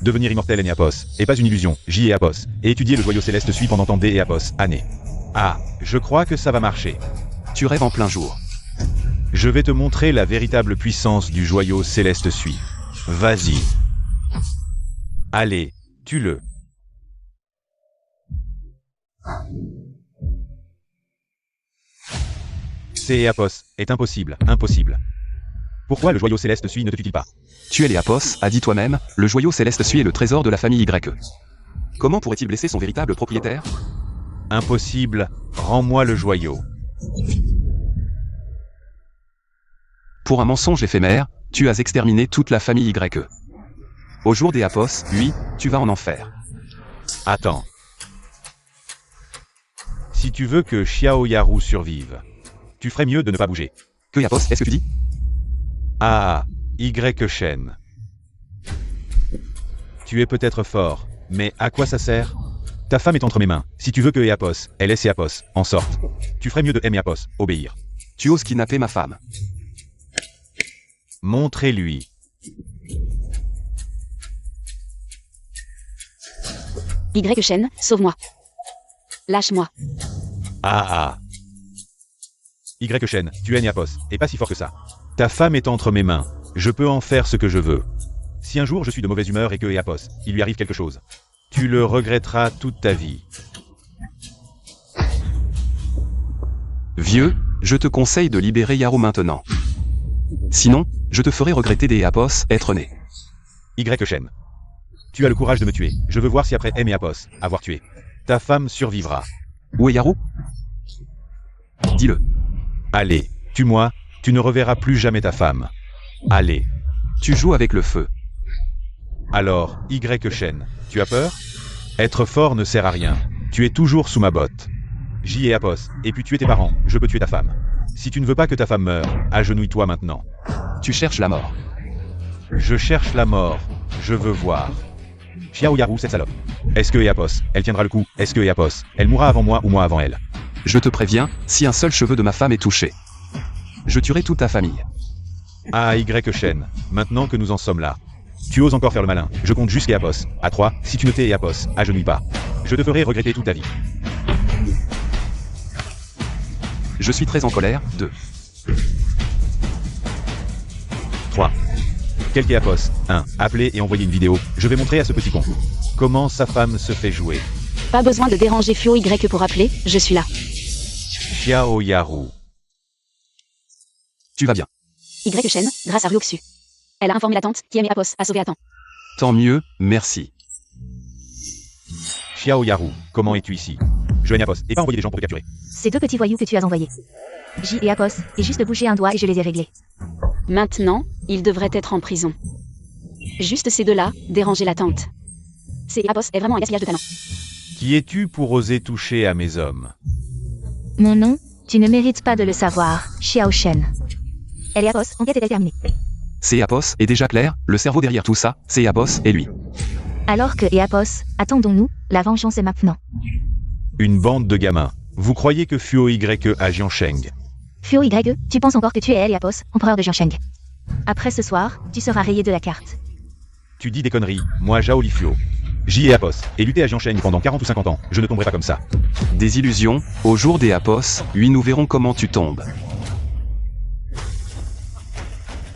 Devenir immortel est Apos, et pas une illusion, j'y ai Apos, et étudier le joyau céleste suit pendant tant d et Apos, années. Ah, je crois que ça va marcher. Tu rêves en plein jour. Je vais te montrer la véritable puissance du joyau céleste suit. Vas-y. Allez, tue-le. C'est Apos, est impossible, impossible. Pourquoi le joyau céleste suit ne te tue-t-il pas? Tu es les Apos, a dit toi-même, le joyau céleste suit est le trésor de la famille YE. Comment pourrait-il blesser son véritable propriétaire? Impossible, rends-moi le joyau. Pour un mensonge éphémère, tu as exterminé toute la famille YE. Au jour des Apos, oui, tu vas en enfer. Attends. Si tu veux que Xiao Yaru survive, tu ferais mieux de ne pas bouger. Que Apos, est-ce que tu dis? Ah, Y Shen. Tu es peut-être fort, mais à quoi ça sert? Ta femme est entre mes mains. Si tu veux que Eapos, elle et Eapos, en sortent, tu ferais mieux de aimer Apos, obéir. Tu oses kidnapper ma femme. Montrez-lui. Y Shen, sauve-moi. Lâche-moi. Ah. Y Shen, tu es Eapos, et pas si fort que ça. Ta femme est entre mes mains. Je peux en faire ce que je veux. Si un jour je suis de mauvaise humeur et que Eapos, il lui arrive quelque chose, tu le regretteras toute ta vie. Vieux, je te conseille de libérer Yaru maintenant. Sinon, je te ferai regretter des Apos être né. Y Shen. Tu as le courage de me tuer. Je veux voir si après Eapos, avoir tué, ta femme survivra. Où est Yaru? Dis-le. Allez, tue-moi, tu ne reverras plus jamais ta femme. Allez. Tu joues avec le feu. Alors, Y Shen, tu as peur? Être fort ne sert à rien. Tu es toujours sous ma botte. J'y ai Apos, et puis tuer tes parents, je peux tuer ta femme. Si tu ne veux pas que ta femme meure, agenouille-toi maintenant. Tu cherches la mort. Je cherche la mort. Je veux voir. Xiao Yaru, cette salope. Est-ce que Eapos, elle tiendra le coup? Est-ce que Eapos, elle mourra avant moi ou moi avant elle? Je te préviens, si un seul cheveu de ma femme est touché, je tuerai toute ta famille. Ah, Y Shen, maintenant que nous en sommes là. Tu oses encore faire le malin. Je compte jusqu'à Eapos. À 3, si tu ne t'es Eapos, agenouille pas. Je te ferai regretter toute ta vie. Je suis très en colère. 2. 3. Quelque Eapos. 1. Appelez et envoyez une vidéo. Je vais montrer à ce petit con comment sa femme se fait jouer. Pas besoin de déranger Fuo Y pour appeler, je suis là. Xiao Yaru. Tu vas bien. Y Shen, grâce à Ryuxu. Elle a informé la tante, qui aimait Apos, à sauver à temps. Tant mieux, merci. Xiao Yaru, comment es-tu ici? Joigne Apos, et pas envoyer des gens pour te capturer. Ces deux petits voyous que tu as envoyés. J et Apos, et juste bouger un doigt et je les ai réglés. Maintenant, ils devraient être en prison. Juste ces deux-là, déranger la tante. C et Apos est vraiment un gaspillage de talent. Qui es-tu pour oser toucher à mes hommes? Mon nom, tu ne mérites pas de le savoir, Xiao Shen. Elle et Apos, enquête est terminée. C'est Apos est déjà clair, le cerveau derrière tout ça, c'est Apos et lui. Alors que et Apos, attendons-nous, la vengeance est maintenant. Une bande de gamins. Vous croyez que Fuo Y a Jiansheng? Fuo Y, tu penses encore que tu es elle et Apos, empereur de Jiansheng. Après ce soir, tu seras rayé de la carte. Tu dis des conneries, moi Zhao Lifuo. J'y ai Apos, et lutter à Jiansheng pendant 40 ou 50 ans, je ne tomberai pas comme ça. Des illusions, au jour des Apos, oui nous verrons comment tu tombes.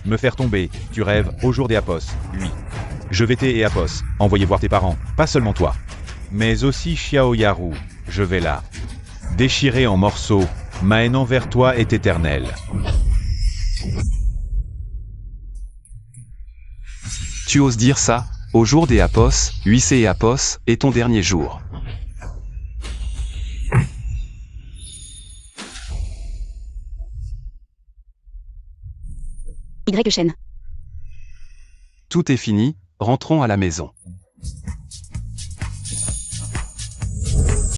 Me faire tomber, tu rêves, au jour des Apos, lui. Je vais et Apos, envoyer voir tes parents, pas seulement toi. Mais aussi Xiao Yaru, je vais là. Déchirer en morceaux, ma haine envers toi est éternelle. Tu oses dire ça, au jour des Apos, c'est et Apos, est ton dernier jour. Y Shen. Tout est fini, rentrons à la maison.